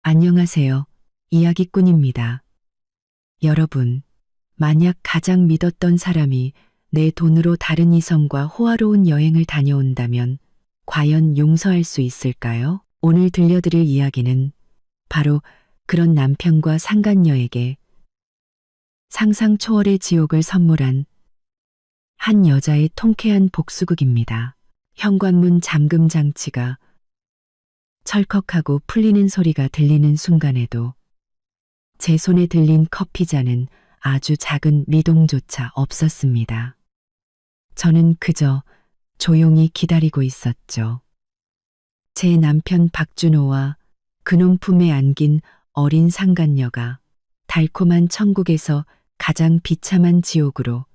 안녕하세요. 이야기꾼입니다. 여러분, 만약 가장 믿었던 사람이 내 돈으로 다른 이성과 호화로운 여행을 다녀온다면 과연 용서할 수 있을까요? 오늘 들려드릴 이야기는 바로 그런 남편과 상간녀에게 상상 초월의 지옥을 선물한 한 여자의 통쾌한 복수극입니다. 현관문 잠금 장치가 철컥하고 풀리는 소리가 들리는 순간에도 제 손에 들린 커피잔은 아주 작은 미동조차 없었습니다. 저는 그저 조용히 기다리고 있었죠. 제 남편 박준호와 그놈 품에 안긴 어린 상간녀가 달콤한 천국에서 가장 비참한 지옥으로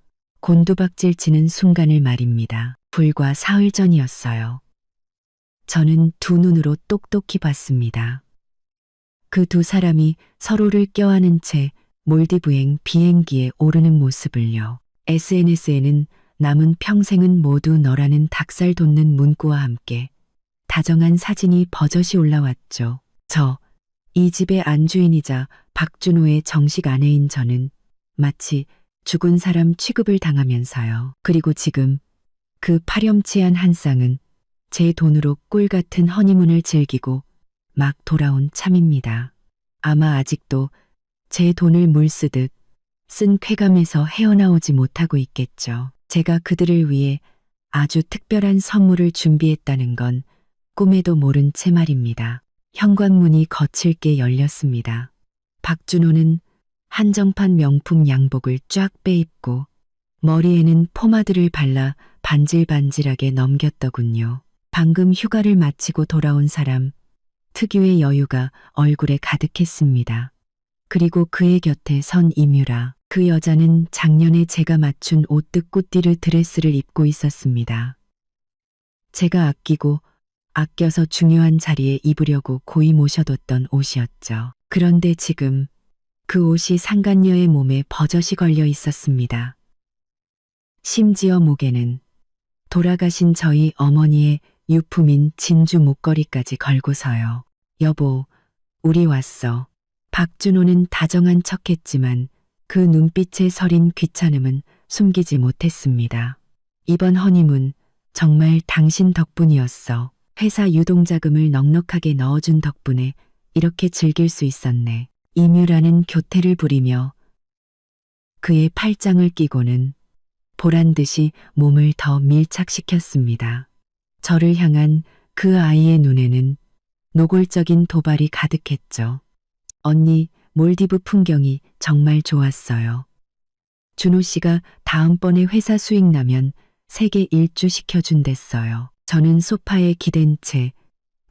곤두박질 치는 순간을 말입니다. 불과 사흘 전이었어요. 저는 두 눈으로 똑똑히 봤습니다. 그 두 사람이 서로를 껴안은 채 몰디브행 비행기에 오르는 모습을요. SNS에는 남은 평생은 모두 너라는 닭살 돋는 문구와 함께 다정한 사진이 버젓이 올라왔죠. 이 집의 안주인이자 박준호의 정식 아내인 저는 마치 죽은 사람 취급을 당하면서요. 그리고 지금 그 파렴치한 한 쌍은 제 돈으로 꿀 같은 허니문을 즐기고 막 돌아온 참입니다. 아마 아직도 제 돈을 물쓰듯 쓴 쾌감에서 헤어나오지 못하고 있겠죠. 제가 그들을 위해 아주 특별한 선물을 준비했다는 건 꿈에도 모른 채 말입니다. 현관문이 거칠게 열렸습니다. 박준호는 한정판 명품 양복을 쫙 빼입고 머리에는 포마드를 발라 반질반질하게 넘겼더군요. 방금 휴가를 마치고 돌아온 사람, 특유의 여유가 얼굴에 가득했습니다. 그리고 그의 곁에 선 이뮤라. 그 여자는 작년에 제가 맞춘 오뜨 꾸띠르 드레스를 입고 있었습니다. 제가 아껴서 중요한 자리에 입으려고 고이 모셔뒀던 옷이었죠. 그런데 지금 그 옷이 상간녀의 몸에 버젓이 걸려 있었습니다. 심지어 목에는 돌아가신 저희 어머니의 유품인 진주 목걸이까지 걸고서요. 여보, 우리 왔어. 박준호는 다정한 척했지만 그 눈빛에 서린 귀찮음은 숨기지 못했습니다. 이번 허니문 정말 당신 덕분이었어. 회사 유동자금을 넉넉하게 넣어준 덕분에 이렇게 즐길 수 있었네. 이뮤라는 교태를 부리며 그의 팔짱을 끼고는 보란듯이 몸을 더 밀착시켰습니다. 저를 향한 그 아이의 눈에는 노골적인 도발이 가득했죠. 언니, 몰디브 풍경이 정말 좋았어요. 준호 씨가 다음번에 회사 수익 나면 세계 일주 시켜준댔어요. 저는 소파에 기댄 채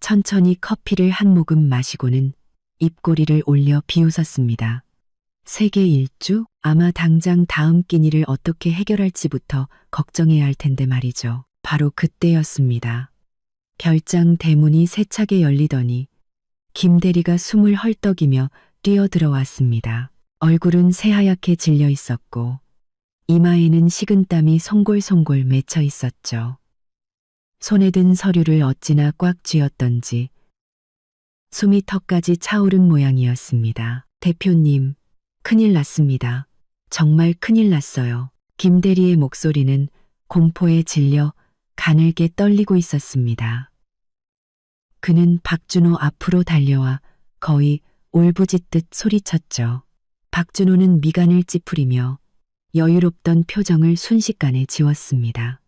천천히 커피를 한 모금 마시고는 입꼬리를 올려 비웃었습니다. 세계 일주? 아마 당장 다음 끼니를 어떻게 해결할지부터 걱정해야 할 텐데 말이죠. 바로 그때였습니다. 별장 대문이 세차게 열리더니 김 대리가 숨을 헐떡이며 뛰어들어왔습니다. 얼굴은 새하얗게 질려 있었고 이마에는 식은땀이 송골송골 맺혀 있었죠. 손에 든 서류를 어찌나 꽉 쥐었던지 숨이 턱까지 차오른 모양이었습니다. 대표님, 큰일 났습니다. 정말 큰일 났어요. 김 대리의 목소리는 공포에 질려 가늘게 떨리고 있었습니다. 그는 박준호 앞으로 달려와 거의 울부짖듯 소리쳤죠. 박준호는 미간을 찌푸리며 여유롭던 표정을 순식간에 지웠습니다.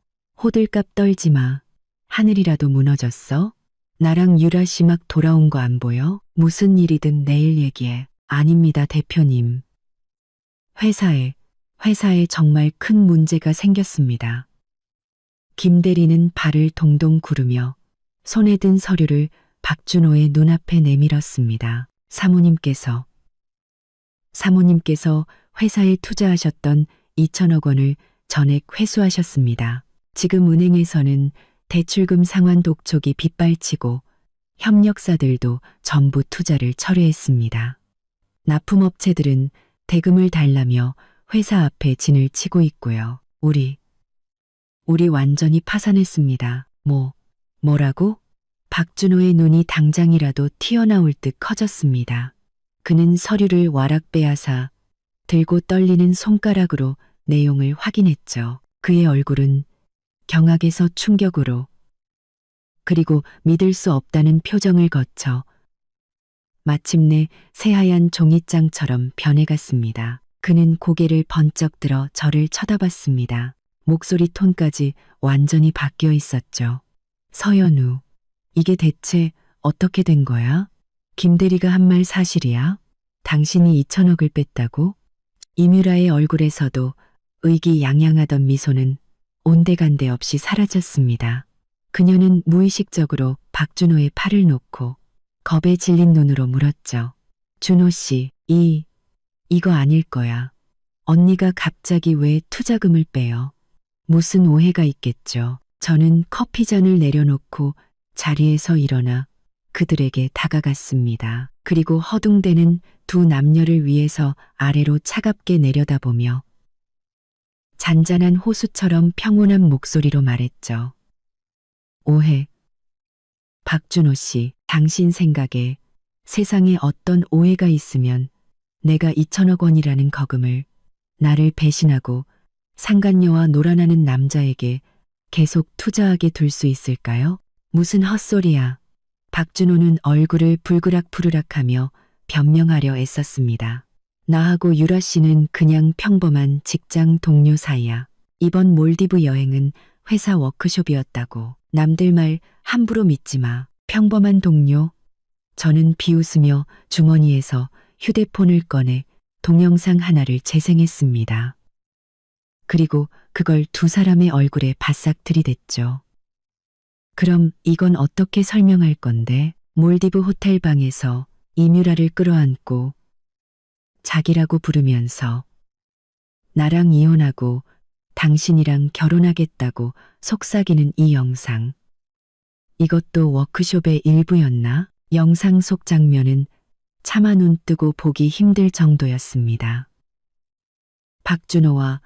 호들갑 떨지 마. 하늘이라도 무너졌어? 나랑 유라 씨 막 돌아온 거 안 보여? 무슨 일이든 내일 얘기해. 아닙니다, 대표님. 회사에 정말 큰 문제가 생겼습니다. 김 대리는 발을 동동 구르며 손에 든 서류를 박준호의 눈앞에 내밀었습니다. 사모님께서 회사에 투자하셨던 2천억 원을 전액 회수하셨습니다. 지금 은행에서는 대출금 상환 독촉이 빗발치고 협력사들도 전부 투자를 철회했습니다. 납품업체들은 대금을 달라며 회사 앞에 진을 치고 있고요. 우리 완전히 파산했습니다. 뭐라고? 박준호의 눈이 당장이라도 튀어나올 듯 커졌습니다. 그는 서류를 와락 빼앗아 들고 떨리는 손가락으로 내용을 확인했죠. 그의 얼굴은 경악에서 충격으로, 그리고 믿을 수 없다는 표정을 거쳐 마침내 새하얀 종이장처럼 변해갔습니다. 그는 고개를 번쩍 들어 저를 쳐다봤습니다. 목소리 톤까지 완전히 바뀌어 있었죠. 서연우, 이게 대체 어떻게 된 거야? 김대리가 한 말 사실이야? 당신이 2천억을 뺐다고? 이뮤라의 얼굴에서도 의기양양하던 미소는 온데간데 없이 사라졌습니다. 그녀는 무의식적으로 박준호의 팔을 놓고 겁에 질린 눈으로 물었죠. 준호 씨, 이거 아닐 거야. 언니가 갑자기 왜 투자금을 빼요? 무슨 오해가 있겠죠. 저는 커피잔을 내려놓고 자리에서 일어나 그들에게 다가갔습니다. 그리고 허둥대는 두 남녀를 위해서 아래로 차갑게 내려다보며 잔잔한 호수처럼 평온한 목소리로 말했죠. 오해. 박준호 씨, 당신 생각에 세상에 어떤 오해가 있으면 내가 2천억 원이라는 거금을 나를 배신하고 상간녀와 놀아나는 남자에게 계속 투자하게 둘 수 있을까요? 무슨 헛소리야. 박준호는 얼굴을 불그락부르락하며 변명하려 애썼습니다. 나하고 유라 씨는 그냥 평범한 직장 동료 사이야. 이번 몰디브 여행은 회사 워크숍이었다고. 남들 말 함부로 믿지 마. 평범한 동료. 저는 비웃으며 주머니에서 휴대폰을 꺼내 동영상 하나를 재생했습니다. 그리고 그걸 두 사람의 얼굴에 바싹 들이댔죠. 그럼 이건 어떻게 설명할 건데? 몰디브 호텔 방에서 이뮤라를 끌어안고 자기라고 부르면서 나랑 이혼하고 당신이랑 결혼하겠다고 속삭이는 이 영상. 이것도 워크숍의 일부였나? 영상 속 장면은 차마 눈 뜨고 보기 힘들 정도였습니다. 박준호와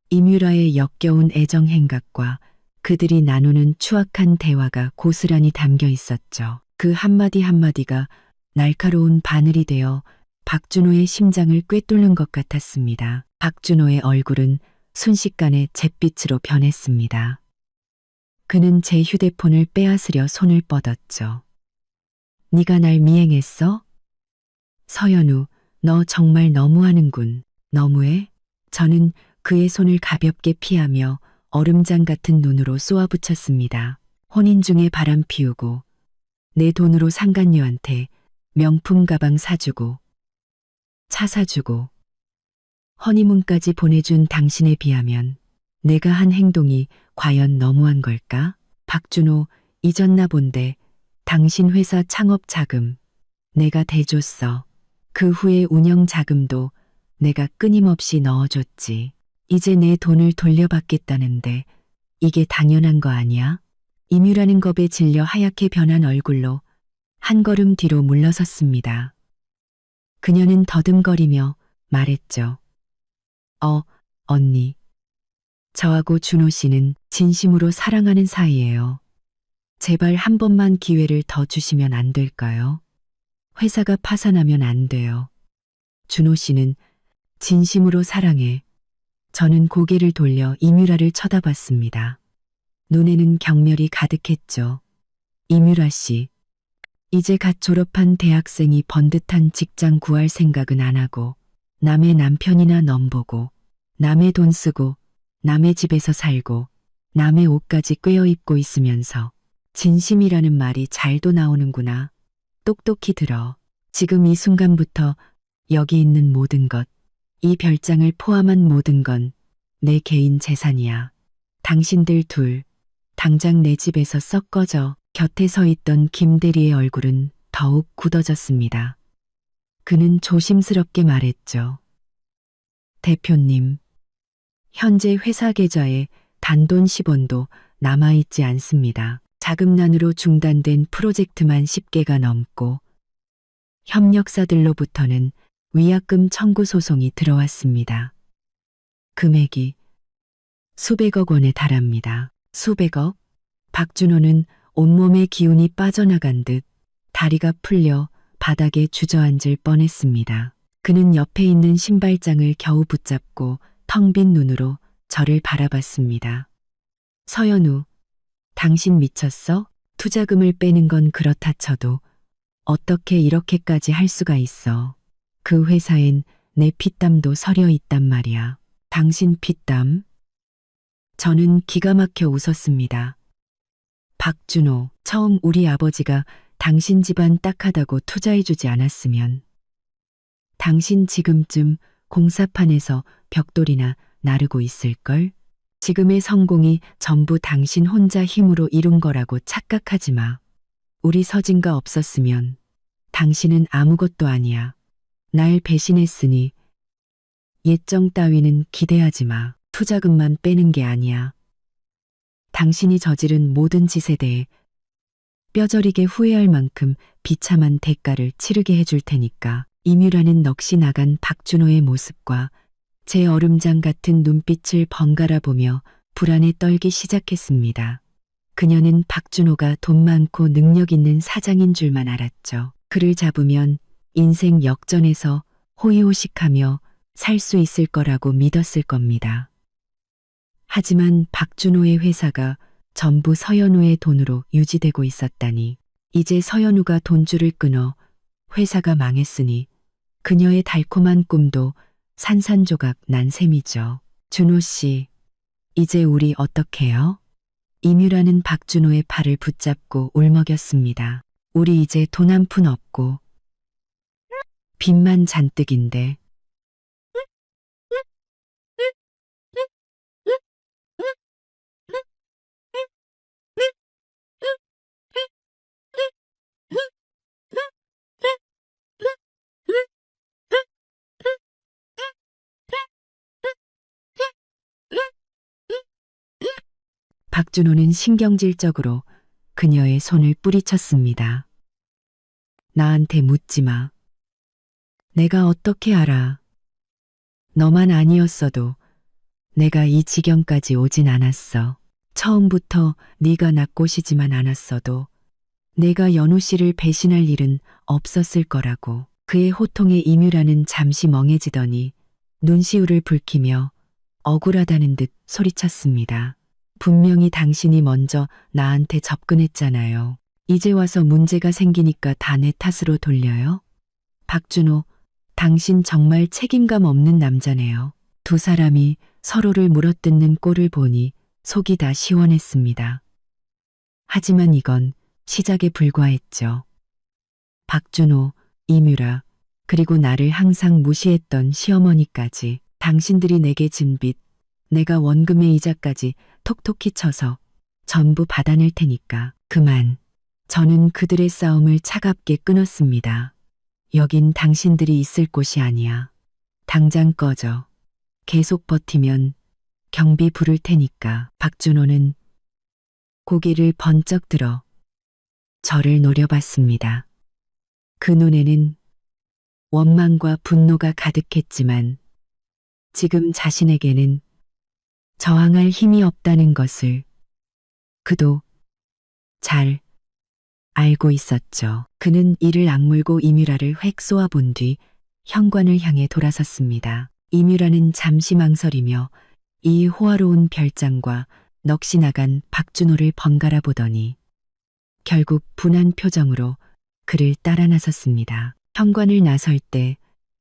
이뮤라의 역겨운 애정 행각과 그들이 나누는 추악한 대화가 고스란히 담겨 있었죠. 그 한마디 한마디가 날카로운 바늘이 되어 박준호의 심장을 꿰뚫는 것 같았습니다. 박준호의 얼굴은 순식간에 잿빛으로 변했습니다. 그는 제 휴대폰을 빼앗으려 손을 뻗었죠. 네가 날 미행했어? 서연우, 너 정말 너무하는군. 너무해? 저는 그의 손을 가볍게 피하며 얼음장 같은 눈으로 쏘아붙였습니다. 혼인 중에 바람 피우고 내 돈으로 상간녀한테 명품 가방 사주고 차 사주고 허니문까지 보내준 당신에 비하면 내가 한 행동이 과연 너무한 걸까? 박준호, 잊었나 본데 당신 회사 창업 자금 내가 대줬어. 그 후에 운영 자금도 내가 끊임없이 넣어줬지. 이제 내 돈을 돌려받겠다는데 이게 당연한 거 아니야? 이뮤라는 겁에 질려 하얗게 변한 얼굴로 한 걸음 뒤로 물러섰습니다. 그녀는 더듬거리며 말했죠. 언니. 저하고 준호 씨는 진심으로 사랑하는 사이예요. 제발 한 번만 기회를 더 주시면 안 될까요? 회사가 파산하면 안 돼요. 준호 씨는 진심으로 사랑해. 저는 고개를 돌려 이뮤라를 쳐다봤습니다. 눈에는 경멸이 가득했죠. 이뮤라 씨. 이제 갓 졸업한 대학생이 번듯한 직장 구할 생각은 안 하고 남의 남편이나 넘보고 남의 돈 쓰고 남의 집에서 살고 남의 옷까지 꿰어 입고 있으면서 진심이라는 말이 잘도 나오는구나. 똑똑히 들어. 지금 이 순간부터 여기 있는 모든 것, 이 별장을 포함한 모든 건 내 개인 재산이야. 당신들 둘, 당장 내 집에서 썩 꺼져. 곁에 서 있던 김대리의 얼굴은 더욱 굳어졌습니다. 그는 조심스럽게 말했죠. 대표님, 현재 회사 계좌에 단돈 10원도 남아있지 않습니다. 자금난으로 중단된 프로젝트만 10개가 넘고 협력사들로부터는 위약금 청구 소송이 들어왔습니다. 금액이 수백억 원에 달합니다. 수백억? 박준호는 온몸의 기운이 빠져나간 듯 다리가 풀려 바닥에 주저앉을 뻔했습니다. 그는 옆에 있는 신발장을 겨우 붙잡고 텅 빈 눈으로 저를 바라봤습니다. 서연우, 당신 미쳤어? 투자금을 빼는 건 그렇다 쳐도 어떻게 이렇게까지 할 수가 있어. 그 회사엔 내 피땀도 서려 있단 말이야. 당신 피땀? 저는 기가 막혀 웃었습니다. 박준호, 처음 우리 아버지가 당신 집안 딱하다고 투자해주지 않았으면 당신 지금쯤 공사판에서 벽돌이나 나르고 있을걸? 지금의 성공이 전부 당신 혼자 힘으로 이룬 거라고 착각하지 마. 우리 서진가 없었으면 당신은 아무것도 아니야. 날 배신했으니 예정 따위는 기대하지 마. 투자금만 빼는 게 아니야. 당신이 저지른 모든 짓에 대해 뼈저리게 후회할 만큼 비참한 대가를 치르게 해줄 테니까. 이뮤라는 넋이 나간 박준호의 모습과 제 얼음장 같은 눈빛을 번갈아 보며 불안에 떨기 시작했습니다. 그녀는 박준호가 돈 많고 능력 있는 사장인 줄만 알았죠. 그를 잡으면 인생 역전에서 호의호식하며 살 수 있을 거라고 믿었을 겁니다. 하지만 박준호의 회사가 전부 서연우의 돈으로 유지되고 있었다니. 이제 서연우가 돈줄을 끊어 회사가 망했으니 그녀의 달콤한 꿈도 산산조각 난 셈이죠. 준호 씨, 이제 우리 어떡해요? 이뮤라는 박준호의 팔을 붙잡고 울먹였습니다. 우리 이제 돈 한 푼 없고 빚만 잔뜩인데. 박준호는 신경질적으로 그녀의 손을 뿌리쳤습니다. 나한테 묻지 마. 내가 어떻게 알아. 너만 아니었어도 내가 이 지경까지 오진 않았어. 처음부터 네가 나 꼬시지만 않았어도 내가 연우 씨를 배신할 일은 없었을 거라고. 그의 호통에 이뮤라는 잠시 멍해지더니 눈시울을 붉히며 억울하다는 듯 소리쳤습니다. 분명히 당신이 먼저 나한테 접근했잖아요. 이제 와서 문제가 생기니까 다 내 탓으로 돌려요? 박준호, 당신 정말 책임감 없는 남자네요. 두 사람이 서로를 물어뜯는 꼴을 보니 속이 다 시원했습니다. 하지만 이건 시작에 불과했죠. 박준호, 이뮤라, 그리고 나를 항상 무시했던 시어머니까지 당신들이 내게 진 빚, 내가 원금의 이자까지 톡톡히 쳐서 전부 받아낼 테니까 그만. 저는 그들의 싸움을 차갑게 끊었습니다. 여긴 당신들이 있을 곳이 아니야. 당장 꺼져. 계속 버티면 경비 부를 테니까. 박준호는 고개를 번쩍 들어 저를 노려봤습니다. 그 눈에는 원망과 분노가 가득했지만 지금 자신에게는 저항할 힘이 없다는 것을 그도 잘 알고 있었죠. 그는 이를 악물고 이뮤라를 획 쏘아본 뒤 현관을 향해 돌아섰습니다. 이뮤라는 잠시 망설이며 이 호화로운 별장과 넋이 나간 박준호를 번갈아 보더니 결국 분한 표정으로 그를 따라 나섰습니다. 현관을 나설 때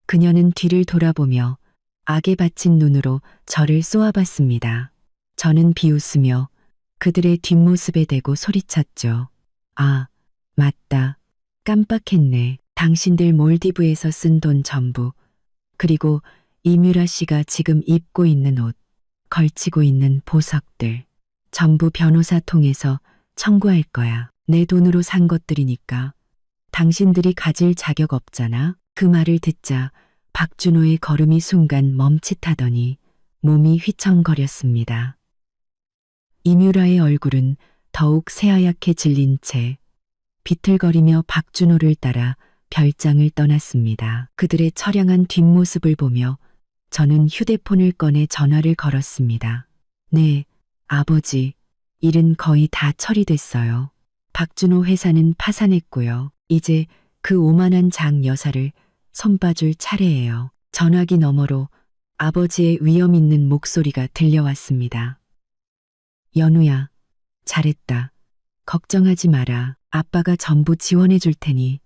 그녀는 뒤를 돌아보며 악에 받친 눈으로 저를 쏘아봤습니다. 저는 비웃으며 그들의 뒷모습에 대고 소리쳤죠. 아, 맞다. 깜빡했네. 당신들 몰디브에서 쓴 돈 전부, 그리고 이뮤라 씨가 지금 입고 있는 옷, 걸치고 있는 보석들, 전부 변호사 통해서 청구할 거야. 내 돈으로 산 것들이니까 당신들이 가질 자격 없잖아. 그 말을 듣자 박준호의 걸음이 순간 멈칫하더니 몸이 휘청거렸습니다. 이뮤라의 얼굴은 더욱 새하얗게 질린 채 비틀거리며 박준호를 따라 별장을 떠났습니다. 그들의 처량한 뒷모습을 보며 저는 휴대폰을 꺼내 전화를 걸었습니다. 네, 아버지, 일은 거의 다 처리됐어요. 박준호 회사는 파산했고요. 이제 그 오만한 장 여사를 손봐줄 차례예요. 전화기 너머로 아버지의 위험 있는 목소리가 들려왔습니다. 연우야, 잘했다. 걱정하지 마라. 아빠가 전부 지원해 줄 테니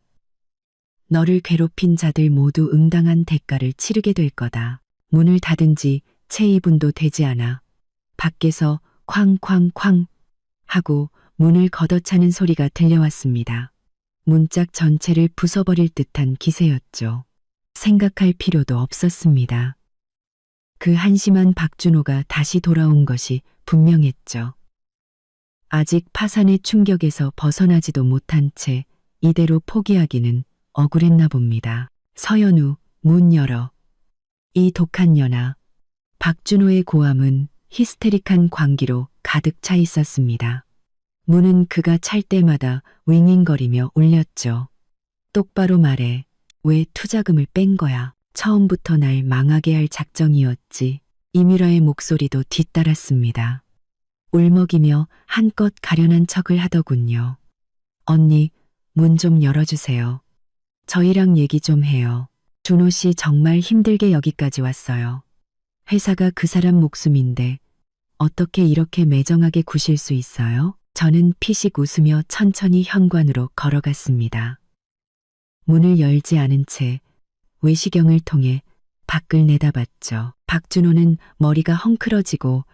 너를 괴롭힌 자들 모두 응당한 대가를 치르게 될 거다. 문을 닫은 지 채 2분도 되지 않아 밖에서 쾅쾅쾅 하고 문을 걷어차는 소리가 들려왔습니다. 문짝 전체를 부숴버릴 듯한 기세였죠. 생각할 필요도 없었습니다. 그 한심한 박준호가 다시 돌아온 것이 분명했죠. 아직 파산의 충격에서 벗어나지도 못한 채 이대로 포기하기는 억울했나 봅니다. 서연우, 문 열어. 이 독한 연하. 박준호의 고함은 히스테릭한 광기로 가득 차 있었습니다. 문은 그가 찰 때마다 윙윙거리며 울렸죠. 똑바로 말해. 왜 투자금을 뺀 거야? 처음부터 날 망하게 할 작정이었지. 이미라의 목소리도 뒤따랐습니다. 울먹이며 한껏 가련한 척을 하더군요. 언니, 문 좀 열어주세요. 저희랑 얘기 좀 해요. 준호 씨 정말 힘들게 여기까지 왔어요. 회사가 그 사람 목숨인데 어떻게 이렇게 매정하게 구실 수 있어요? 저는 피식 웃으며 천천히 현관으로 걸어갔습니다. 문을 열지 않은 채 외시경을 통해 밖을 내다봤죠. 박준호는 머리가 헝클어지고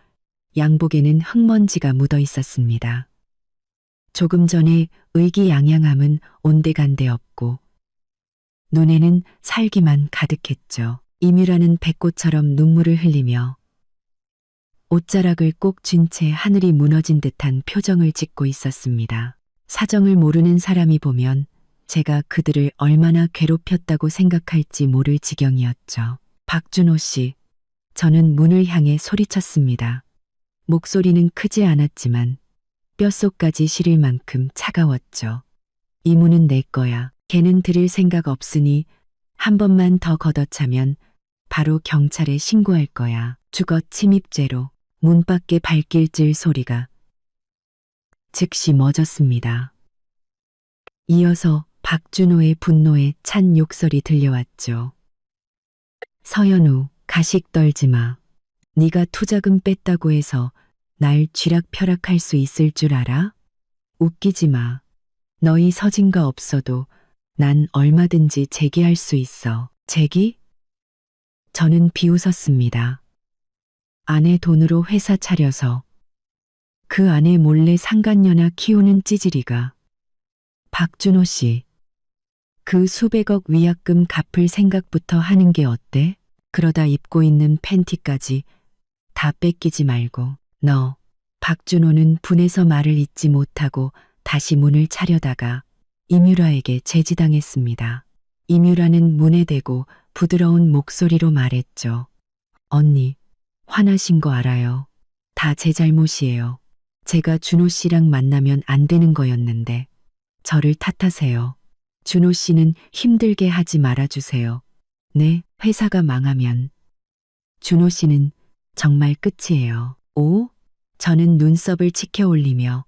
양복에는 흙먼지가 묻어 있었습니다. 조금 전에 의기양양함은 온데간데 없고 눈에는 살기만 가득했죠. 이뮤라는 백꽃처럼 눈물을 흘리며 옷자락을 꼭 쥔 채 하늘이 무너진 듯한 표정을 짓고 있었습니다. 사정을 모르는 사람이 보면 제가 그들을 얼마나 괴롭혔다고 생각할지 모를 지경이었죠. 박준호 씨, 저는 문을 향해 소리쳤습니다. 목소리는 크지 않았지만 뼛속까지 시릴 만큼 차가웠죠. 이 문은 내 거야. 걔는 들을 생각 없으니 한 번만 더 걷어차면 바로 경찰에 신고할 거야. 주거 침입죄로. 문 밖에 발길질 소리가 즉시 멎었습니다. 이어서 박준호의 분노에 찬 욕설이 들려왔죠. 서연우, 가식 떨지 마. 네가 투자금 뺐다고 해서 날 쥐락펴락할 수 있을 줄 알아? 웃기지 마. 너희 서진가 없어도 난 얼마든지 재기할 수 있어. 재기? 저는 비웃었습니다. 아내 돈으로 회사 차려서 그 아내 몰래 상간녀나 키우는 찌질이가. 박준호 씨, 그 수백억 위약금 갚을 생각부터 하는 게 어때? 그러다 입고 있는 팬티까지 다 뺏기지 말고. 너, 박준호는 분해서 말을 잇지 못하고 다시 문을 차려다가 이뮤라에게 제지당했습니다. 이뮤라는 문에 대고 부드러운 목소리로 말했죠. 언니, 화나신 거 알아요. 다 제 잘못이에요. 제가 준호 씨랑 만나면 안 되는 거였는데 저를 탓하세요. 준호 씨는 힘들게 하지 말아주세요. 네, 회사가 망하면 준호 씨는 정말 끝이에요. 오? 저는 눈썹을 치켜 올리며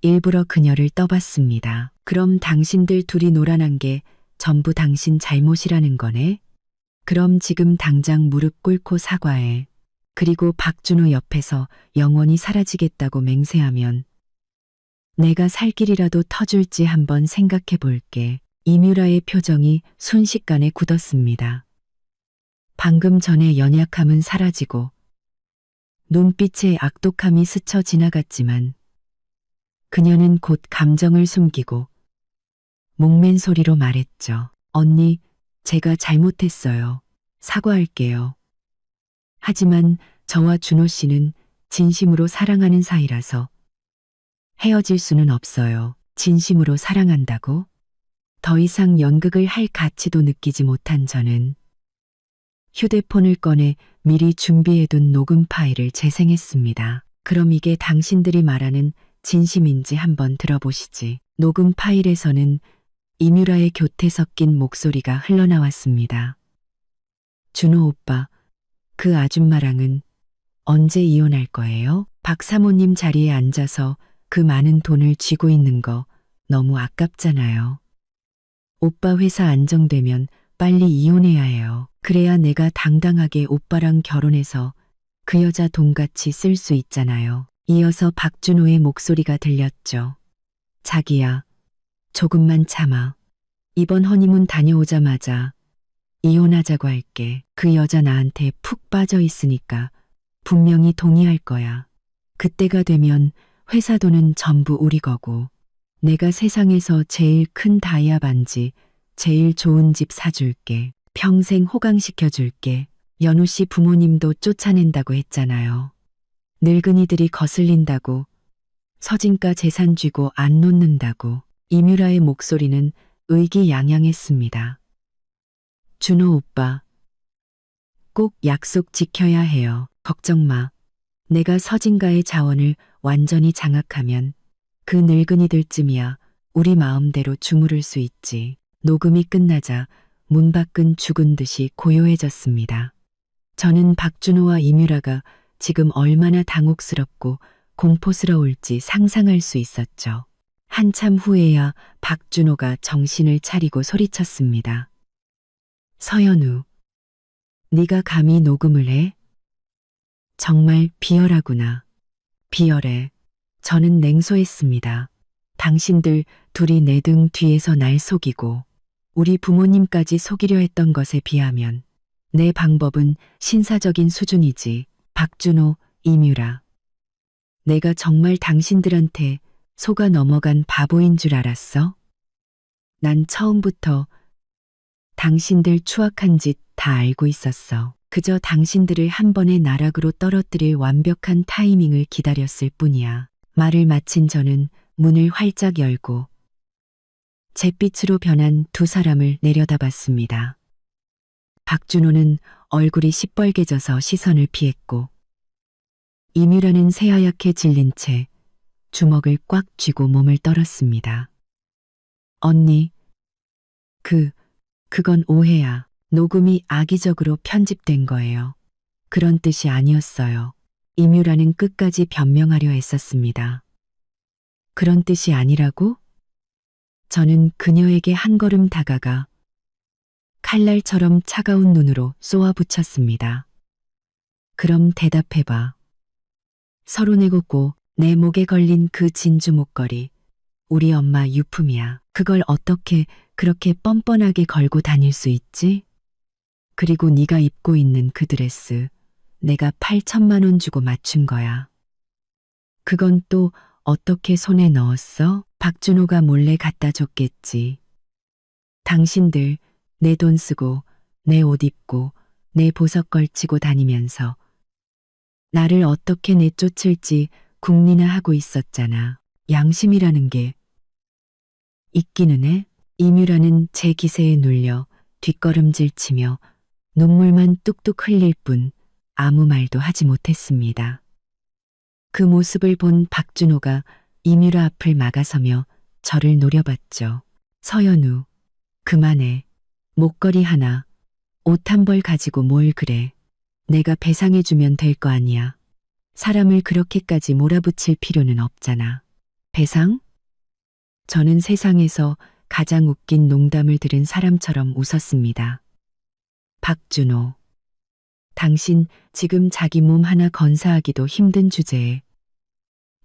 일부러 그녀를 떠봤습니다. 그럼 당신들 둘이 놀아난 게 전부 당신 잘못이라는 거네? 그럼 지금 당장 무릎 꿇고 사과해. 그리고 박준호 옆에서 영원히 사라지겠다고 맹세하면 내가 살 길이라도 터줄지 한번 생각해 볼게. 이뮤라의 표정이 순식간에 굳었습니다. 방금 전에 연약함은 사라지고 눈빛에 악독함이 스쳐 지나갔지만 그녀는 곧 감정을 숨기고 목맨 소리로 말했죠. 언니, 제가 잘못했어요. 사과할게요. 하지만 저와 준호 씨는 진심으로 사랑하는 사이라서 헤어질 수는 없어요. 진심으로 사랑한다고? 더 이상 연극을 할 가치도 느끼지 못한 저는 휴대폰을 꺼내 미리 준비해둔 녹음 파일을 재생했습니다. 그럼 이게 당신들이 말하는 진심인지 한번 들어보시지. 녹음 파일에서는 이뮤라의 교태 섞인 목소리가 흘러나왔습니다. 준호 오빠, 그 아줌마랑은 언제 이혼할 거예요? 박 사모님 자리에 앉아서 그 많은 돈을 쥐고 있는 거 너무 아깝잖아요. 오빠 회사 안정되면 빨리 이혼해야 해요. 그래야 내가 당당하게 오빠랑 결혼해서 그 여자 돈같이 쓸 수 있잖아요. 이어서 박준호의 목소리가 들렸죠. 자기야, 조금만 참아. 이번 허니문 다녀오자마자 이혼하자고 할게. 그 여자 나한테 푹 빠져 있으니까 분명히 동의할 거야. 그때가 되면 회사 돈은 전부 우리 거고 내가 세상에서 제일 큰 다이아 반지, 제일 좋은 집 사줄게. 평생 호강시켜줄게. 연우 씨 부모님도 쫓아낸다고 했잖아요. 늙은이들이 거슬린다고, 서진가 재산 쥐고 안 놓는다고. 이뮤라의 목소리는 의기양양했습니다. 준호 오빠, 꼭 약속 지켜야 해요. 걱정 마. 내가 서진가의 자원을 완전히 장악하면 그 늙은이들쯤이야 우리 마음대로 주무를 수 있지. 녹음이 끝나자 문 밖은 죽은 듯이 고요해졌습니다. 저는 박준호와 이뮤라가 지금 얼마나 당혹스럽고 공포스러울지 상상할 수 있었죠. 한참 후에야 박준호가 정신을 차리고 소리쳤습니다. 서연우, 네가 감히 녹음을 해? 정말 비열하구나. 비열해. 저는 냉소했습니다. 당신들 둘이 내 등 뒤에서 날 속이고 우리 부모님까지 속이려 했던 것에 비하면 내 방법은 신사적인 수준이지. 박준호, 이뮤라. 내가 정말 당신들한테 속아 넘어간 바보인 줄 알았어? 난 처음부터 당신들 추악한 짓 다 알고 있었어. 그저 당신들을 한 번의 나락으로 떨어뜨릴 완벽한 타이밍을 기다렸을 뿐이야. 말을 마친 저는 문을 활짝 열고 잿빛으로 변한 두 사람을 내려다봤습니다. 박준호는 얼굴이 시뻘개져서 시선을 피했고 이뮤라는 새하얗게 질린 채 주먹을 꽉 쥐고 몸을 떨었습니다. 언니, 그건 오해야. 녹음이 악의적으로 편집된 거예요. 그런 뜻이 아니었어요. 이뮤라는 끝까지 변명하려 했었습니다. 그런 뜻이 아니라고? 저는 그녀에게 한 걸음 다가가 칼날처럼 차가운 눈으로 쏘아붙였습니다. 그럼 대답해봐. 서른일곱 내 목에 걸린 그 진주 목걸이 우리 엄마 유품이야. 그걸 어떻게 그렇게 뻔뻔하게 걸고 다닐 수 있지? 그리고 네가 입고 있는 그 드레스 내가 8천만 원 주고 맞춘 거야. 그건 또 어떻게 손에 넣었어? 박준호가 몰래 갖다 줬겠지. 당신들 내 돈 쓰고 내 옷 입고 내 보석 걸치고 다니면서 나를 어떻게 내쫓을지 궁리나 하고 있었잖아. 양심이라는 게 있기는 해? 이뮤라는 제 기세에 눌려 뒷걸음질 치며 눈물만 뚝뚝 흘릴 뿐 아무 말도 하지 못했습니다. 그 모습을 본 박준호가 이뮤라 앞을 막아서며 저를 노려봤죠. 서연우, 그만해. 목걸이 하나, 옷 한 벌 가지고 뭘 그래. 내가 배상해주면 될 거 아니야. 사람을 그렇게까지 몰아붙일 필요는 없잖아. 배상? 저는 세상에서 가장 웃긴 농담을 들은 사람처럼 웃었습니다. 박준호, 당신 지금 자기 몸 하나 건사하기도 힘든 주제에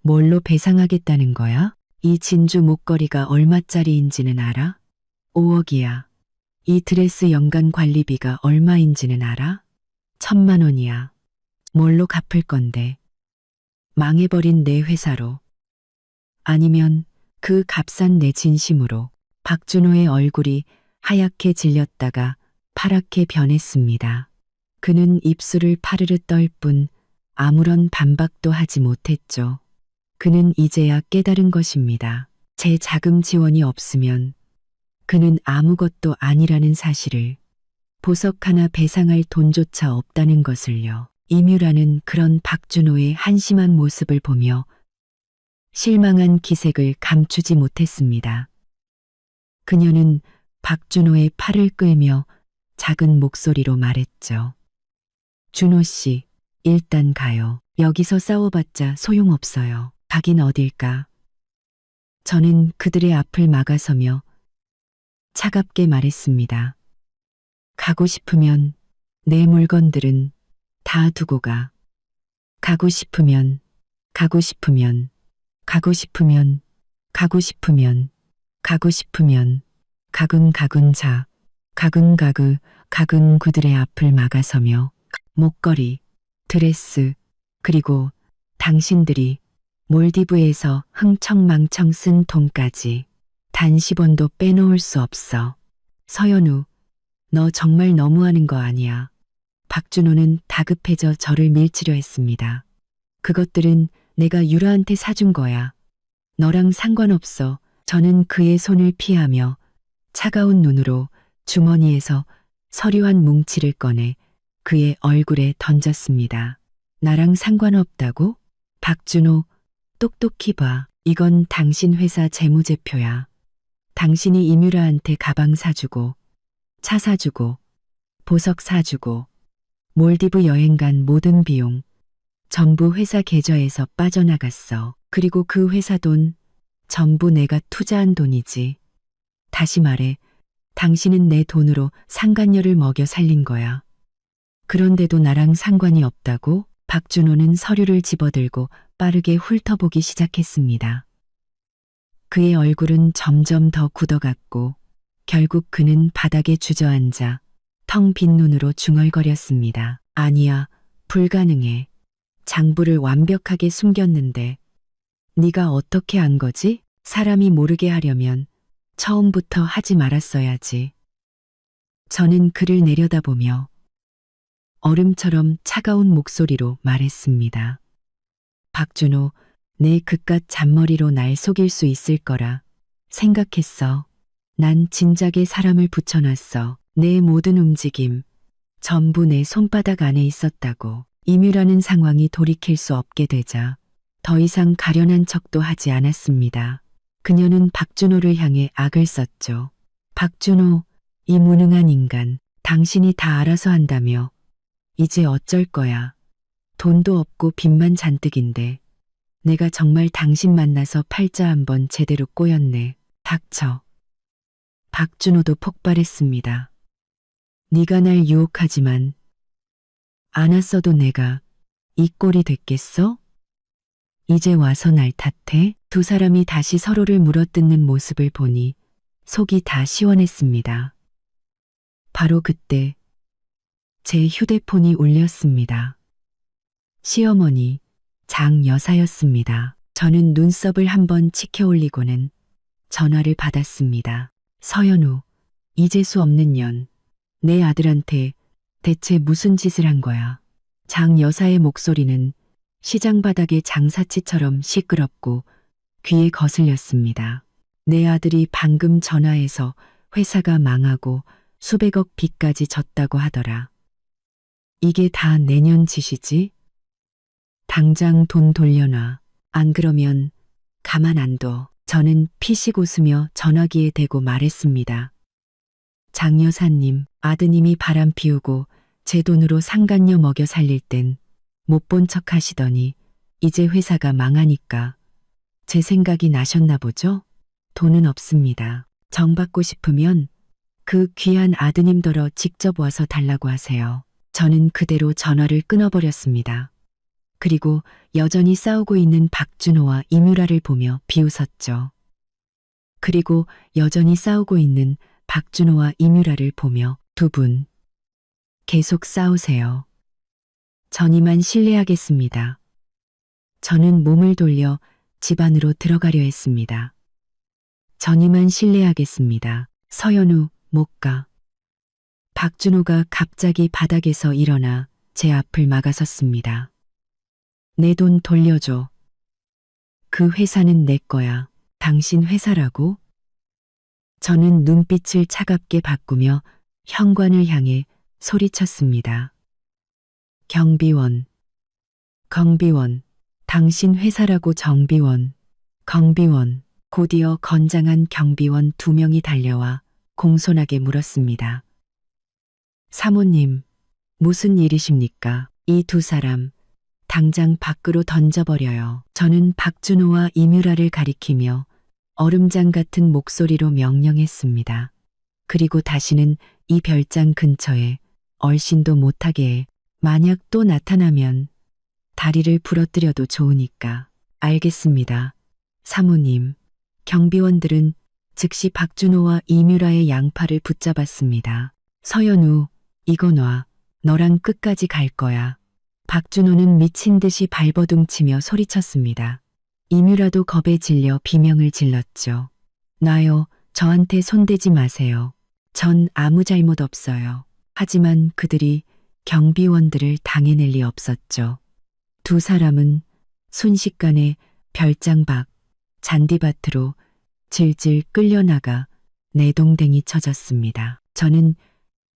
뭘로 배상하겠다는 거야? 이 진주 목걸이가 얼마짜리인지는 알아? 5억이야. 이 드레스 연간 관리비가 얼마인지는 알아? 1,000만 원이야. 뭘로 갚을 건데? 망해버린 내 회사로. 아니면 그 값싼 내 진심으로. 박준호의 얼굴이 하얗게 질렸다가 파랗게 변했습니다. 그는 입술을 파르르 떨 뿐 아무런 반박도 하지 못했죠. 그는 이제야 깨달은 것입니다. 제 자금 지원이 없으면 그는 아무것도 아니라는 사실을, 보석 하나 배상할 돈조차 없다는 것을요. 이뮤라는 그런 박준호의 한심한 모습을 보며 실망한 기색을 감추지 못했습니다. 그녀는 박준호의 팔을 끌며 작은 목소리로 말했죠. 준호 씨, 일단 가요. 여기서 싸워봤자 소용없어요. 가긴 어딜까. 저는 그들의 앞을 막아서며 차갑게 말했습니다. 가고 싶으면 내 물건들은 다 두고 가. 가고 싶으면, 가고 싶으면, 가고 싶으면, 가고 싶으면, 가고 싶으면, 가군 자, 가군 그들의 앞을 막아서며 목걸이, 드레스, 그리고 당신들이 몰디브에서 흥청망청 쓴 돈까지 단 10원도 빼놓을 수 없어. 서연우, 너 정말 너무하는 거 아니야. 박준호는 다급해져 저를 밀치려 했습니다. 그것들은 내가 유라한테 사준 거야. 너랑 상관없어. 저는 그의 손을 피하며 차가운 눈으로 주머니에서 서류 한 뭉치를 꺼내 그의 얼굴에 던졌습니다. 나랑 상관없다고? 박준호, 똑똑히 봐. 이건 당신 회사 재무제표야. 당신이 이뮤라한테 가방 사주고, 차 사주고, 보석 사주고, 몰디브 여행 간 모든 비용, 전부 회사 계좌에서 빠져나갔어. 그리고 그 회사 돈, 전부 내가 투자한 돈이지. 다시 말해, 당신은 내 돈으로 상간녀를 먹여 살린 거야. 그런데도 나랑 상관이 없다고? 박준호는 서류를 집어들고 빠르게 훑어보기 시작했습니다. 그의 얼굴은 점점 더 굳어갔고 결국 그는 바닥에 주저앉아 텅 빈 눈으로 중얼거렸습니다. 아니야, 불가능해. 장부를 완벽하게 숨겼는데 네가 어떻게 안 거지? 사람이 모르게 하려면 처음부터 하지 말았어야지. 저는 그를 내려다보며 얼음처럼 차가운 목소리로 말했습니다. 박준호, 내 그깟 잔머리로 날 속일 수 있을 거라 생각했어. 난 진작에 사람을 붙여놨어. 내 모든 움직임, 전부 내 손바닥 안에 있었다고. 이뮤라는 상황이 돌이킬 수 없게 되자 더 이상 가련한 척도 하지 않았습니다. 그녀는 박준호를 향해 악을 썼죠. 박준호, 이 무능한 인간, 당신이 다 알아서 한다며. 이제 어쩔 거야. 돈도 없고 빚만 잔뜩인데. 내가 정말 당신 만나서 팔자 한번 제대로 꼬였네. 닥쳐. 박준호도 폭발했습니다. 네가 날 유혹하지만 안 왔어도 내가 이 꼴이 됐겠어? 이제 와서 날 탓해? 두 사람이 다시 서로를 물어뜯는 모습을 보니 속이 다 시원했습니다. 바로 그때 제 휴대폰이 울렸습니다. 시어머니, 장 여사였습니다. 저는 눈썹을 한번 치켜 올리고는 전화를 받았습니다. 서연우, 이재수 없는 년, 내 아들한테 대체 무슨 짓을 한 거야? 장 여사의 목소리는 시장 바닥의 장사치처럼 시끄럽고 귀에 거슬렸습니다. 내 아들이 방금 전화해서 회사가 망하고 수백억 빚까지 졌다고 하더라. 이게 다 내년 짓이지? 당장 돈 돌려놔. 안 그러면 가만 안 둬. 저는 피식 웃으며 전화기에 대고 말했습니다. 장 여사님, 아드님이 바람 피우고 제 돈으로 상간녀 먹여 살릴 땐 못 본 척 하시더니 이제 회사가 망하니까 제 생각이 나셨나 보죠? 돈은 없습니다. 정 받고 싶으면 그 귀한 아드님더러 직접 와서 달라고 하세요. 저는 그대로 전화를 끊어버렸습니다. 그리고 여전히 싸우고 있는 박준호와 이뮤라를 보며 비웃었죠. 그리고 여전히 싸우고 있는 박준호와 이뮤라를 보며 두 분 계속 싸우세요. 전 이만 실례하겠습니다. 저는 몸을 돌려 집 안으로 들어가려 했습니다. 전 이만 실례하겠습니다. 서연우, 못 가. 박준호가 갑자기 바닥에서 일어나 제 앞을 막아섰습니다. 내 돈 돌려줘. 그 회사는 내 거야. 당신 회사라고? 저는 눈빛을 차갑게 바꾸며 현관을 향해 소리쳤습니다. 경비원, 경비원, 당신 회사라고. 정비원, 경비원. 곧이어 건장한 경비원 2명이 달려와 공손하게 물었습니다. 사모님, 무슨 일이십니까? 이 두 사람 당장 밖으로 던져버려요. 저는 박준호와 이뮤라를 가리키며 얼음장 같은 목소리로 명령했습니다. 그리고 다시는 이 별장 근처에 얼씬도 못하게 해. 만약 또 나타나면 다리를 부러뜨려도 좋으니까. 알겠습니다. 사모님. 경비원들은 즉시 박준호와 이뮤라의 양팔을 붙잡았습니다. 서연우, 이거 놔. 너랑 끝까지 갈 거야. 박준호는 미친 듯이 발버둥치며 소리쳤습니다. 이뮤라도 겁에 질려 비명을 질렀죠. 놔요. 저한테 손대지 마세요. 전 아무 잘못 없어요. 하지만 그들이 경비원들을 당해낼 리 없었죠. 두 사람은 순식간에 별장 밖 잔디밭으로 질질 끌려나가 내동댕이 쳐졌습니다. 저는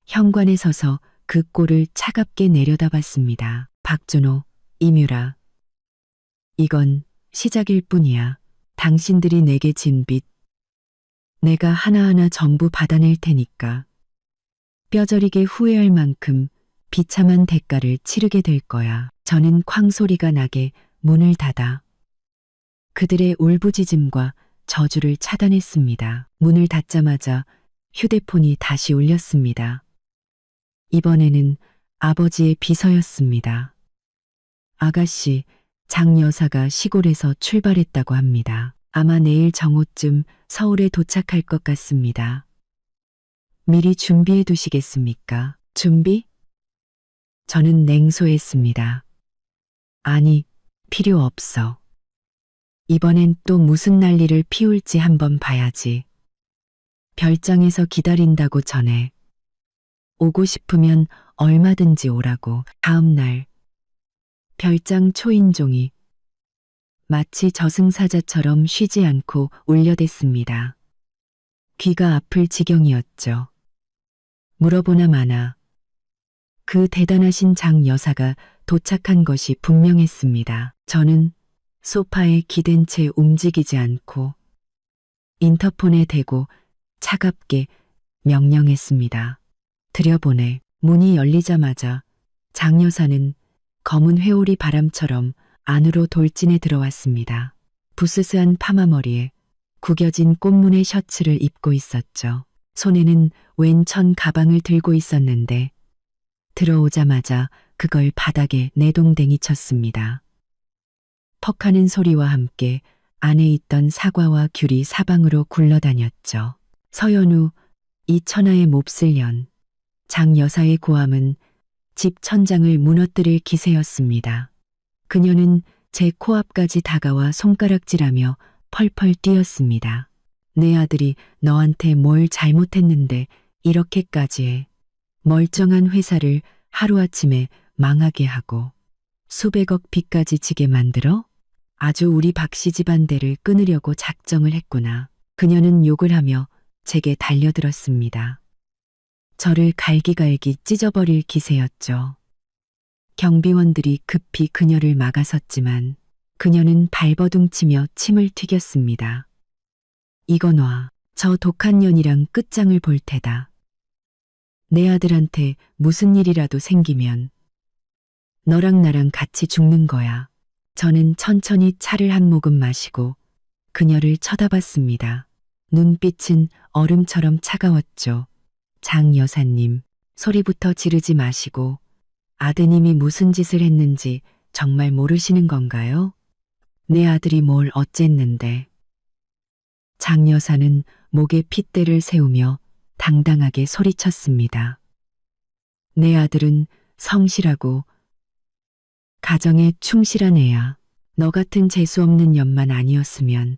현관에 서서 그 꼴을 차갑게 내려다봤습니다. 박준호, 이뮤라. 이건 시작일 뿐이야. 당신들이 내게 진 빚, 내가 하나하나 전부 받아낼 테니까. 뼈저리게 후회할 만큼 비참한 대가를 치르게 될 거야. 저는 쾅 소리가 나게 문을 닫아 그들의 울부짖음과 저주를 차단했습니다. 문을 닫자마자 휴대폰이 다시 울렸습니다. 이번에는 아버지의 비서였습니다. 아가씨, 장 여사가 시골에서 출발했다고 합니다. 아마 내일 정오쯤 서울에 도착할 것 같습니다. 미리 준비해 두시겠습니까? 준비? 저는 냉소했습니다. 아니, 필요 없어. 이번엔 또 무슨 난리를 피울지 한번 봐야지. 별장에서 기다린다고 전해. 오고 싶으면 얼마든지 오라고. 다음 날 별장 초인종이 마치 저승사자처럼 쉬지 않고 울려댔습니다. 귀가 아플 지경이었죠. 물어보나 마나 그 대단하신 장 여사가 도착한 것이 분명했습니다. 저는 소파에 기댄 채 움직이지 않고 인터폰에 대고 차갑게 명령했습니다. 들여보내. 문이 열리자마자 장 여사는 검은 회오리 바람처럼 안으로 돌진해 들어왔습니다. 부스스한 파마머리에 구겨진 꽃무늬 셔츠를 입고 있었죠. 손에는 왼천 가방을 들고 있었는데 들어오자마자 그걸 바닥에 내동댕이 쳤습니다. 퍽하는 소리와 함께 안에 있던 사과와 귤이 사방으로 굴러다녔죠. 서연우, 이 천하의 몹쓸 년. 장 여사의 고함은 집 천장을 무너뜨릴 기세였습니다. 그녀는 제 코앞까지 다가와 손가락질하며 펄펄 뛰었습니다. 내 아들이 너한테 뭘 잘못했는데 이렇게까지 해. 멀쩡한 회사를 하루아침에 망하게 하고 수백억 빚까지 지게 만들어? 아주 우리 박씨 집안대를 끊으려고 작정을 했구나. 그녀는 욕을 하며 제게 달려들었습니다. 저를 갈기갈기 찢어버릴 기세였죠. 경비원들이 급히 그녀를 막아섰지만 그녀는 발버둥치며 침을 튀겼습니다. 이거 놔. 저 독한 년이랑 끝장을 볼 테다. 내 아들한테 무슨 일이라도 생기면 너랑 나랑 같이 죽는 거야. 저는 천천히 차를 한 모금 마시고 그녀를 쳐다봤습니다. 눈빛은 얼음처럼 차가웠죠. 장 여사님, 소리부터 지르지 마시고 아드님이 무슨 짓을 했는지 정말 모르시는 건가요? 내 아들이 뭘 어쨌는데. 장 여사는 목에 핏대를 세우며 당당하게 소리쳤습니다. 내 아들은 성실하고 가정에 충실한 애야. 너 같은 재수없는 년만 아니었으면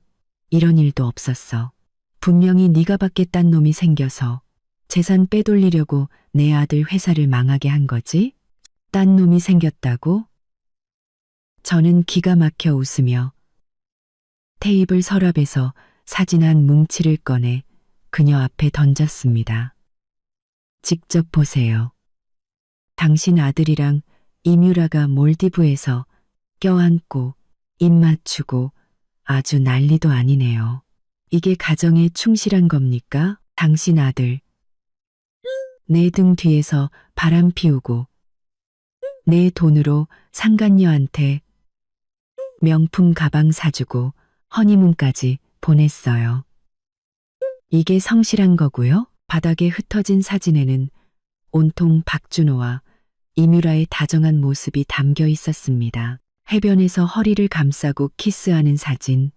이런 일도 없었어. 분명히 네가 받겠단 놈이 생겨서 재산 빼돌리려고 내 아들 회사를 망하게 한 거지? 딴 놈이 생겼다고? 저는 기가 막혀 웃으며 테이블 서랍에서 사진 한 뭉치를 꺼내 그녀 앞에 던졌습니다. 직접 보세요. 당신 아들이랑 이뮤라가 몰디브에서 껴안고 입 맞추고 아주 난리도 아니네요. 이게 가정에 충실한 겁니까? 당신 아들. 내 등 뒤에서 바람 피우고 내 돈으로 상간녀한테 명품 가방 사주고 허니문까지 보냈어요. 이게 성실한 거고요. 바닥에 흩어진 사진에는 온통 박준호와 이뮤라의 다정한 모습이 담겨 있었습니다. 해변에서 허리를 감싸고 키스하는 사진,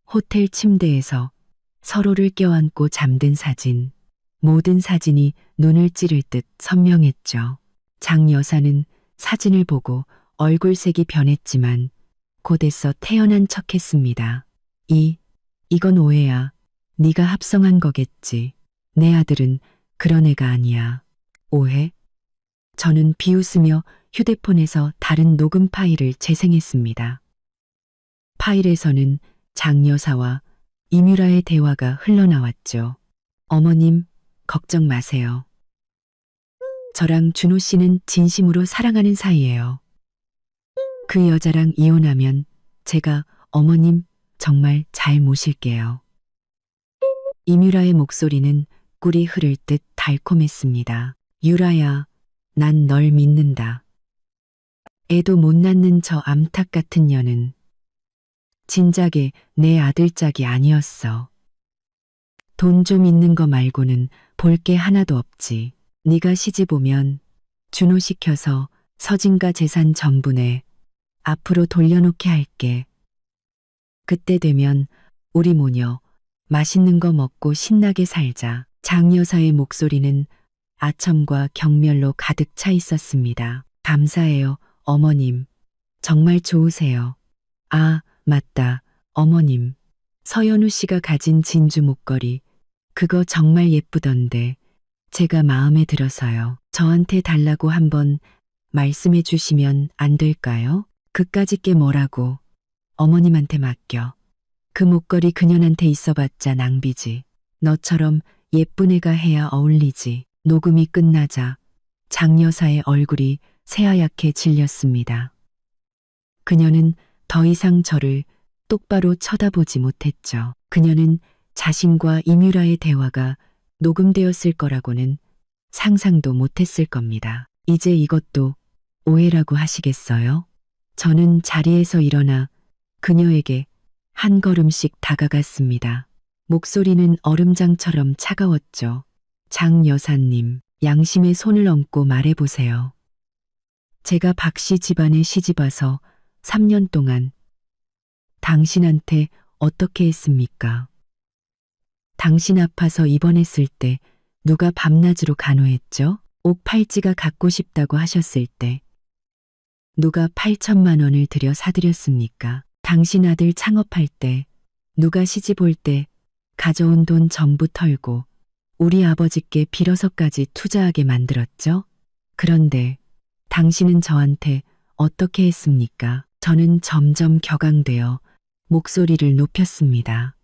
호텔 침대에서 서로를 껴안고 잠든 사진, 모든 사진이 눈을 찌를 듯 선명했죠. 장 여사는 사진을 보고 얼굴색이 변했지만 곧에서 태연한 척했습니다. 이건 오해야. 네가 합성한 거겠지. 내 아들은 그런 애가 아니야. 오해? 저는 비웃으며 휴대폰에서 다른 녹음 파일을 재생했습니다. 파일에서는 장 여사와 이뮤라의 대화가 흘러나왔죠. 어머님, 걱정 마세요. 저랑 준호 씨는 진심으로 사랑하는 사이예요. 그 여자랑 이혼하면 제가 어머님 정말 잘 모실게요. 이뮤라의 목소리는 꿀이 흐를 듯 달콤했습니다. 유라야, 난 널 믿는다. 애도 못 낳는 저 암탉 같은 년은 진작에 내 아들짝이 아니었어. 돈 좀 있는 거 말고는 볼 게 하나도 없지. 네가 시집 오면 준호 시켜서 서진과 재산 전부 내 앞으로 돌려놓게 할게. 그때 되면 우리 모녀 맛있는 거 먹고 신나게 살자. 장 여사의 목소리는 아첨과 경멸로 가득 차 있었습니다. 감사해요, 어머님. 정말 좋으세요. 아, 맞다, 어머님. 서연우 씨가 가진 진주 목걸이, 그거 정말 예쁘던데 제가 마음에 들어서요. 저한테 달라고 한번 말씀해 주시면 안 될까요? 그까짓 게 뭐라고. 어머님한테 맡겨. 그 목걸이 그년한테 있어봤자 낭비지. 너처럼 예쁜 애가 해야 어울리지. 녹음이 끝나자 장 여사의 얼굴이 새하얗게 질렸습니다. 그녀는 더 이상 저를 똑바로 쳐다보지 못했죠. 그녀는 자신과 이뮤라의 대화가 녹음되었을 거라고는 상상도 못했을 겁니다. 이제 이것도 오해라고 하시겠어요? 저는 자리에서 일어나 그녀에게 한 걸음씩 다가갔습니다. 목소리는 얼음장처럼 차가웠죠. 장 여사님, 양심의 손을 얹고 말해보세요. 제가 박씨 집안에 시집와서 3년 동안 당신한테 어떻게 했습니까? 당신 아파서 입원했을 때 누가 밤낮으로 간호했죠? 옥 팔찌가 갖고 싶다고 하셨을 때 누가 8천만 원을 들여 사드렸습니까? 당신 아들 창업할 때 누가 시집 올 때 가져온 돈 전부 털고 우리 아버지께 빌어서까지 투자하게 만들었죠? 그런데 당신은 저한테 어떻게 했습니까? 저는 점점 격앙되어 목소리를 높였습니다.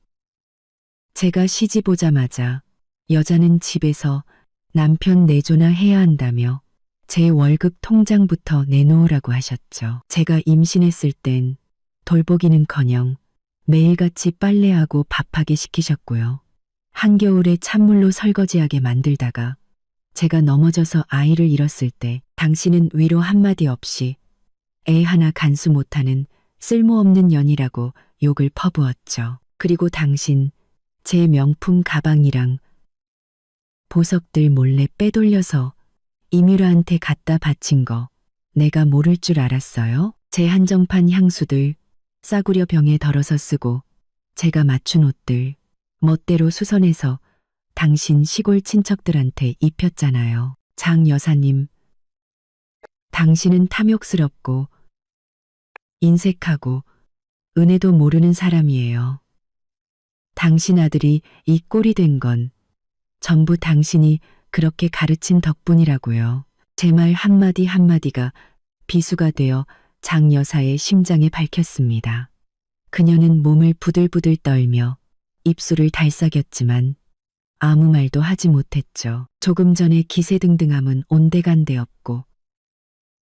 제가 시집 오자마자 여자는 집에서 남편 내조나 해야 한다며 제 월급 통장부터 내놓으라고 하셨죠. 제가 임신했을 땐 돌보기는커녕 매일같이 빨래하고 밥하게 시키셨고요. 한겨울에 찬물로 설거지하게 만들다가 제가 넘어져서 아이를 잃었을 때 당신은 위로 한마디 없이 애 하나 간수 못하는 쓸모없는 년이라고 욕을 퍼부었죠. 그리고 당신 제 명품 가방이랑 보석들 몰래 빼돌려서 이뮤라한테 갖다 바친 거 내가 모를 줄 알았어요? 제 한정판 향수들 싸구려 병에 덜어서 쓰고 제가 맞춘 옷들 멋대로 수선해서 당신 시골 친척들한테 입혔잖아요. 장 여사님, 당신은 탐욕스럽고 인색하고 은혜도 모르는 사람이에요. 당신 아들이 이 꼴이 된 건 전부 당신이 그렇게 가르친 덕분이라고요. 제 말 한마디 한마디가 비수가 되어 장 여사의 심장에 박혔습니다. 그녀는 몸을 부들부들 떨며 입술을 달싹였지만 아무 말도 하지 못했죠. 조금 전에 기세등등함은 온데간데 없고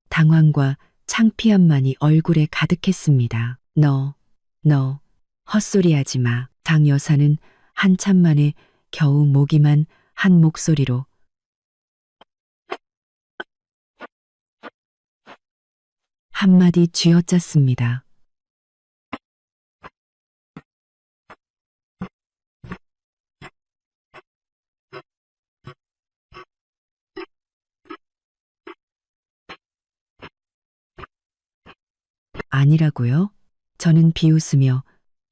당황과 창피함만이 얼굴에 가득했습니다. 너, 헛소리하지 마. 장 여사는 한참 만에 겨우 모기만 한 목소리로 한마디 쥐어짰습니다. 아니라고요? 저는 비웃으며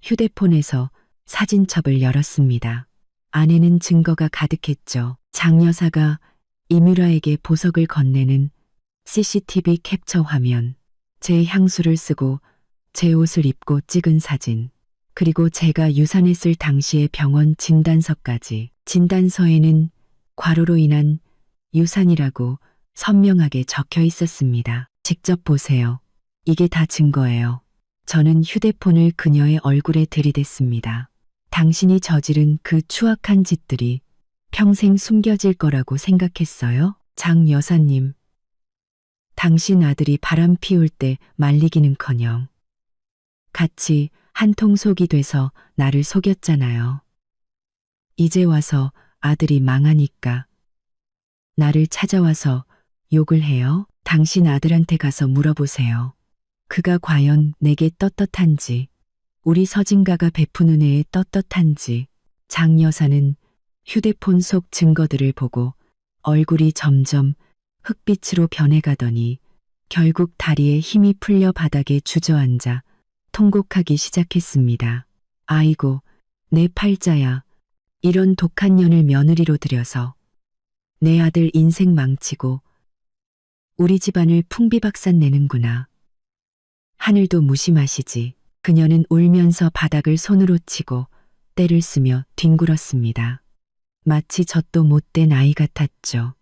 휴대폰에서 사진첩을 열었습니다. 안에는 증거가 가득했죠. 장 여사가 이뮤라에게 보석을 건네는 CCTV 캡처 화면, 제 향수를 쓰고 제 옷을 입고 찍은 사진, 그리고 제가 유산했을 당시의 병원 진단서까지. 진단서에는 과로로 인한 유산이라고 선명하게 적혀 있었습니다. 직접 보세요. 이게 다 증거예요. 저는 휴대폰을 그녀의 얼굴에 들이댔습니다. 당신이 저지른 그 추악한 짓들이 평생 숨겨질 거라고 생각했어요? 장 여사님, 당신 아들이 바람 피울 때 말리기는커녕 같이 한 통 속이 돼서 나를 속였잖아요. 이제 와서 아들이 망하니까 나를 찾아와서 욕을 해요? 당신 아들한테 가서 물어보세요. 그가 과연 내게 떳떳한지, 우리 서진가가 베푼 은혜에 떳떳한지. 장 여사는 휴대폰 속 증거들을 보고 얼굴이 점점 흑빛으로 변해가더니 결국 다리에 힘이 풀려 바닥에 주저앉아 통곡하기 시작했습니다. 아이고, 내 팔자야. 이런 독한 년을 며느리로 들여서 내 아들 인생 망치고 우리 집안을 풍비박산 내는구나. 하늘도 무심하시지. 그녀는 울면서 바닥을 손으로 치고 때를 쓰며 뒹굴었습니다. 마치 젖도 못된 아이 같았죠.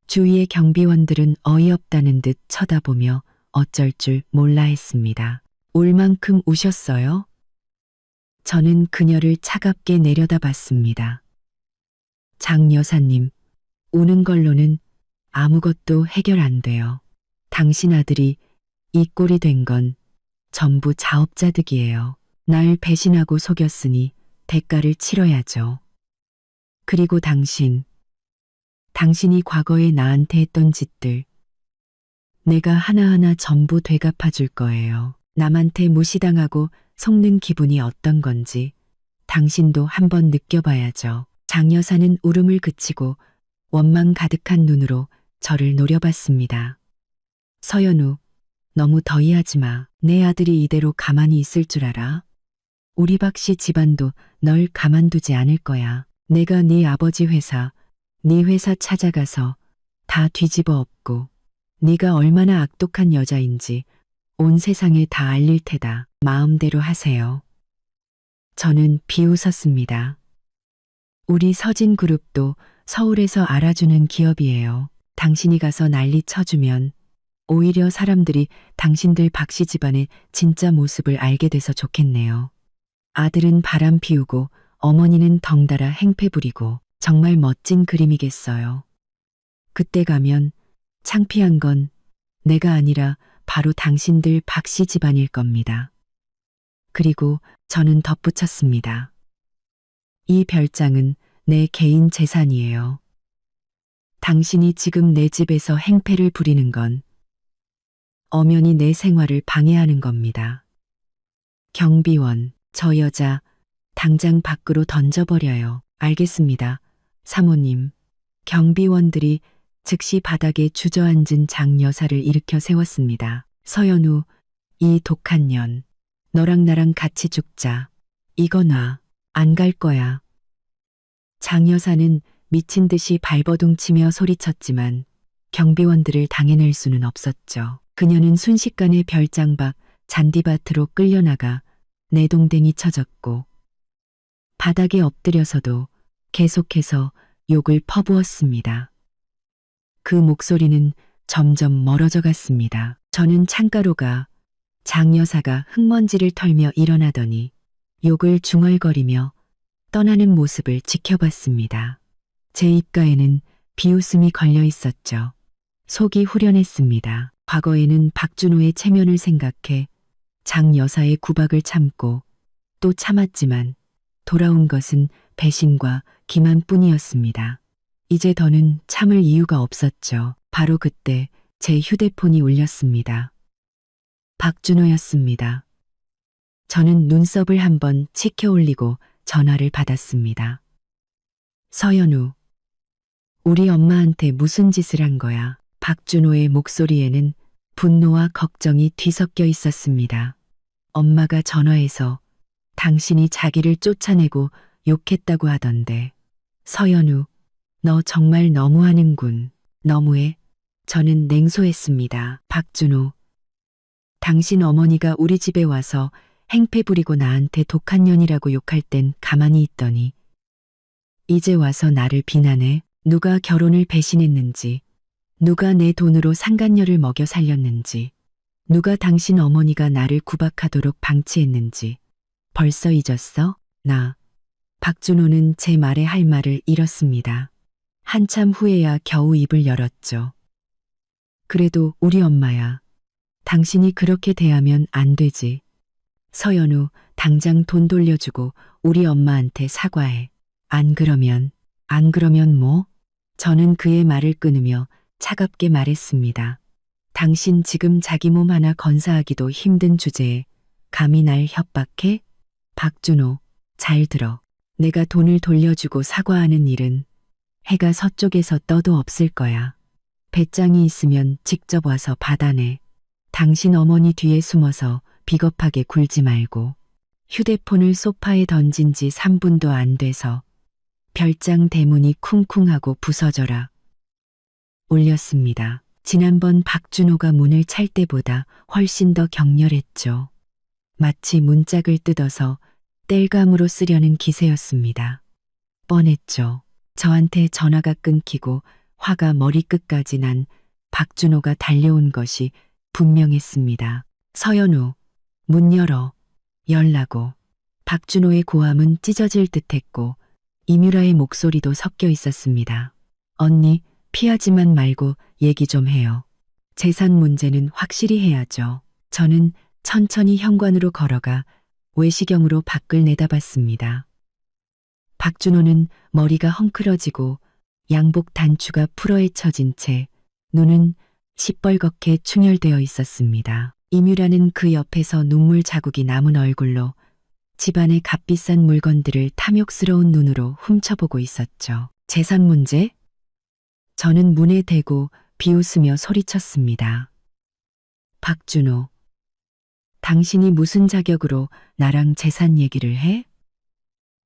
주위의 경비원들은 어이없다는 듯 쳐다보며 어쩔 줄 몰라 했습니다. 울 만큼 우셨어요? 저는 그녀를 차갑게 내려다봤습니다. 장 여사님, 우는 걸로는 아무것도 해결 안 돼요. 당신 아들이 이 꼴이 된 건 전부 자업자 득이에요. 날 배신하고 속였으니 대가를 치러야죠. 그리고 당신이 과거에 나한테 했던 짓들, 내가 하나하나 전부 되갚아 줄 거예요. 남한테 무시당하고 속는 기분이 어떤 건지 당신도 한번 느껴봐야죠. 장 여사는 울음을 그치고 원망 가득한 눈으로 저를 노려봤습니다. 서연우, 너무 더위하지 마. 내 아들이 이대로 가만히 있을 줄 알아? 우리 박씨 집안도 널 가만두지 않을 거야. 내가 네 아버지 회사, 네 회사 찾아가서 다 뒤집어 엎고 네가 얼마나 악독한 여자인지 온 세상에 다 알릴 테다. 마음대로 하세요. 저는 비웃었습니다. 우리 서진그룹도 서울에서 알아주는 기업이에요. 당신이 가서 난리 쳐주면 오히려 사람들이 당신들 박씨 집안의 진짜 모습을 알게 돼서 좋겠네요. 아들은 바람 피우고 어머니는 덩달아 행패 부리고 정말 멋진 그림이겠어요. 그때 가면 창피한 건 내가 아니라 바로 당신들 박씨 집안일 겁니다. 그리고 저는 덧붙였습니다. 이 별장은 내 개인 재산이에요. 당신이 지금 내 집에서 행패를 부리는 건 엄연히 내 생활을 방해하는 겁니다. 경비원, 저 여자 당장 밖으로 던져버려요. 알겠습니다. 사모님. 경비원들이 즉시 바닥에 주저앉은 장 여사를 일으켜 세웠습니다. 서연우, 이 독한 년. 너랑 나랑 같이 죽자. 이거 놔. 안 갈 거야. 장 여사는 미친 듯이 발버둥 치며 소리쳤지만 경비원들을 당해낼 수는 없었죠. 그녀는 순식간에 별장 밖 잔디밭으로 끌려나가 내동댕이 쳐졌고 바닥에 엎드려서도 계속해서 욕을 퍼부었습니다. 그 목소리는 점점 멀어져 갔습니다. 저는 창가로 가 장 여사가 흙먼지를 털며 일어나더니 욕을 중얼거리며 떠나는 모습을 지켜봤습니다. 제 입가에는 비웃음이 걸려 있었죠. 속이 후련했습니다. 과거에는 박준호의 체면을 생각해 장 여사의 구박을 참고 또 참았지만 돌아온 것은 배신과 기만뿐이었습니다. 이제 더는 참을 이유가 없었죠. 바로 그때 제 휴대폰이 울렸습니다. 박준호였습니다. 저는 눈썹을 한번 치켜 올리고 전화를 받았습니다. 서연우, 우리 엄마한테 무슨 짓을 한 거야? 박준호의 목소리에는 분노와 걱정이 뒤섞여 있었습니다. 엄마가 전화해서 당신이 자기를 쫓아내고 욕했다고 하던데. 서연우, 너 정말 너무하는군. 너무해. 저는 냉소했습니다. 박준호, 당신 어머니가 우리 집에 와서 행패 부리고 나한테 독한 년이라고 욕할 땐 가만히 있더니 이제 와서 나를 비난해. 누가 결혼을 배신했는지, 누가 내 돈으로 상간녀를 먹여 살렸는지, 누가 당신 어머니가 나를 구박하도록 방치했는지 벌써 잊었어? 박준호는 제 말에 할 말을 잃었습니다. 한참 후에야 겨우 입을 열었죠. 그래도 우리 엄마야. 당신이 그렇게 대하면 안 되지. 서연우, 당장 돈 돌려주고 우리 엄마한테 사과해. 안 그러면 뭐? 저는 그의 말을 끊으며 차갑게 말했습니다. 당신 지금 자기 몸 하나 건사하기도 힘든 주제에 감히 날 협박해? 박준호, 잘 들어. 내가 돈을 돌려주고 사과하는 일은 해가 서쪽에서 떠도 없을 거야. 배짱이 있으면 직접 와서 받아내. 당신 어머니 뒤에 숨어서 비겁하게 굴지 말고. 휴대폰을 소파에 던진 지 3분도 안 돼서 별장 대문이 쿵쿵하고 부서져라 울렸습니다. 지난번 박준호가 문을 찰 때보다 훨씬 더 격렬했죠. 마치 문짝을 뜯어서 땔감으로 쓰려는 기세였습니다. 뻔했죠. 저한테 전화가 끊기고 화가 머리끝까지 난 박준호가 달려온 것이 분명했습니다. 서연우, 문 열어. 열라고. 박준호의 고함은 찢어질 듯했고 이뮤라의 목소리도 섞여 있었습니다. 언니, 피하지만 말고 얘기 좀 해요. 재산 문제는 확실히 해야죠. 저는 천천히 현관으로 걸어가 외시경으로 밖을 내다봤습니다. 박준호는 머리가 헝클어지고 양복 단추가 풀어헤쳐진 채 눈은 시뻘겋게 충혈되어 있었습니다. 이뮤라는 그 옆에서 눈물 자국이 남은 얼굴로 집안의 값비싼 물건들을 탐욕스러운 눈으로 훔쳐보고 있었죠. 재산 문제? 저는 문에 대고 비웃으며 소리쳤습니다. 박준호, 당신이 무슨 자격으로 나랑 재산 얘기를 해?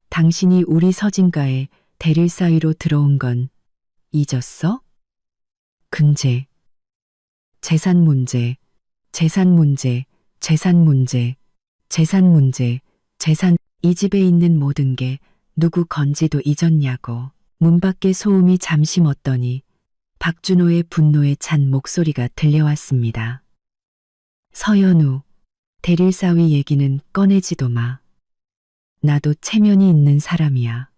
당신이 우리 서진가에 대릴 사위로 들어온 건 잊었어? 근제, 재산 문제, 재산 문제, 재산 문제, 재산 문제, 재산, 이 집에 있는 모든 게 누구 건지도 잊었냐고. 문 밖에 소음이 잠시 멎더니 박준호의 분노에 찬 목소리가 들려왔습니다. 서연우, 대릴사위 얘기는 꺼내지도 마. 나도 체면이 있는 사람이야.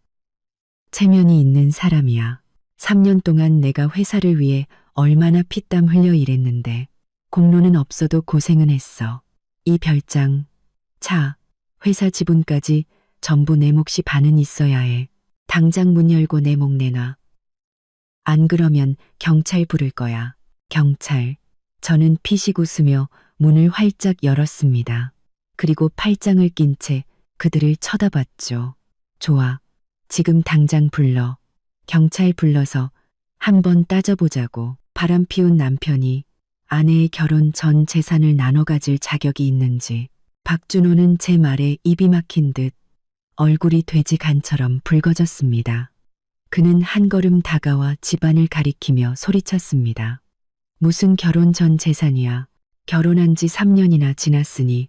체면이 있는 사람이야. 3년 동안 내가 회사를 위해 얼마나 피땀 흘려 일했는데 공로는 없어도 고생은 했어. 이 별장, 차, 회사 지분까지 전부 내 몫이 반은 있어야 해. 당장 문 열고 내 목 내놔. 안 그러면 경찰 부를 거야. 경찰. 저는 피식 웃으며 문을 활짝 열었습니다. 그리고 팔짱을 낀 채 그들을 쳐다봤죠. 좋아. 지금 당장 불러. 경찰 불러서 한번 따져보자고. 바람 피운 남편이 아내의 결혼 전 재산을 나눠 가질 자격이 있는지. 박준호는 제 말에 입이 막힌 듯 얼굴이 돼지 간처럼 붉어졌습니다. 그는 한 걸음 다가와 집안을 가리키며 소리쳤습니다. 무슨 결혼 전 재산이야. 결혼한 지 3년이나 지났으니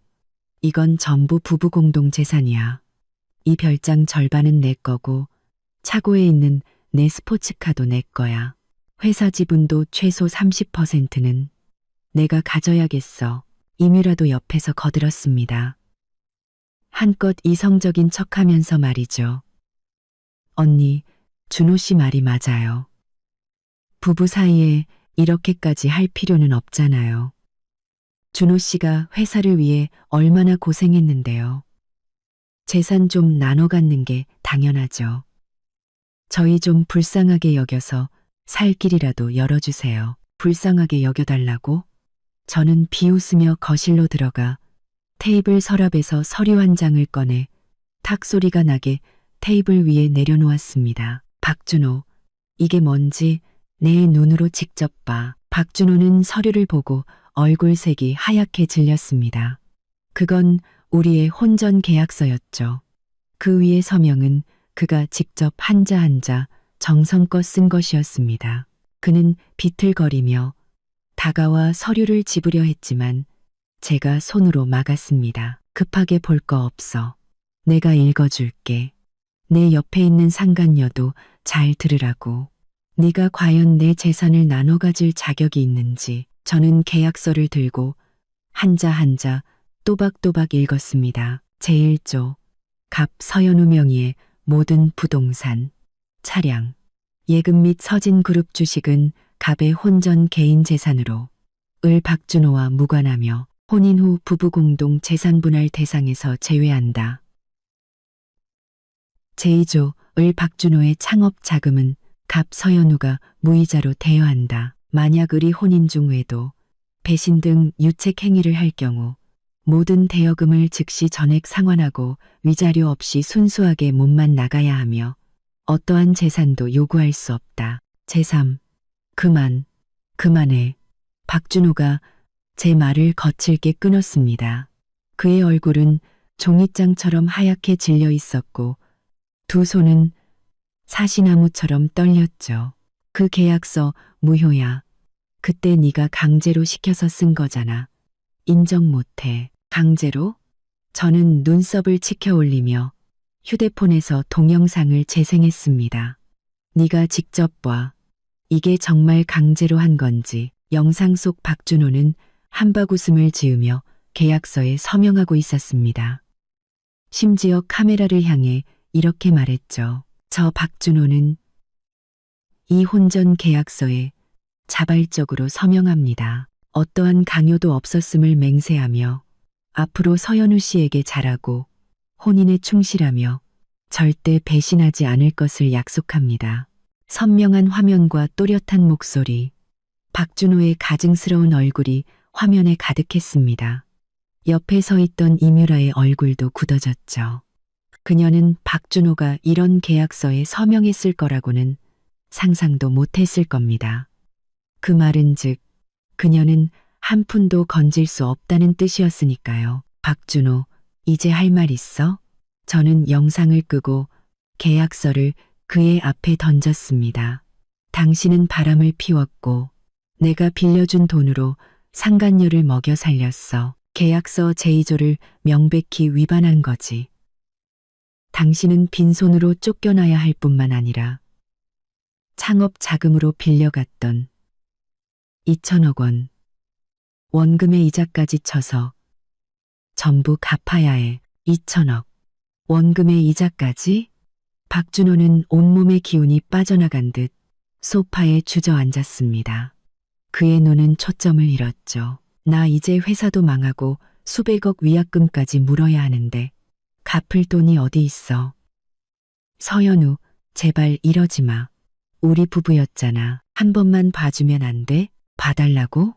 이건 전부 부부 공동 재산이야. 이 별장 절반은 내 거고 차고에 있는 내 스포츠카도 내 거야. 회사 지분도 최소 30%는 내가 가져야겠어. 이뮤라도 옆에서 거들었습니다. 한껏 이성적인 척하면서 말이죠. 언니, 준호 씨 말이 맞아요. 부부 사이에 이렇게까지 할 필요는 없잖아요. 준호 씨가 회사를 위해 얼마나 고생했는데요. 재산 좀 나눠 갖는 게 당연하죠. 저희 좀 불쌍하게 여겨서 살 길이라도 열어주세요. 불쌍하게 여겨달라고? 저는 비웃으며 거실로 들어가 테이블 서랍에서 서류 한 장을 꺼내 탁 소리가 나게 테이블 위에 내려놓았습니다. 박준호, 이게 뭔지 내 눈으로 직접 봐. 박준호는 서류를 보고 얼굴색이 하얗게 질렸습니다. 그건 우리의 혼전 계약서였죠. 그 위에 서명은 그가 직접 한자 한자 정성껏 쓴 것이었습니다. 그는 비틀거리며 다가와 서류를 집으려 했지만 제가 손으로 막았습니다. 급하게 볼 거 없어. 내가 읽어줄게. 내 옆에 있는 상간녀도 잘 들으라고. 네가 과연 내 재산을 나눠 가질 자격이 있는지. 저는 계약서를 들고 한자 한자 또박또박 읽었습니다. 제1조 갑 서연우 명의의 모든 부동산, 차량, 예금 및 서진그룹 주식은 갑의 혼전 개인 재산으로 을 박준호와 무관하며 혼인 후 부부 공동 재산분할 대상에서 제외한다. 제2조 을 박준호의 창업 자금은 갑 서연우가 무이자로 대여한다. 만약 을이 혼인 중 외도, 배신 등 유책 행위를 할 경우 모든 대여금을 즉시 전액 상환하고 위자료 없이 순수하게 몸만 나가야 하며 어떠한 재산도 요구할 수 없다. 제3. 그만해. 박준호가 제 말을 거칠게 끊었습니다. 그의 얼굴은 종잇장처럼 하얗게 질려 있었고 두 손은 사시나무처럼 떨렸죠. 그 계약서 무효야. 그때 네가 강제로 시켜서 쓴 거잖아. 인정 못해. 강제로? 저는 눈썹을 치켜 올리며 휴대폰에서 동영상을 재생했습니다. 네가 직접 봐. 이게 정말 강제로 한 건지. 영상 속 박준호는 한박웃음을 지으며 계약서에 서명하고 있었습니다. 심지어 카메라를 향해 이렇게 말했죠. 저 박준호는 이 혼전 계약서에 자발적으로 서명합니다. 어떠한 강요도 없었음을 맹세하며 앞으로 서연우 씨에게 잘하고 혼인에 충실하며 절대 배신하지 않을 것을 약속합니다. 선명한 화면과 또렷한 목소리, 박준호의 가증스러운 얼굴이 화면에 가득했습니다. 옆에 서 있던 이뮤라의 얼굴도 굳어졌죠. 그녀는 박준호가 이런 계약서에 서명했을 거라고는 상상도 못했을 겁니다. 그 말은 즉 그녀는 한 푼도 건질 수 없다는 뜻이었으니까요. 박준호, 이제 할 말 있어? 저는 영상을 끄고 계약서를 그의 앞에 던졌습니다. 당신은 바람을 피웠고 내가 빌려준 돈으로 상간녀를 먹여 살렸어. 계약서 제2조를 명백히 위반한 거지. 당신은 빈손으로 쫓겨나야 할 뿐만 아니라 창업 자금으로 빌려갔던 2천억 원, 원금의 이자까지 쳐서 전부 갚아야 해. 2천억, 원금의 이자까지? 박준호는 온몸의 기운이 빠져나간 듯 소파에 주저앉았습니다. 그의 눈은 초점을 잃었죠. 나 이제 회사도 망하고 수백억 위약금까지 물어야 하는데 갚을 돈이 어디 있어. 서연우, 제발 이러지 마. 우리 부부였잖아. 한 번만 봐주면 안 돼? 봐달라고?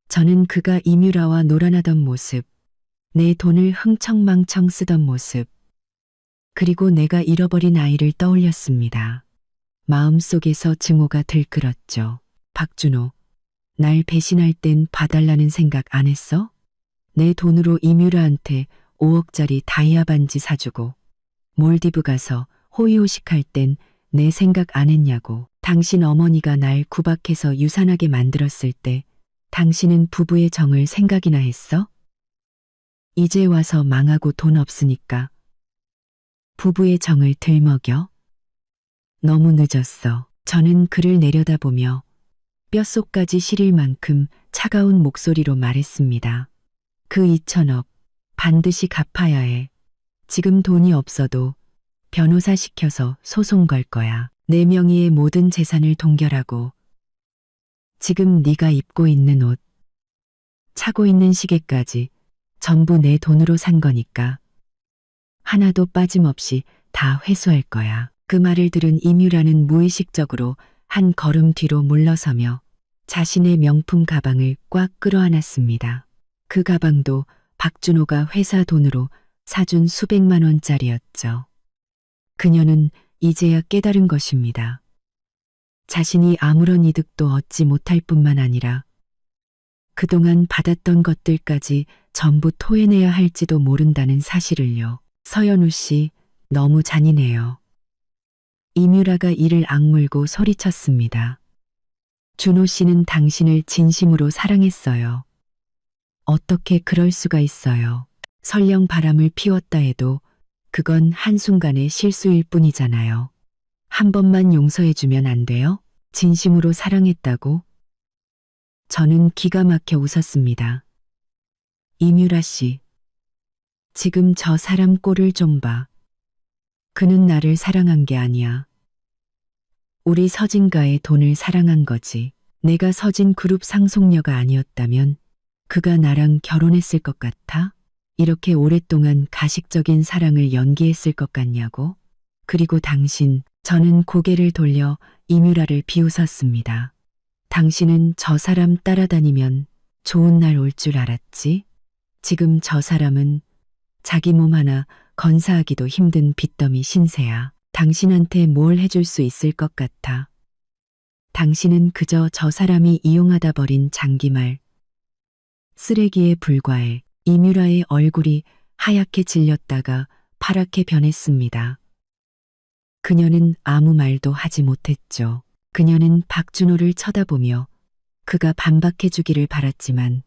저는 그가 이뮤라와 놀아나던 모습, 내 돈을 흥청망청 쓰던 모습, 그리고 내가 잃어버린 아이를 떠올렸습니다. 마음속에서 증오가 들끓었죠. 박준호, 날 배신할 땐 봐달라는 생각 안 했어? 내 돈으로 이뮤라한테 5억짜리 다이아 반지 사주고 몰디브 가서 호의호식할 땐 내 생각 안 했냐고. 당신 어머니가 날 구박해서 유산하게 만들었을 때 당신은 부부의 정을 생각이나 했어? 이제 와서 망하고 돈 없으니까 부부의 정을 들먹여? 너무 늦었어. 저는 그를 내려다보며 뼛속까지 시릴 만큼 차가운 목소리로 말했습니다. 그 2천억 반드시 갚아야 해. 지금 돈이 없어도 변호사 시켜서 소송 걸 거야. 내 명의의 모든 재산을 동결하고 지금 네가 입고 있는 옷, 차고 있는 시계까지 전부 내 돈으로 산 거니까 하나도 빠짐없이 다 회수할 거야. 그 말을 들은 이뮤라는 무의식적으로 한 걸음 뒤로 물러서며 자신의 명품 가방을 꽉 끌어안았습니다. 그 가방도 박준호가 회사 돈으로 사준 수백만 원짜리였죠. 그녀는 이제야 깨달은 것입니다. 자신이 아무런 이득도 얻지 못할 뿐만 아니라 그동안 받았던 것들까지 전부 토해내야 할지도 모른다는 사실을요. 서연우 씨, 너무 잔인해요. 이뮤라가 이를 악물고 소리쳤습니다. 준호 씨는 당신을 진심으로 사랑했어요. 어떻게 그럴 수가 있어요. 설령 바람을 피웠다 해도 그건 한순간의 실수일 뿐이잖아요. 한 번만 용서해주면 안 돼요? 진심으로 사랑했다고? 저는 기가 막혀 웃었습니다. 이뮤라 씨, 지금 저 사람 꼴을 좀 봐. 그는 나를 사랑한 게 아니야. 우리 서진가의 돈을 사랑한 거지. 내가 서진 그룹 상속녀가 아니었다면 그가 나랑 결혼했을 것 같아? 이렇게 오랫동안 가식적인 사랑을 연기했을 것 같냐고? 그리고 당신, 저는 고개를 돌려 이뮤라를 비웃었습니다. 당신은 저 사람 따라다니면 좋은 날 올 줄 알았지? 지금 저 사람은 자기 몸 하나 건사하기도 힘든 빚더미 신세야. 당신한테 뭘 해줄 수 있을 것 같아. 당신은 그저 저 사람이 이용하다 버린 장기말, 쓰레기에 불과해. 이뮤라의 얼굴이 하얗게 질렸다가 파랗게 변했습니다. 그녀는 아무 말도 하지 못했죠. 그녀는 박준호를 쳐다보며 그가 반박해 주기를 바랐지만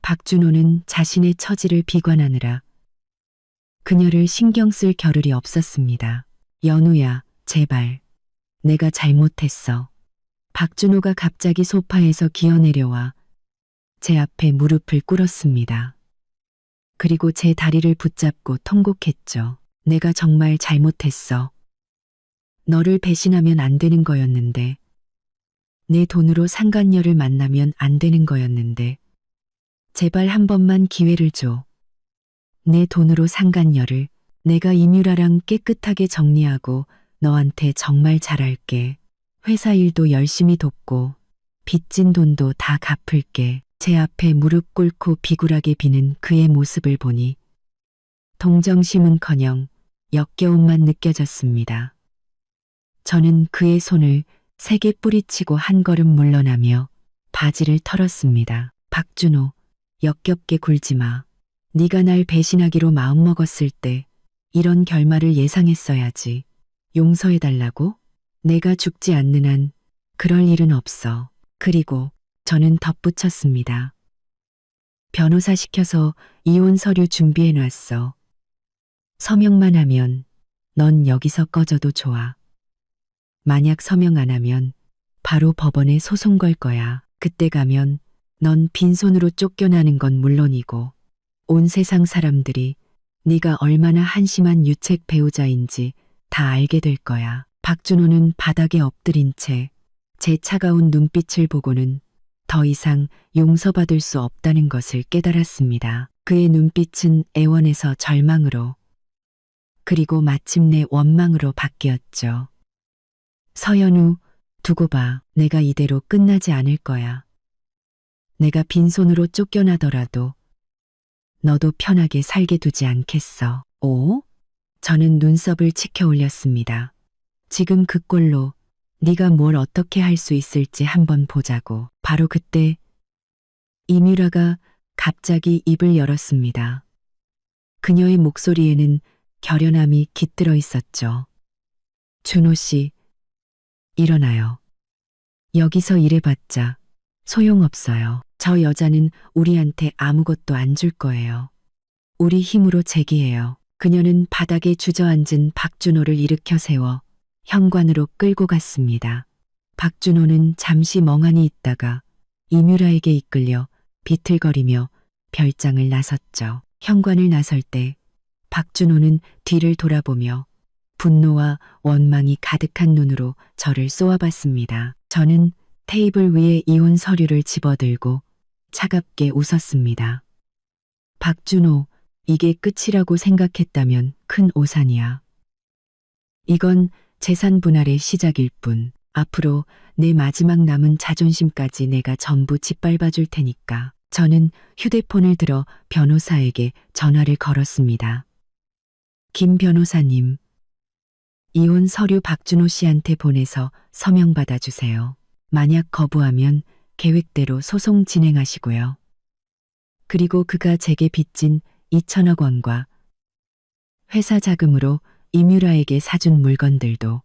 박준호는 자신의 처지를 비관하느라 그녀를 신경 쓸 겨를이 없었습니다. 연우야, 제발. 내가 잘못했어. 박준호가 갑자기 소파에서 기어내려와 제 앞에 무릎을 꿇었습니다. 그리고 제 다리를 붙잡고 통곡했죠. 내가 정말 잘못했어. 너를 배신하면 안 되는 거였는데, 내 돈으로 상간녀를 만나면 안 되는 거였는데, 제발 한 번만 기회를 줘. 내 돈으로 상간녀를 내가 이뮤라랑 깨끗하게 정리하고 너한테 정말 잘할게. 회사 일도 열심히 돕고 빚진 돈도 다 갚을게. 제 앞에 무릎 꿇고 비굴하게 비는 그의 모습을 보니 동정심은커녕 역겨움만 느껴졌습니다. 저는 그의 손을 세게 뿌리치고 한 걸음 물러나며 바지를 털었습니다. 박준호, 역겹게 굴지 마. 네가 날 배신하기로 마음먹었을 때 이런 결말을 예상했어야지. 용서해달라고? 내가 죽지 않는 한 그럴 일은 없어. 그리고 저는 덧붙였습니다. 변호사 시켜서 이혼 서류 준비해놨어. 서명만 하면 넌 여기서 꺼져도 좋아. 만약 서명 안 하면 바로 법원에 소송 걸 거야. 그때 가면 넌 빈손으로 쫓겨나는 건 물론이고 온 세상 사람들이 네가 얼마나 한심한 유책 배우자인지 다 알게 될 거야. 박준호는 바닥에 엎드린 채 제 차가운 눈빛을 보고는 더 이상 용서받을 수 없다는 것을 깨달았습니다. 그의 눈빛은 애원에서 절망으로 그리고 마침내 원망으로 바뀌었죠. 서연우, 두고 봐. 내가 이대로 끝나지 않을 거야. 내가 빈손으로 쫓겨나더라도 너도 편하게 살게 두지 않겠어. 오? 저는 눈썹을 치켜 올렸습니다. 지금 그 꼴로 네가 뭘 어떻게 할 수 있을지 한번 보자고. 바로 그때 이뮤라가 갑자기 입을 열었습니다. 그녀의 목소리에는 결연함이 깃들어 있었죠. 준호 씨, 일어나요. 여기서 일해봤자 소용없어요. 저 여자는 우리한테 아무것도 안 줄 거예요. 우리 힘으로 재기해요. 그녀는 바닥에 주저앉은 박준호를 일으켜 세워 현관으로 끌고 갔습니다. 박준호는 잠시 멍하니 있다가 이뮤라에게 이끌려 비틀거리며 별장을 나섰죠. 현관을 나설 때 박준호는 뒤를 돌아보며 분노와 원망이 가득한 눈으로 저를 쏘아봤습니다. 저는 테이블 위에 이혼 서류를 집어들고 차갑게 웃었습니다. 박준호, 이게 끝이라고 생각했다면 큰 오산이야. 이건 재산 분할의 시작일 뿐. 앞으로 내 마지막 남은 자존심까지 내가 전부 짓밟아 줄 테니까. 저는 휴대폰을 들어 변호사에게 전화를 걸었습니다. 김 변호사님, 이혼 서류 박준호 씨한테 보내서 서명 받아주세요. 만약 거부하면 계획대로 소송 진행하시고요. 그리고 그가 제게 빚진 2천억 원과 회사 자금으로 이뮤라에게 사준 물건들도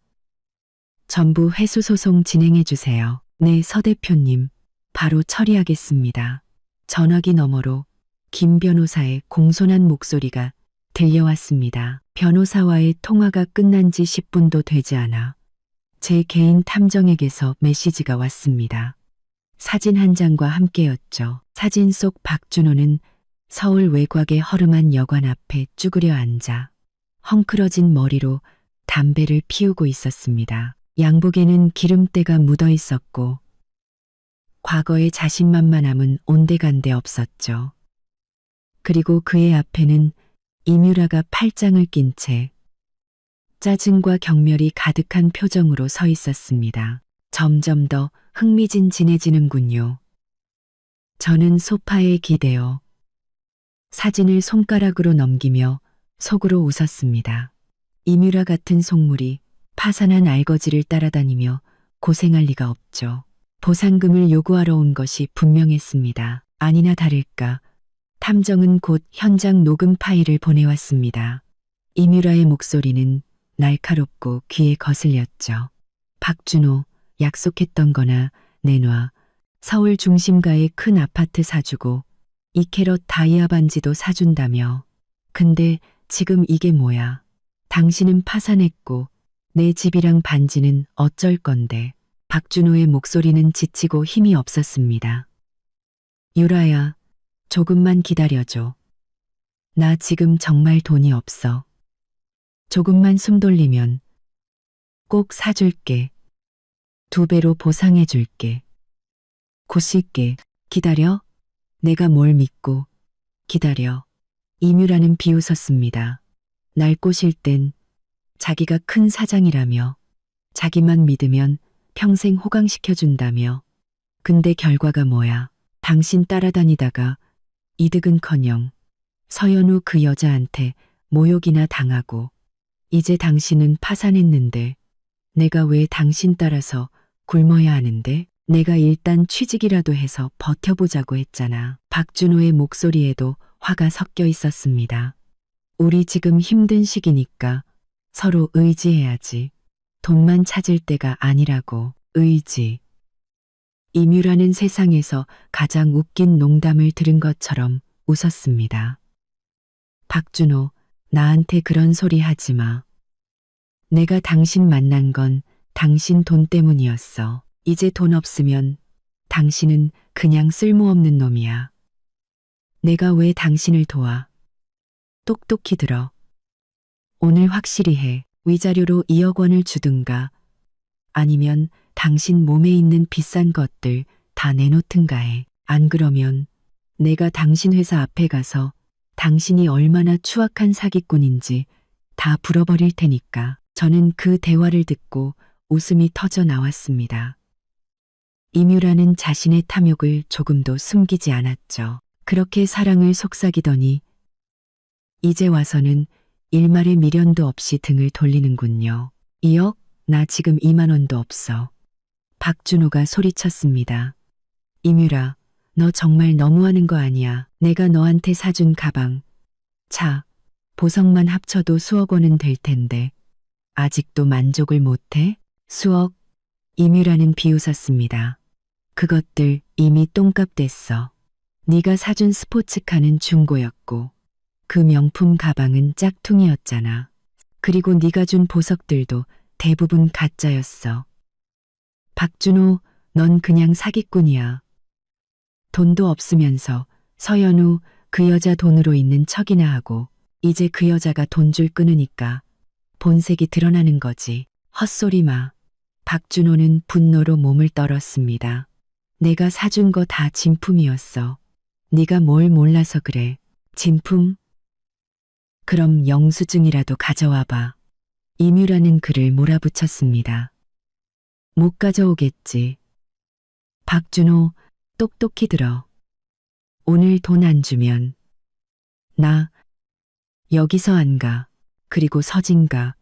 전부 회수 소송 진행해 주세요. 네, 서 대표님. 바로 처리하겠습니다. 전화기 너머로 김 변호사의 공손한 목소리가 들려왔습니다. 변호사와의 통화가 끝난 지 10분도 되지 않아 제 개인 탐정에게서 메시지가 왔습니다. 사진 한 장과 함께였죠. 사진 속 박준호는 서울 외곽의 허름한 여관 앞에 쭈그려 앉아 헝클어진 머리로 담배를 피우고 있었습니다. 양복에는 기름때가 묻어 있었고 과거의 자신만만함은 온데간데 없었죠. 그리고 그의 앞에는 이뮤라가 팔짱을 낀 채 짜증과 경멸이 가득한 표정으로 서 있었습니다. 점점 더 흥미진진해지는군요. 저는 소파에 기대어 사진을 손가락으로 넘기며 속으로 웃었습니다. 이뮤라 같은 속물이 파산한 알거지를 따라다니며 고생할 리가 없죠. 보상금을 요구하러 온 것이 분명했습니다. 아니나 다를까 탐정은 곧 현장 녹음 파일을 보내왔습니다. 이뮤라의 목소리는 날카롭고 귀에 거슬렸죠. 박준호, 약속했던 거나 내놔. 서울 중심가의 큰 아파트 사주고 2캐럿 다이아 반지도 사준다며. 근데 지금 이게 뭐야. 당신은 파산했고 내 집이랑 반지는 어쩔 건데. 박준호의 목소리는 지치고 힘이 없었습니다. 유라야, 조금만 기다려줘. 나 지금 정말 돈이 없어. 조금만 숨 돌리면 꼭 사줄게. 2배로 보상해줄게. 곧쓸게. 기다려? 내가 뭘 믿고 기다려. 이뮤라는 비웃었습니다. 날 꼬실 땐 자기가 큰 사장이라며 자기만 믿으면 평생 호강시켜준다며. 근데 결과가 뭐야? 당신 따라다니다가 이득은커녕 서연우 그 여자한테 모욕이나 당하고 이제 당신은 파산했는데 내가 왜 당신 따라서 굶어야 하는데? 내가 일단 취직이라도 해서 버텨보자고 했잖아. 박준호의 목소리에도 화가 섞여 있었습니다. 우리 지금 힘든 시기니까 서로 의지해야지. 돈만 찾을 때가 아니라고. 의지. 이뮤라는 세상에서 가장 웃긴 농담을 들은 것처럼 웃었습니다. 박준호, 나한테 그런 소리 하지 마. 내가 당신 만난 건 당신 돈 때문이었어. 이제 돈 없으면 당신은 그냥 쓸모없는 놈이야. 내가 왜 당신을 도와? 똑똑히 들어. 오늘 확실히 해. 위자료로 2억 원을 주든가 아니면 당신 몸에 있는 비싼 것들 다 내놓든가 해. 안 그러면 내가 당신 회사 앞에 가서 당신이 얼마나 추악한 사기꾼인지 다 불어버릴 테니까. 저는 그 대화를 듣고 웃음이 터져 나왔습니다. 이뮤라는 자신의 탐욕을 조금도 숨기지 않았죠. 그렇게 사랑을 속삭이더니 이제 와서는 일말의 미련도 없이 등을 돌리는군요. 2억? 나 지금 2만 원도 없어. 박준호가 소리쳤습니다. 이뮤라, 너 정말 너무하는 거 아니야. 내가 너한테 사준 가방, 차, 보석만 합쳐도 수억 원은 될 텐데 아직도 만족을 못해? 수억? 이뮤라는 비웃었습니다. 그것들 이미 똥값 됐어. 네가 사준 스포츠카는 중고였고 그 명품 가방은 짝퉁이었잖아. 그리고 네가 준 보석들도 대부분 가짜였어. 박준호, 넌 그냥 사기꾼이야. 돈도 없으면서 서연우 그 여자 돈으로 있는 척이나 하고 이제 그 여자가 돈줄 끊으니까 본색이 드러나는 거지. 헛소리 마. 박준호는 분노로 몸을 떨었습니다. 내가 사준 거 다 진품이었어. 네가 뭘 몰라서 그래. 진품? 그럼 영수증이라도 가져와 봐. 이뮤라는 그를 몰아붙였습니다. 못 가져오겠지. 박준호, 똑똑히 들어. 오늘 돈 안 주면 나 여기서 안 가. 그리고 서진가,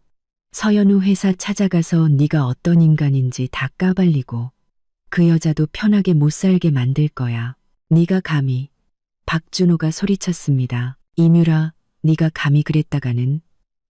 서연우 회사 찾아가서 네가 어떤 인간인지 다 까발리고 그 여자도 편하게 못 살게 만들 거야. 네가 감히. 박준호가 소리쳤습니다. 이뮤라, 네가 감히 그랬다가는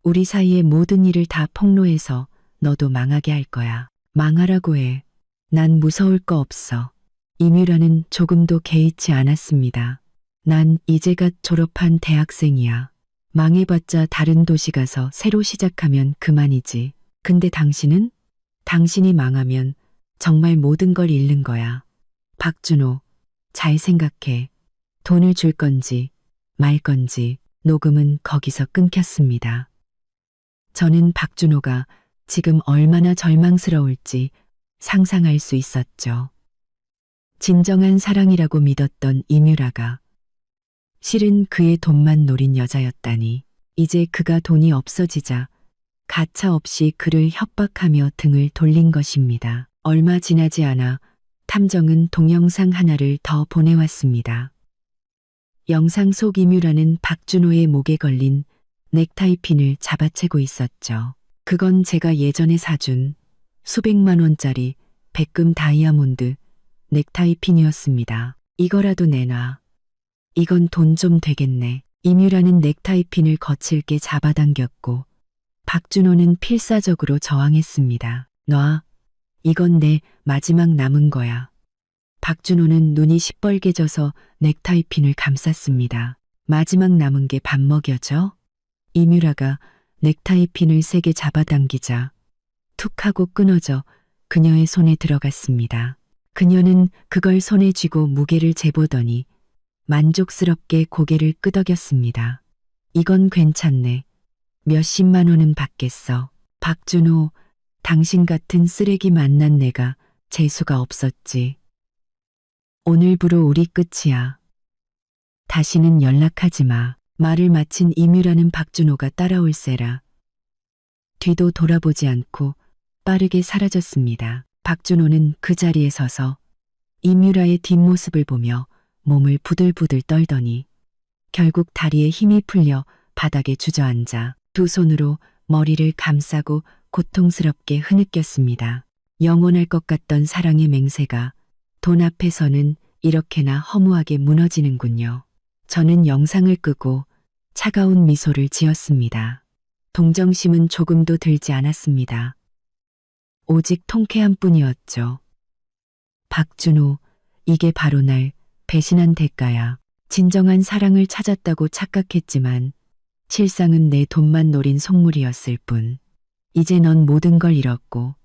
우리 사이의 모든 일을 다 폭로해서 너도 망하게 할 거야. 망하라고 해. 난 무서울 거 없어. 이뮤라는 조금도 개의치 않았습니다. 난 이제 갓 졸업한 대학생이야. 망해봤자 다른 도시 가서 새로 시작하면 그만이지. 근데 당신은? 당신이 망하면 정말 모든 걸 잃는 거야. 박준호, 잘 생각해. 돈을 줄 건지 말 건지. 녹음은 거기서 끊겼습니다. 저는 박준호가 지금 얼마나 절망스러울지 상상할 수 있었죠. 진정한 사랑이라고 믿었던 이뮤라가 실은 그의 돈만 노린 여자였다니. 이제 그가 돈이 없어지자 가차없이 그를 협박하며 등을 돌린 것입니다. 얼마 지나지 않아 탐정은 동영상 하나를 더 보내왔습니다. 영상 속 이뮤라는 박준호의 목에 걸린 넥타이 핀을 잡아채고 있었죠. 그건 제가 예전에 사준 수백만 원짜리 백금 다이아몬드 넥타이 핀이었습니다. 이거라도 내놔. 이건 돈 좀 되겠네. 이뮤라는 넥타이 핀을 거칠게 잡아당겼고 박준호는 필사적으로 저항했습니다. 놔. 이건 내 마지막 남은 거야. 박준호는 눈이 시뻘게 져서 넥타이 핀을 감쌌습니다. 마지막 남은 게 밥 먹여져? 이뮤라가 넥타이 핀을 세게 잡아당기자 툭 하고 끊어져 그녀의 손에 들어갔습니다. 그녀는 그걸 손에 쥐고 무게를 재보더니 만족스럽게 고개를 끄덕였습니다. 이건 괜찮네. 몇십만 원은 받겠어. 박준호, 당신 같은 쓰레기 만난 내가 재수가 없었지. 오늘부로 우리 끝이야. 다시는 연락하지 마. 말을 마친 이뮤라는 박준호가 따라올세라 뒤도 돌아보지 않고 빠르게 사라졌습니다. 박준호는 그 자리에 서서 이뮤라의 뒷모습을 보며 몸을 부들부들 떨더니 결국 다리에 힘이 풀려 바닥에 주저앉아 두 손으로 머리를 감싸고 고통스럽게 흐느꼈습니다. 영원할 것 같던 사랑의 맹세가 돈 앞에서는 이렇게나 허무하게 무너지는군요. 저는 영상을 끄고 차가운 미소를 지었습니다. 동정심은 조금도 들지 않았습니다. 오직 통쾌한 뿐이었죠. 박준호, 이게 바로 날 배신한 대가야. 진정한 사랑을 찾았다고 착각했지만 실상은 내 돈만 노린 속물이었을 뿐. 이제 넌 모든 걸 잃었고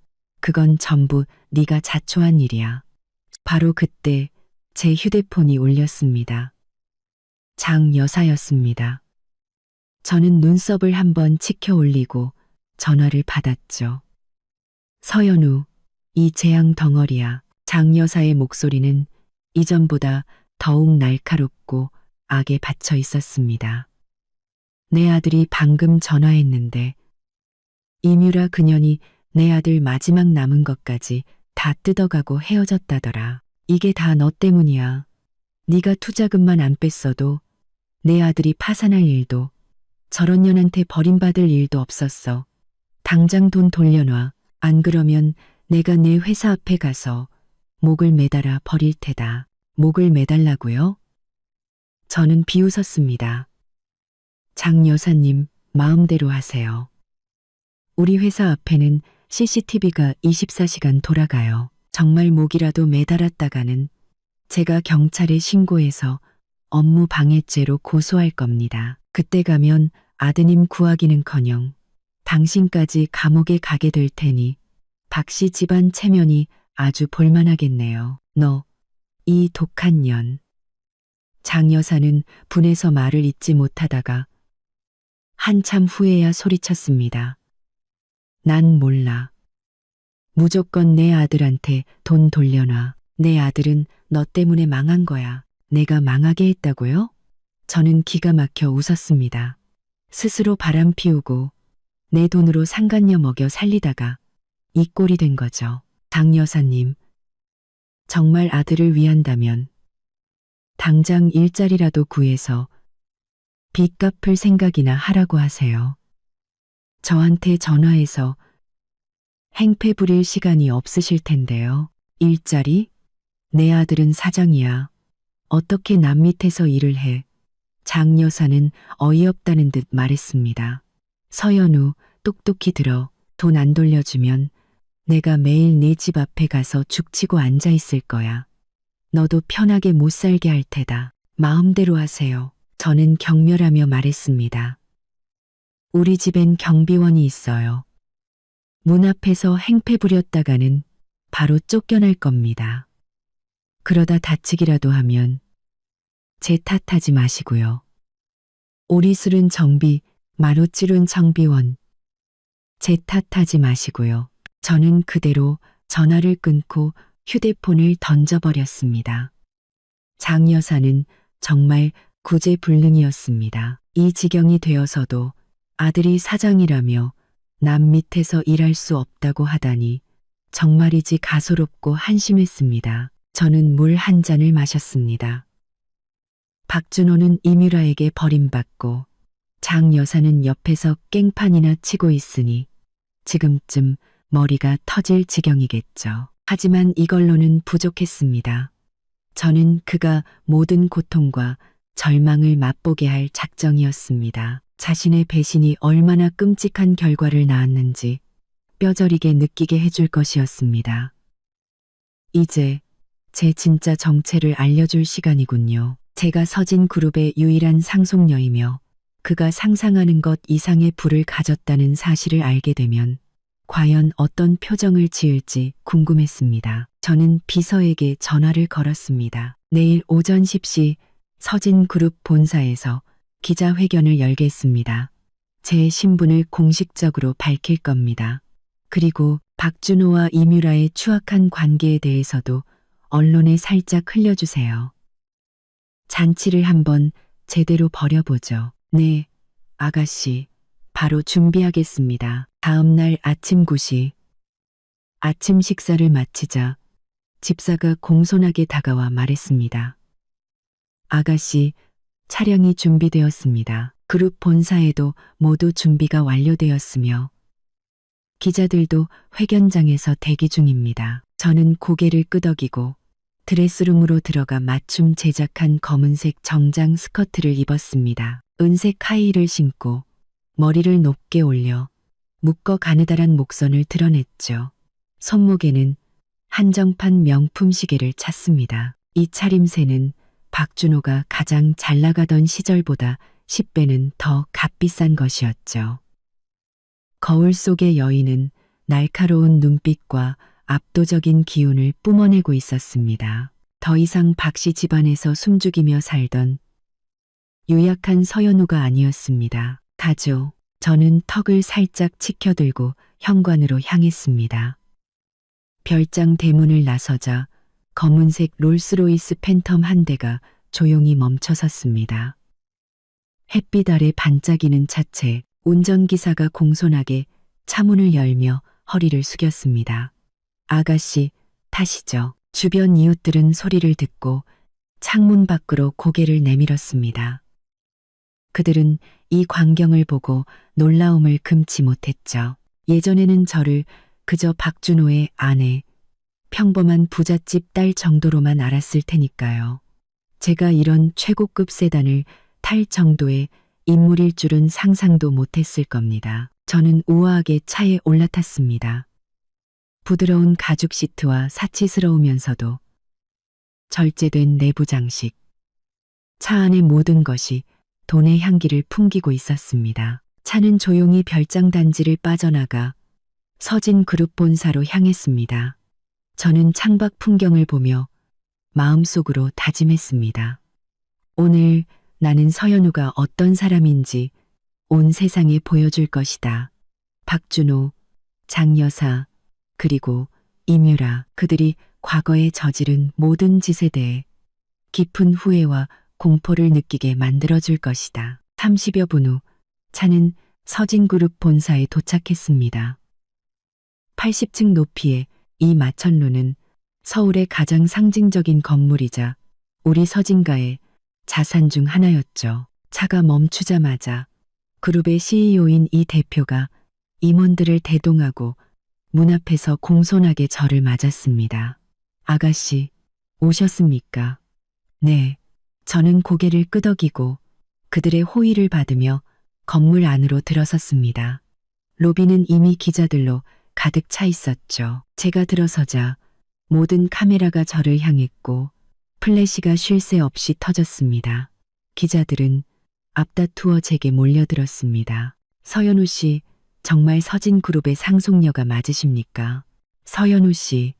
그건 전부 네가 자초한 일이야. 바로 그때 제 휴대폰이 울렸습니다. 장 여사였습니다. 저는 눈썹을 한번 치켜 올리고 전화를 받았죠. 서연우, 이 재앙 덩어리야. 장 여사의 목소리는 이전보다 더욱 날카롭고 악에 받쳐 있었습니다. 내 아들이 방금 전화했는데 이뮤라 그년이 내 아들 마지막 남은 것까지 다 뜯어가고 헤어졌다더라. 이게 다 너 때문이야. 네가 투자금만 안 뺐어도 내 아들이 파산할 일도 저런 년한테 버림받을 일도 없었어. 당장 돈 돌려놔. 안 그러면 내가 내 회사 앞에 가서 목을 매달아 버릴 테다. 목을 매달라고요? 저는 비웃었습니다. 장 여사님, 마음대로 하세요. 우리 회사 앞에는 CCTV가 24시간 돌아가요. 정말 목이라도 매달았다가는 제가 경찰에 신고해서 업무 방해죄로 고소할 겁니다. 그때 가면 아드님 구하기는커녕 당신까지 감옥에 가게 될 테니 박씨 집안 체면이 아주 볼만하겠네요. 너, 이 독한 년. 장 여사는 분해서 말을 잇지 못하다가 한참 후에야 소리쳤습니다. 난 몰라. 무조건 내 아들한테 돈 돌려놔. 내 아들은 너 때문에 망한 거야. 내가 망하게 했다고요? 저는 기가 막혀 웃었습니다. 스스로 바람 피우고 내 돈으로 상간녀 먹여 살리다가 이 꼴이 된 거죠. 장 여사님, 정말 아들을 위한다면 당장 일자리라도 구해서 빚 갚을 생각이나 하라고 하세요. 저한테 전화해서 행패 부릴 시간이 없으실 텐데요. 일자리? 내 아들은 사장이야. 어떻게 남 밑에서 일을 해? 장 여사는 어이없다는 듯 말했습니다. 서연우, 똑똑히 들어. 돈 안 돌려주면 내가 매일 네 집 앞에 가서 죽치고 앉아 있을 거야. 너도 편하게 못 살게 할 테다. 마음대로 하세요. 저는 경멸하며 말했습니다. 우리 집엔 경비원이 있어요. 문 앞에서 행패 부렸다가는 바로 쫓겨날 겁니다. 그러다 다치기라도 하면 제 탓하지 마시고요. 오리술은 정비, 마루찔은 정비원. 제 탓하지 마시고요. 저는 그대로 전화를 끊고 휴대폰을 던져버렸습니다. 장 여사는 정말 구제불능이었습니다. 이 지경이 되어서도 아들이 사장이라며 남 밑에서 일할 수 없다고 하다니 정말이지 가소롭고 한심했습니다. 저는 물 한 잔을 마셨습니다. 박준호는 이뮤라에게 버림받고 장 여사는 옆에서 깽판이나 치고 있으니 지금쯤 머리가 터질 지경이겠죠. 하지만 이걸로는 부족했습니다. 저는 그가 모든 고통과 절망을 맛보게 할 작정이었습니다. 자신의 배신이 얼마나 끔찍한 결과를 낳았는지 뼈저리게 느끼게 해줄 것이었습니다. 이제 제 진짜 정체를 알려줄 시간이군요. 제가 서진 그룹의 유일한 상속녀이며 그가 상상하는 것 이상의 부를 가졌다는 사실을 알게 되면 과연 어떤 표정을 지을지 궁금했습니다. 저는 비서에게 전화를 걸었습니다. 내일 오전 10시 서진그룹 본사에서 기자회견을 열겠습니다. 제 신분을 공식적으로 밝힐 겁니다. 그리고 박준호와 이뮤라의 추악한 관계에 대해서도 언론에 살짝 흘려주세요. 잔치를 한번 제대로 벌여보죠. 네, 아가씨. 바로 준비하겠습니다. 다음 날 아침 9시. 아침 식사를 마치자 집사가 공손하게 다가와 말했습니다. 아가씨, 차량이 준비되었습니다. 그룹 본사에도 모두 준비가 완료되었으며 기자들도 회견장에서 대기 중입니다. 저는 고개를 끄덕이고 드레스룸으로 들어가 맞춤 제작한 검은색 정장 스커트를 입었습니다. 은색 하이힐을 신고 머리를 높게 올려 묶어 가느다란 목선을 드러냈죠. 손목에는 한정판 명품 시계를 찼습니다. 이 차림새는 박준호가 가장 잘 나가던 시절보다 10배는 더 값비싼 것이었죠. 거울 속의 여인은 날카로운 눈빛과 압도적인 기운을 뿜어내고 있었습니다. 더 이상 박씨 집안에서 숨죽이며 살던 유약한 서연우가 아니었습니다. 가죠. 저는 턱을 살짝 치켜들고 현관으로 향했습니다. 별장 대문을 나서자 검은색 롤스로이스 팬텀 한 대가 조용히 멈춰섰습니다. 햇빛 아래 반짝이는 차체, 운전기사가 공손하게 차문을 열며 허리를 숙였습니다. 아가씨, 타시죠. 주변 이웃들은 소리를 듣고 창문 밖으로 고개를 내밀었습니다. 그들은 이 광경을 보고 놀라움을 금치 못했죠. 예전에는 저를 그저 박준호의 아내, 평범한 부잣집 딸 정도로만 알았을 테니까요. 제가 이런 최고급 세단을 탈 정도의 인물일 줄은 상상도 못했을 겁니다. 저는 우아하게 차에 올라탔습니다. 부드러운 가죽 시트와 사치스러우면서도 절제된 내부 장식. 차 안의 모든 것이 돈의 향기를 풍기고 있었습니다. 차는 조용히 별장 단지를 빠져나가 서진 그룹 본사로 향했습니다. 저는 창밖 풍경을 보며 마음속으로 다짐했습니다. 오늘 나는 서연우가 어떤 사람인지 온 세상에 보여줄 것이다. 박준호, 장여사, 그리고 이뮤라, 그들이 과거에 저지른 모든 짓에 대해 깊은 후회와 공포를 느끼게 만들어줄 것이다. 30여 분 후 차는 서진그룹 본사에 도착했습니다. 80층 높이의 이 마천루는 서울의 가장 상징적인 건물이자 우리 서진가의 자산 중 하나였죠. 차가 멈추자마자 그룹의 CEO인 이 대표가 임원들을 대동하고 문 앞에서 공손하게 저를 맞았습니다. 아가씨, 오셨습니까? 네. 저는 고개를 끄덕이고 그들의 호의를 받으며 건물 안으로 들어섰습니다. 로비는 이미 기자들로 가득 차 있었죠. 제가 들어서자 모든 카메라가 저를 향했고 플래시가 쉴 새 없이 터졌습니다. 기자들은 앞다투어 제게 몰려들었습니다. 서연우 씨, 정말 서진그룹의 상속녀가 맞으십니까? 서연우 씨,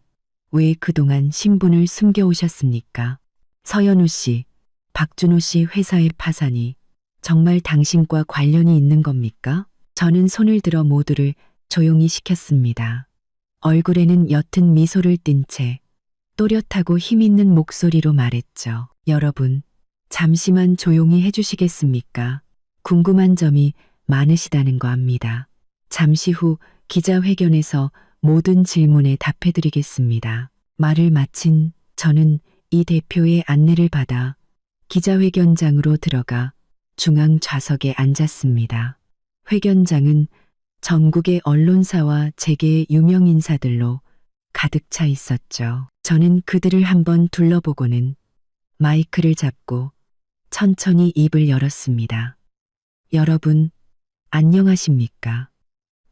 왜 그동안 신분을 숨겨오셨습니까? 서연우 씨, 박준호 씨 회사의 파산이 정말 당신과 관련이 있는 겁니까? 저는 손을 들어 모두를 조용히 시켰습니다. 얼굴에는 옅은 미소를 띤 채 또렷하고 힘있는 목소리로 말했죠. 여러분, 잠시만 조용히 해주시겠습니까? 궁금한 점이 많으시다는 거 압니다. 잠시 후 기자회견에서 모든 질문에 답해드리겠습니다. 말을 마친 저는 이 대표의 안내를 받아 기자회견장으로 들어가 중앙 좌석에 앉았습니다. 회견장은 전국의 언론사와 재계의 유명 인사들로 가득 차 있었죠. 저는 그들을 한번 둘러보고는 마이크를 잡고 천천히 입을 열었습니다. 여러분, 안녕하십니까?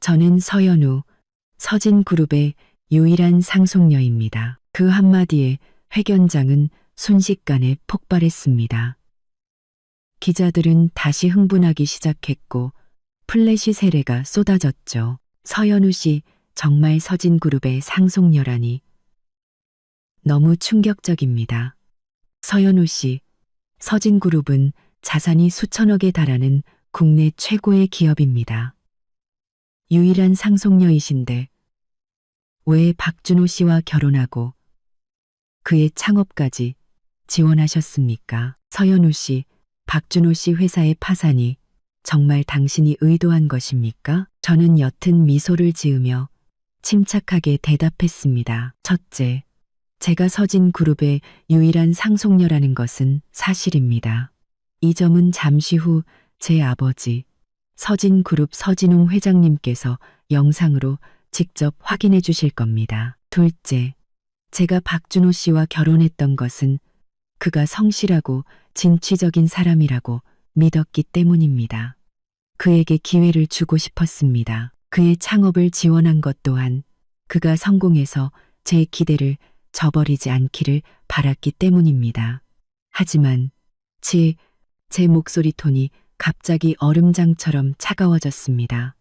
저는 서연우, 서진그룹의 유일한 상속녀입니다. 그 한마디에 회견장은 순식간에 폭발했습니다. 기자들은 다시 흥분하기 시작했고 플래시 세례가 쏟아졌죠. 서연우 씨, 정말 서진그룹의 상속녀라니. 너무 충격적입니다. 서연우 씨, 서진그룹은 자산이 수천억에 달하는 국내 최고의 기업입니다. 유일한 상속녀이신데 왜 박준호 씨와 결혼하고 그의 창업까지 지원하셨습니까? 서연우 씨, 박준호 씨 회사의 파산이 정말 당신이 의도한 것입니까? 저는 옅은 미소를 지으며 침착하게 대답했습니다. 첫째, 제가 서진그룹의 유일한 상속녀라는 것은 사실입니다. 이 점은 잠시 후 제 아버지 서진그룹 서진웅 회장님께서 영상으로 직접 확인해 주실 겁니다. 둘째, 제가 박준호 씨와 결혼했던 것은 그가 성실하고 진취적인 사람이라고 믿었기 때문입니다. 그에게 기회를 주고 싶었습니다. 그의 창업을 지원한 것 또한 그가 성공해서 제 기대를 저버리지 않기를 바랐기 때문입니다. 하지만 제 목소리 톤이 갑자기 얼음장처럼 차가워졌습니다.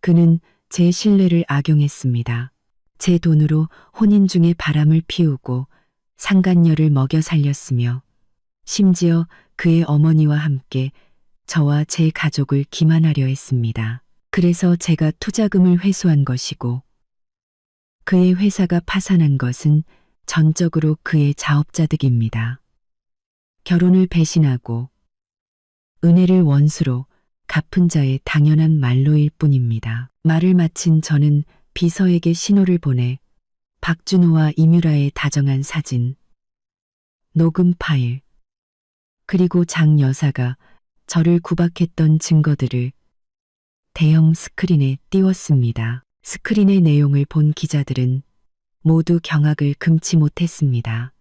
그는 제 신뢰를 악용했습니다. 제 돈으로 혼인 중에 바람을 피우고 상간녀를 먹여 살렸으며 심지어 그의 어머니와 함께 저와 제 가족을 기만하려 했습니다. 그래서 제가 투자금을 회수한 것이고 그의 회사가 파산한 것은 전적으로 그의 자업자득입니다. 결혼을 배신하고 은혜를 원수로 갚은 자의 당연한 말로일 뿐입니다. 말을 마친 저는 비서에게 신호를 보내 박준호와 이뮤라의 다정한 사진, 녹음 파일, 그리고 장 여사가 저를 구박했던 증거들을 대형 스크린에 띄웠습니다. 스크린의 내용을 본 기자들은 모두 경악을 금치 못했습니다.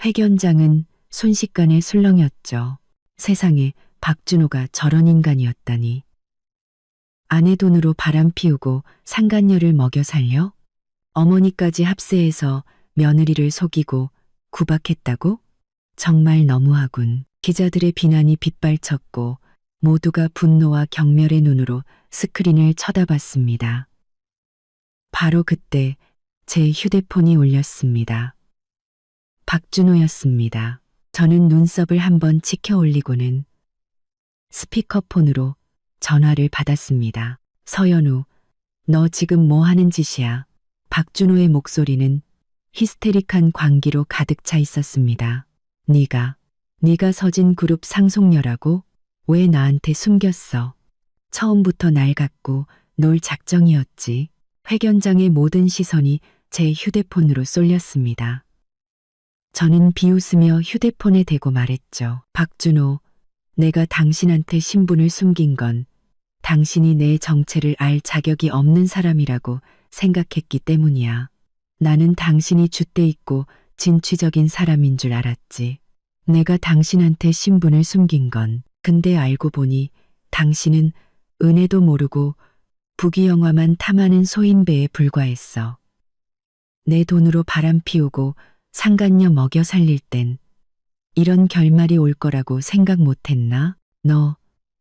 회견장은 순식간에 술렁였죠. 세상에 박준호가 저런 인간이었다니. 아내 돈으로 바람 피우고 상간녀를 먹여 살려? 어머니까지 합세해서 며느리를 속이고 구박했다고? 정말 너무하군. 기자들의 비난이 빗발쳤고 모두가 분노와 경멸의 눈으로 스크린을 쳐다봤습니다. 바로 그때 제 휴대폰이 울렸습니다. 박준호였습니다. 저는 눈썹을 한번 치켜 올리고는 스피커폰으로 전화를 받았습니다. 서연우, 너 지금 뭐 하는 짓이야? 박준호의 목소리는 히스테릭한 광기로 가득 차 있었습니다. 네가 서진그룹 상속녀라고? 왜 나한테 숨겼어? 처음부터 날 갖고 놀 작정이었지. 회견장의 모든 시선이 제 휴대폰으로 쏠렸습니다. 저는 비웃으며 휴대폰에 대고 말했죠. 박준호, 내가 당신한테 신분을 숨긴 건 당신이 내 정체를 알 자격이 없는 사람이라고 생각했기 때문이야. 나는 당신이 줏대 있고 진취적인 사람인 줄 알았지. 내가 당신한테 신분을 숨긴 건. 근데 알고 보니 당신은 은혜도 모르고 부귀영화만 탐하는 소인배에 불과했어. 내 돈으로 바람 피우고 상간녀 먹여 살릴 땐 이런 결말이 올 거라고 생각 못 했나? 너,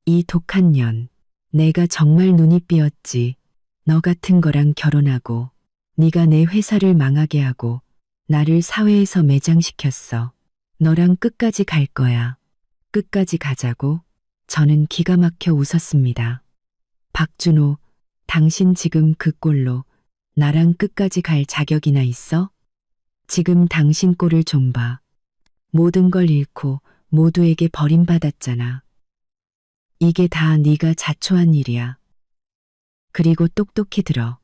이 독한 년. 내가 정말 눈이 삐었지. 너 같은 거랑 결혼하고 네가 내 회사를 망하게 하고 나를 사회에서 매장시켰어. 너랑 끝까지 갈 거야. 끝까지 가자고. 저는 기가 막혀 웃었습니다. 박준호, 당신 지금 그 꼴로 나랑 끝까지 갈 자격이나 있어? 지금 당신 꼴을 좀 봐. 모든 걸 잃고 모두에게 버림받았잖아. 이게 다 네가 자초한 일이야. 그리고 똑똑히 들어.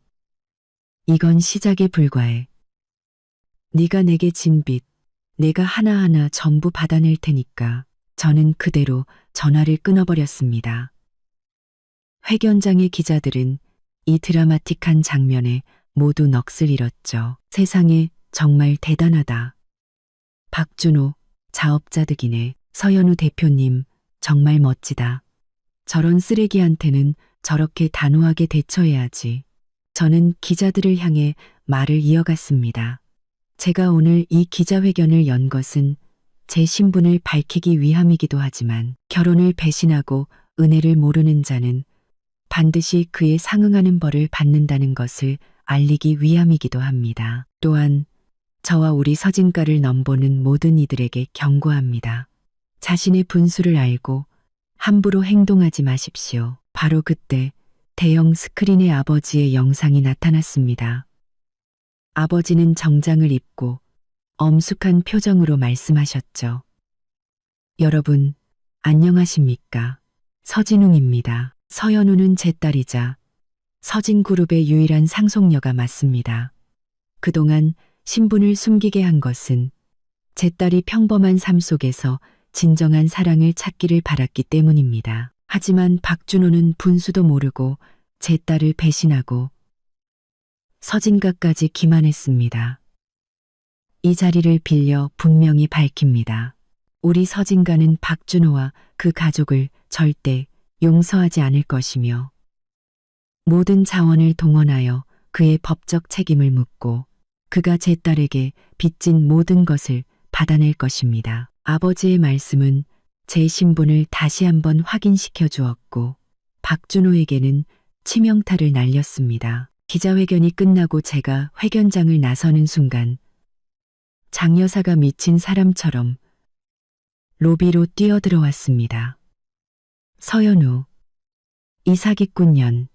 이건 시작에 불과해. 네가 내게 진 빚, 내가 하나하나 전부 받아낼 테니까. 저는 그대로 전화를 끊어버렸습니다. 회견장의 기자들은 이 드라마틱한 장면에 모두 넋을 잃었죠. 세상에 정말 대단하다. 박준호, 자업자득이네. 서현우 대표님, 정말 멋지다. 저런 쓰레기한테는 저렇게 단호하게 대처해야지. 저는 기자들을 향해 말을 이어갔습니다. 제가 오늘 이 기자회견을 연 것은 제 신분을 밝히기 위함이기도 하지만 결혼을 배신하고 은혜를 모르는 자는 반드시 그에 상응하는 벌을 받는다는 것을 알리기 위함이기도 합니다. 또한 저와 우리 서진가를 넘보는 모든 이들에게 경고합니다. 자신의 분수를 알고 함부로 행동하지 마십시오. 바로 그때 대형 스크린에 아버지의 영상이 나타났습니다. 아버지는 정장을 입고 엄숙한 표정으로 말씀하셨죠. 여러분, 안녕하십니까? 서진웅입니다. 서연우는 제 딸이자 서진그룹의 유일한 상속녀가 맞습니다. 그동안 신분을 숨기게 한 것은 제 딸이 평범한 삶 속에서 진정한 사랑을 찾기를 바랐기 때문입니다. 하지만 박준호는 분수도 모르고 제 딸을 배신하고 서진가까지 기만했습니다. 이 자리를 빌려 분명히 밝힙니다. 우리 서진가는 박준호와 그 가족을 절대 용서하지 않을 것이며 모든 자원을 동원하여 그의 법적 책임을 묻고 그가 제 딸에게 빚진 모든 것을 받아낼 것입니다. 아버지의 말씀은 제 신분을 다시 한번 확인시켜 주었고 박준호에게는 치명타를 날렸습니다. 기자회견이 끝나고 제가 회견장을 나서는 순간 장 여사가 미친 사람처럼 로비로 뛰어들어왔습니다. 서연우, 이 사기꾼년,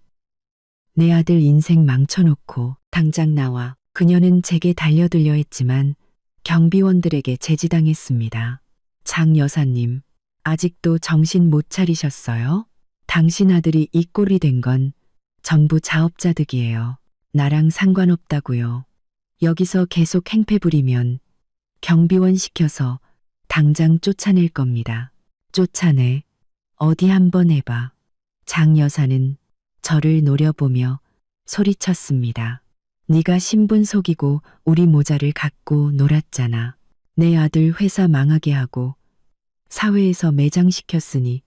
내 아들 인생 망쳐놓고 당장 나와. 그녀는 제게 달려들려 했지만 경비원들에게 제지당했습니다. 장 여사님, 아직도 정신 못 차리셨어요? 당신 아들이 이 꼴이 된 건 전부 자업자득이에요. 나랑 상관없다고요. 여기서 계속 행패 부리면 경비원 시켜서 당장 쫓아낼 겁니다. 쫓아내. 어디 한번 해봐. 장 여사는 저를 노려보며 소리쳤습니다. 네가 신분 속이고 우리 모자를 갖고 놀았잖아. 내 아들 회사 망하게 하고 사회에서 매장시켰으니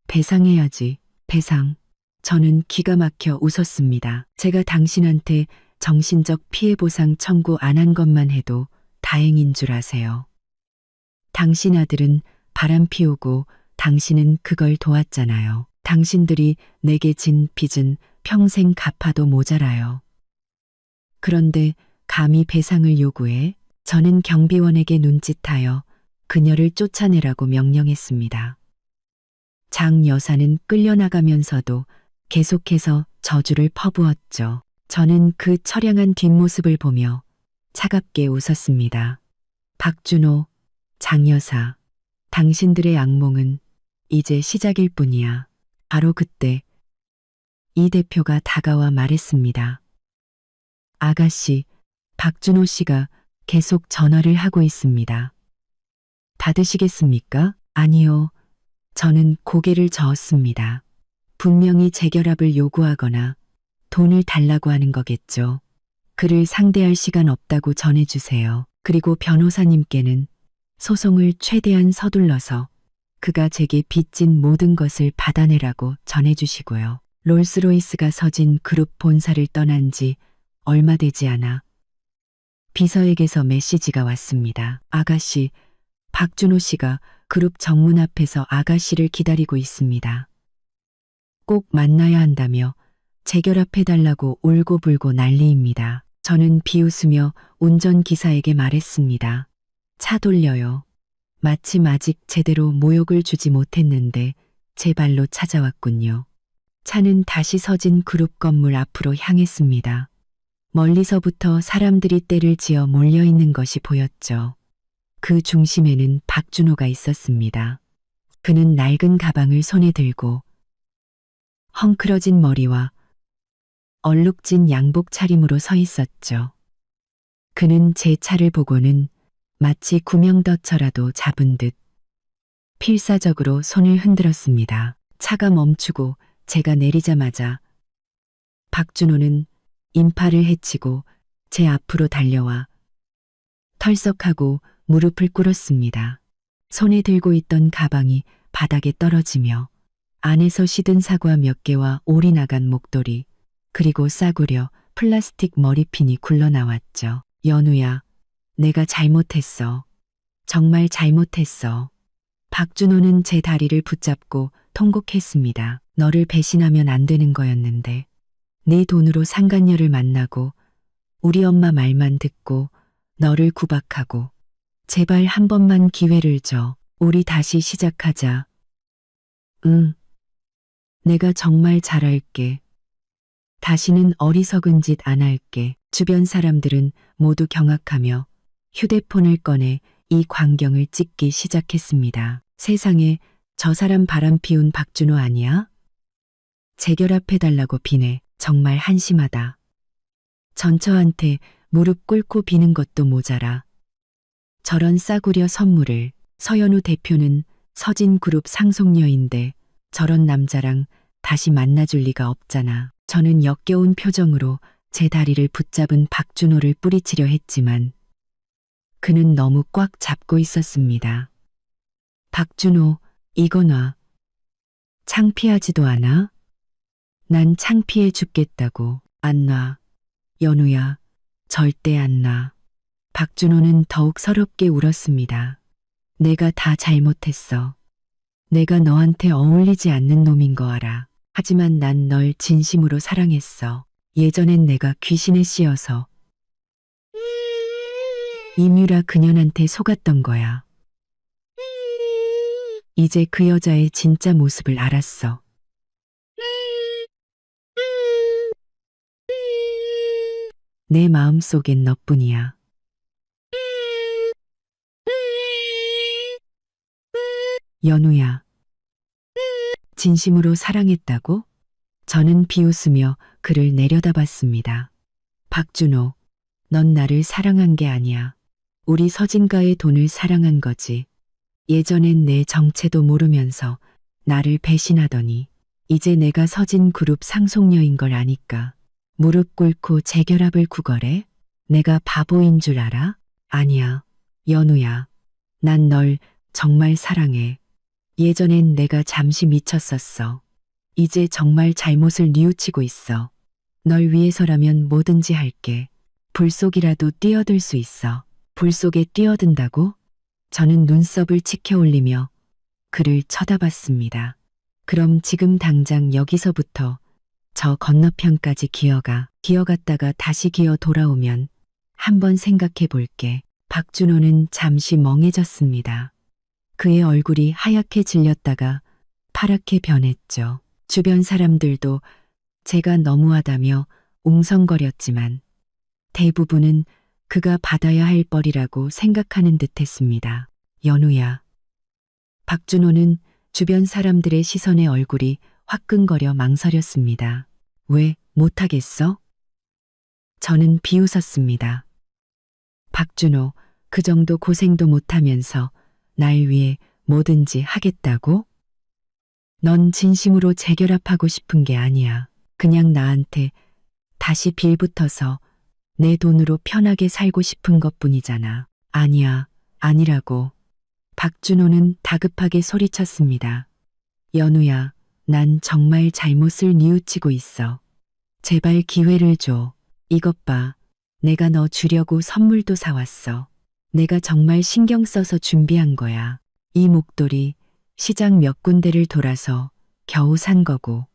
배상해야지. 배상. 저는 기가 막혀 웃었습니다. 제가 당신한테 정신적 피해 보상 청구 안 한 것만 해도 다행인 줄 아세요. 당신 아들은 바람 피우고 당신은 그걸 도왔잖아요. 당신들이 내게 진 빚은 평생 갚아도 모자라요. 그런데 감히 배상을 요구해? 저는 경비원에게 눈짓하여 그녀를 쫓아내라고 명령했습니다. 장 여사는 끌려나가면서도 계속해서 저주를 퍼부었죠. 저는 그 처량한 뒷모습을 보며 차갑게 웃었습니다. 박준호, 장 여사, 당신들의 악몽은 이제 시작일 뿐이야. 바로 그때 이 대표가 다가와 말했습니다. 아가씨, 박준호 씨가 계속 전화를 하고 있습니다. 받으시겠습니까? 아니요. 저는 고개를 저었습니다. 분명히 재결합을 요구하거나 돈을 달라고 하는 거겠죠. 그를 상대할 시간 없다고 전해주세요. 그리고 변호사님께는 소송을 최대한 서둘러서 그가 제게 빚진 모든 것을 받아내라고 전해주시고요. 롤스로이스가 서진 그룹 본사를 떠난 지 얼마 되지 않아 비서에게서 메시지가 왔습니다. 아가씨, 박준호 씨가 그룹 정문 앞에서 아가씨를 기다리고 있습니다. 꼭 만나야 한다며 재결합해달라고 울고불고 난리입니다. 저는 비웃으며 운전기사에게 말했습니다. 차 돌려요. 마침 아직 제대로 모욕을 주지 못했는데 제 발로 찾아왔군요. 차는 다시 서진 그룹 건물 앞으로 향했습니다. 멀리서부터 사람들이 떼를 지어 몰려있는 것이 보였죠. 그 중심에는 박준호가 있었습니다. 그는 낡은 가방을 손에 들고 헝클어진 머리와 얼룩진 양복 차림으로 서 있었죠. 그는 제 차를 보고는 마치 구명더처라도 잡은 듯 필사적으로 손을 흔들었습니다. 차가 멈추고 제가 내리자마자 박준호는 인파를 헤치고 제 앞으로 달려와 털썩하고 무릎을 꿇었습니다. 손에 들고 있던 가방이 바닥에 떨어지며 안에서 시든 사과 몇 개와 오리 나간 목도리 그리고 싸구려 플라스틱 머리핀이 굴러나왔죠. 연우야, 내가 잘못했어. 정말 잘못했어. 박준호는 제 다리를 붙잡고 통곡했습니다. 너를 배신하면 안 되는 거였는데. 네 돈으로 상간녀를 만나고 우리 엄마 말만 듣고 너를 구박하고 제발 한 번만 기회를 줘. 우리 다시 시작하자. 응. 내가 정말 잘할게. 다시는 어리석은 짓 안 할게. 주변 사람들은 모두 경악하며 휴대폰을 꺼내 이 광경을 찍기 시작했습니다. 세상에 저 사람 바람 피운 박준호 아니야? 재결합해달라고 비네. 정말 한심하다. 전처한테 무릎 꿇고 비는 것도 모자라. 저런 싸구려 선물을. 서연우 대표는 서진그룹 상속녀인데 저런 남자랑 다시 만나줄 리가 없잖아. 저는 역겨운 표정으로 제 다리를 붙잡은 박준호를 뿌리치려 했지만 그는 너무 꽉 잡고 있었습니다. 박준호, 이거 놔. 창피하지도 않아? 난 창피해 죽겠다고. 안 놔. 연우야, 절대 안 놔. 박준호는 더욱 서럽게 울었습니다. 내가 다 잘못했어. 내가 너한테 어울리지 않는 놈인 거 알아. 하지만 난 널 진심으로 사랑했어. 예전엔 내가 귀신에 씌어서 이뮤라 그년한테 속았던 거야. 이제 그 여자의 진짜 모습을 알았어. 내 마음속엔 너뿐이야. 연우야. 진심으로 사랑했다고? 저는 비웃으며 그를 내려다봤습니다. 박준호, 넌 나를 사랑한 게 아니야. 우리 서진가의 돈을 사랑한 거지. 예전엔 내 정체도 모르면서 나를 배신하더니 이제 내가 서진그룹 상속녀인 걸 아니까 무릎 꿇고 재결합을 구걸해? 내가 바보인 줄 알아? 아니야. 연우야. 난 널 정말 사랑해. 예전엔 내가 잠시 미쳤었어. 이제 정말 잘못을 뉘우치고 있어. 널 위해서라면 뭐든지 할게. 불 속이라도 뛰어들 수 있어. 불 속에 뛰어든다고? 저는 눈썹을 치켜 올리며 그를 쳐다봤습니다. 그럼 지금 당장 여기서부터 저 건너편까지 기어갔다가 다시 기어 돌아오면 한번 생각해 볼게. 박준호는 잠시 멍해졌습니다. 그의 얼굴이 하얗게 질렸다가 파랗게 변했죠. 주변 사람들도 제가 너무하다며 웅성거렸지만 대부분은 그가 받아야 할 벌이라고 생각하는 듯했습니다. 연우야. 박준호는 주변 사람들의 시선에 얼굴이 화끈거려 망설였습니다. 왜 못하겠어? 저는 비웃었습니다. 박준호, 그 정도 고생도 못하면서 날 위해 뭐든지 하겠다고? 넌 진심으로 재결합하고 싶은 게 아니야. 그냥 나한테 다시 빌붙어서 내 돈으로 편하게 살고 싶은 것뿐이잖아. 아니야, 아니라고. 박준호는 다급하게 소리쳤습니다. 연우야, 난 정말 잘못을 뉘우치고 있어. 제발 기회를 줘. 이것 봐. 내가 너 주려고 선물도 사왔어. 내가 정말 신경 써서 준비한 거야. 이 목도리 시장 몇 군데를 돌아서 겨우 산 거고.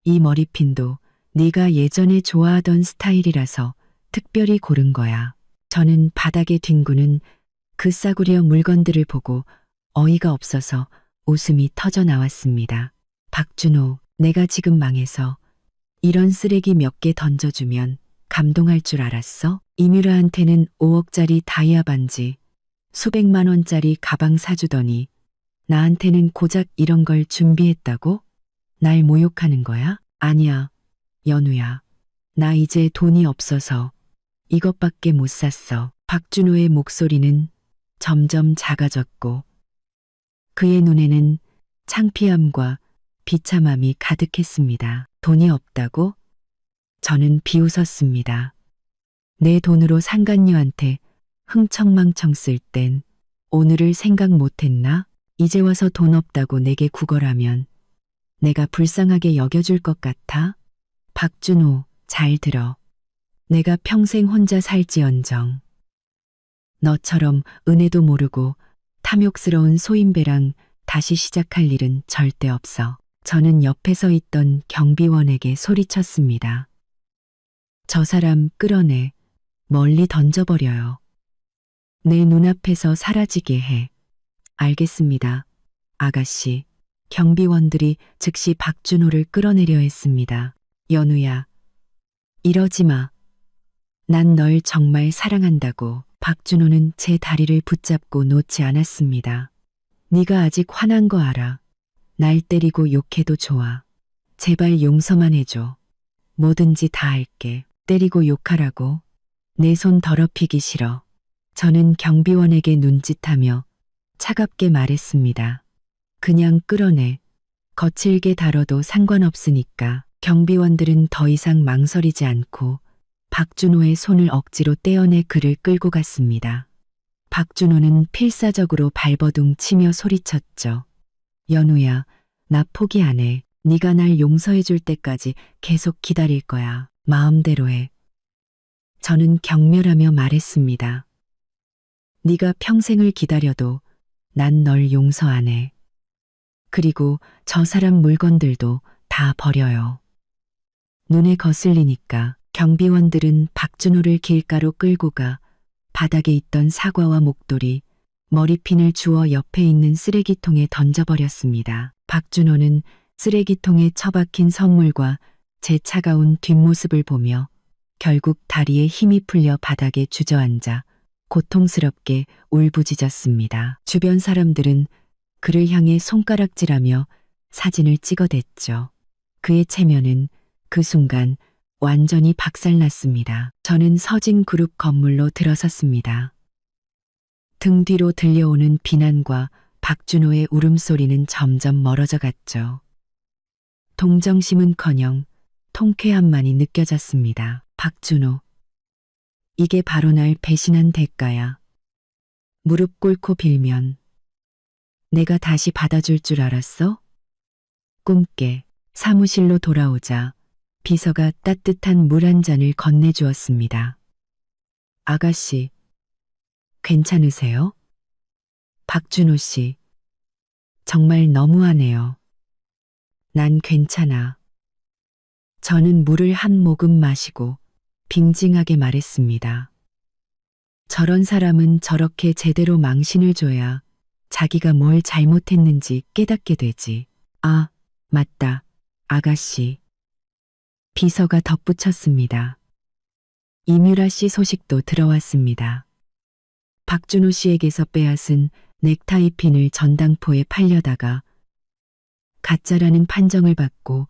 이 머리핀도 네가 예전에 좋아하던 스타일이라서 특별히 고른 거야. 저는 바닥에 뒹구는 그 싸구려 물건들을 보고 어이가 없어서 웃음이 터져 나왔습니다. 박준호, 내가 지금 망해서 이런 쓰레기 몇 개 던져주면 감동할 줄 알았어? 이뮤라한테는 5억짜리 다이아 반지, 수백만 원짜리 가방 사주더니 나한테는 고작 이런 걸 준비했다고? 날 모욕하는 거야? 아니야, 연우야. 나 이제 돈이 없어서 이것밖에 못 샀어. 박준호의 목소리는 점점 작아졌고 그의 눈에는 창피함과 비참함이 가득했습니다. 돈이 없다고? 저는 비웃었습니다. 내 돈으로 상간녀한테 흥청망청 쓸 땐 오늘을 생각 못했나? 이제 와서 돈 없다고 내게 구걸하면 내가 불쌍하게 여겨줄 것 같아? 박준호, 잘 들어. 내가 평생 혼자 살지언정 너처럼 은혜도 모르고 탐욕스러운 소인배랑 다시 시작할 일은 절대 없어. 저는 옆에 서 있던 경비원에게 소리쳤습니다. 저 사람 끌어내 멀리 던져버려요. 내 눈앞에서 사라지게 해. 알겠습니다. 아가씨. 경비원들이 즉시 박준호를 끌어내려 했습니다. 연우야. 이러지 마. 난 널 정말 사랑한다고. 박준호는 제 다리를 붙잡고 놓지 않았습니다. 네가 아직 화난 거 알아. 날 때리고 욕해도 좋아. 제발 용서만 해줘. 뭐든지 다 할게. 때리고 욕하라고. 내 손 더럽히기 싫어. 저는 경비원에게 눈짓하며 차갑게 말했습니다. 그냥 끌어내. 거칠게 다뤄도 상관없으니까. 경비원들은 더 이상 망설이지 않고 박준호의 손을 억지로 떼어내 그를 끌고 갔습니다. 박준호는 필사적으로 발버둥 치며 소리쳤죠. 연우야, 나 포기 안 해. 네가 날 용서해 줄 때까지 계속 기다릴 거야. 마음대로 해. 저는 경멸하며 말했습니다. 네가 평생을 기다려도 난 널 용서 안 해. 그리고 저 사람 물건들도 다 버려요. 눈에 거슬리니까 경비원들은 박준호를 길가로 끌고 가 바닥에 있던 사과와 목도리, 머리핀을 주워 옆에 있는 쓰레기통에 던져버렸습니다. 박준호는 쓰레기통에 처박힌 선물과 제 차가운 뒷모습을 보며 결국 다리에 힘이 풀려 바닥에 주저앉아 고통스럽게 울부짖었습니다. 주변 사람들은 그를 향해 손가락질하며 사진을 찍어댔죠. 그의 체면은 그 순간 완전히 박살났습니다. 저는 서진그룹 건물로 들어섰습니다. 등 뒤로 들려오는 비난과 박준호의 울음소리는 점점 멀어져 갔죠. 동정심은커녕 통쾌함만이 느껴졌습니다. 박준호. 이게 바로 날 배신한 대가야. 무릎 꿇고 빌면 내가 다시 받아줄 줄 알았어? 꿈깨. 사무실로 돌아오자 비서가 따뜻한 물 한 잔을 건네주었습니다. 아가씨, 괜찮으세요? 박준호 씨, 정말 너무하네요. 난 괜찮아. 저는 물을 한 모금 마시고 빙징하게 말했습니다. 저런 사람은 저렇게 제대로 망신을 줘야 자기가 뭘 잘못했는지 깨닫게 되지. 아, 맞다. 아가씨. 비서가 덧붙였습니다. 이뮤라 씨 소식도 들어왔습니다. 박준호 씨에게서 빼앗은 넥타이 핀을 전당포에 팔려다가 가짜라는 판정을 받고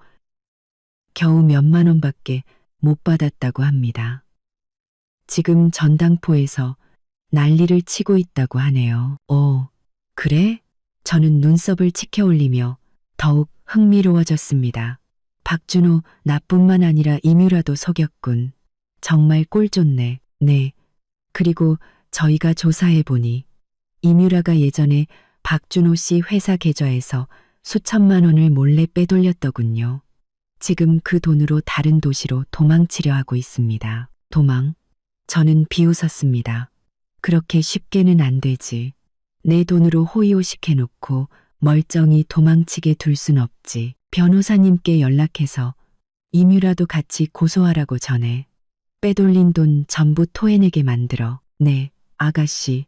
겨우 몇만 원밖에 못 받았다고 합니다. 지금 전당포에서 난리를 치고 있다고 하네요. 오, 그래? 저는 눈썹을 치켜 올리며 더욱 흥미로워졌습니다. 박준호 나뿐만 아니라 이뮤라도 속였군. 정말 꼴 좋네. 네. 그리고 저희가 조사해보니 이뮤라가 예전에 박준호 씨 회사 계좌에서 수천만 원을 몰래 빼돌렸더군요. 지금 그 돈으로 다른 도시로 도망치려 하고 있습니다. 도망? 저는 비웃었습니다. 그렇게 쉽게는 안 되지. 내 돈으로 호의호식해놓고 멀쩡히 도망치게 둘 순 없지. 변호사님께 연락해서 이뮤라도 같이 고소하라고 전해. 빼돌린 돈 전부 토해내게 만들어. 네, 아가씨.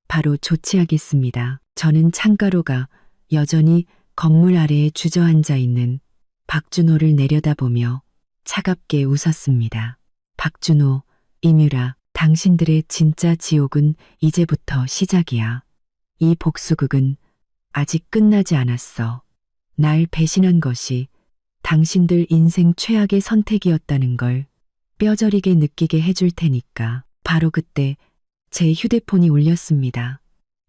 바로 조치하겠습니다. 저는 창가로 가 여전히 건물 아래에 주저앉아 있는 박준호를 내려다보며 차갑게 웃었습니다. 박준호, 이뮤라, 당신들의 진짜 지옥은 이제부터 시작이야. 이 복수극은 아직 끝나지 않았어. 날 배신한 것이 당신들 인생 최악의 선택이었다는 걸 뼈저리게 느끼게 해줄 테니까. 바로 그때 제 휴대폰이 울렸습니다.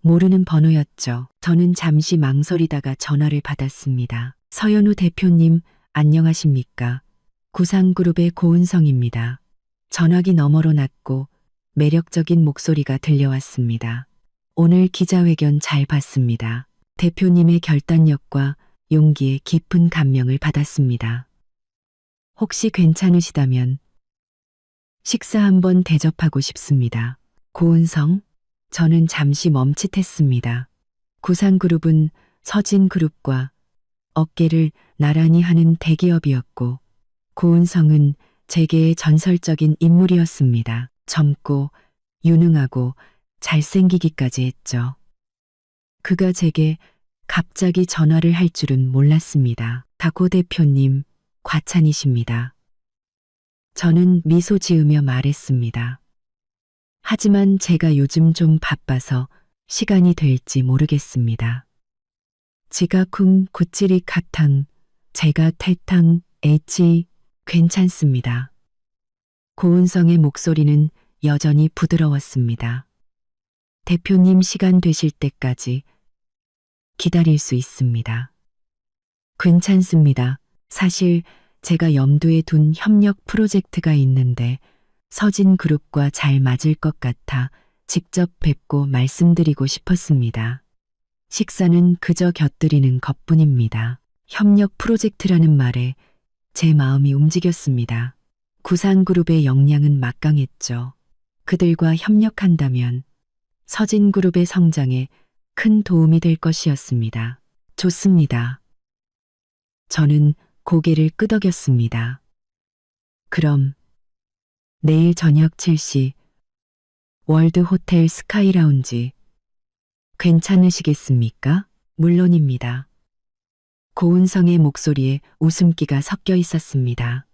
모르는 번호였죠. 저는 잠시 망설이다가 전화를 받았습니다. 서현우 대표님, 안녕하십니까? 구상그룹의 고은성입니다. 전화기 너머로 낮고 매력적인 목소리가 들려왔습니다. 오늘 기자회견 잘 봤습니다. 대표님의 결단력과 용기에 깊은 감명을 받았습니다. 혹시 괜찮으시다면 식사 한번 대접하고 싶습니다. 고은성? 저는 잠시 멈칫했습니다. 구상그룹은 서진그룹과 어깨를 나란히 하는 대기업이었고 고은성은 재계의 전설적인 인물이었습니다. 젊고 유능하고 잘생기기까지 했죠. 그가 제게 갑자기 전화를 할 줄은 몰랐습니다. 고 대표님, 과찬이십니다. 저는 미소 지으며 말했습니다. 하지만 제가 요즘 좀 바빠서 시간이 될지 모르겠습니다. 지가 쿵 구찌리 카탕, 제가 탈탕, 괜찮습니다. 고은성의 목소리는 여전히 부드러웠습니다. 대표님 시간 되실 때까지 기다릴 수 있습니다. 괜찮습니다. 사실 제가 염두에 둔 협력 프로젝트가 있는데 서진그룹과 잘 맞을 것 같아 직접 뵙고 말씀드리고 싶었습니다. 식사는 그저 곁들이는 것뿐입니다. 협력 프로젝트라는 말에 제 마음이 움직였습니다. 구상그룹의 역량은 막강했죠. 그들과 협력한다면 서진그룹의 성장에 큰 도움이 될 것이었습니다. 좋습니다. 저는 고개를 끄덕였습니다. 그럼 내일 저녁 7시 월드 호텔 스카이라운지 괜찮으시겠습니까? 물론입니다. 고은성의 목소리에 웃음기가 섞여 있었습니다.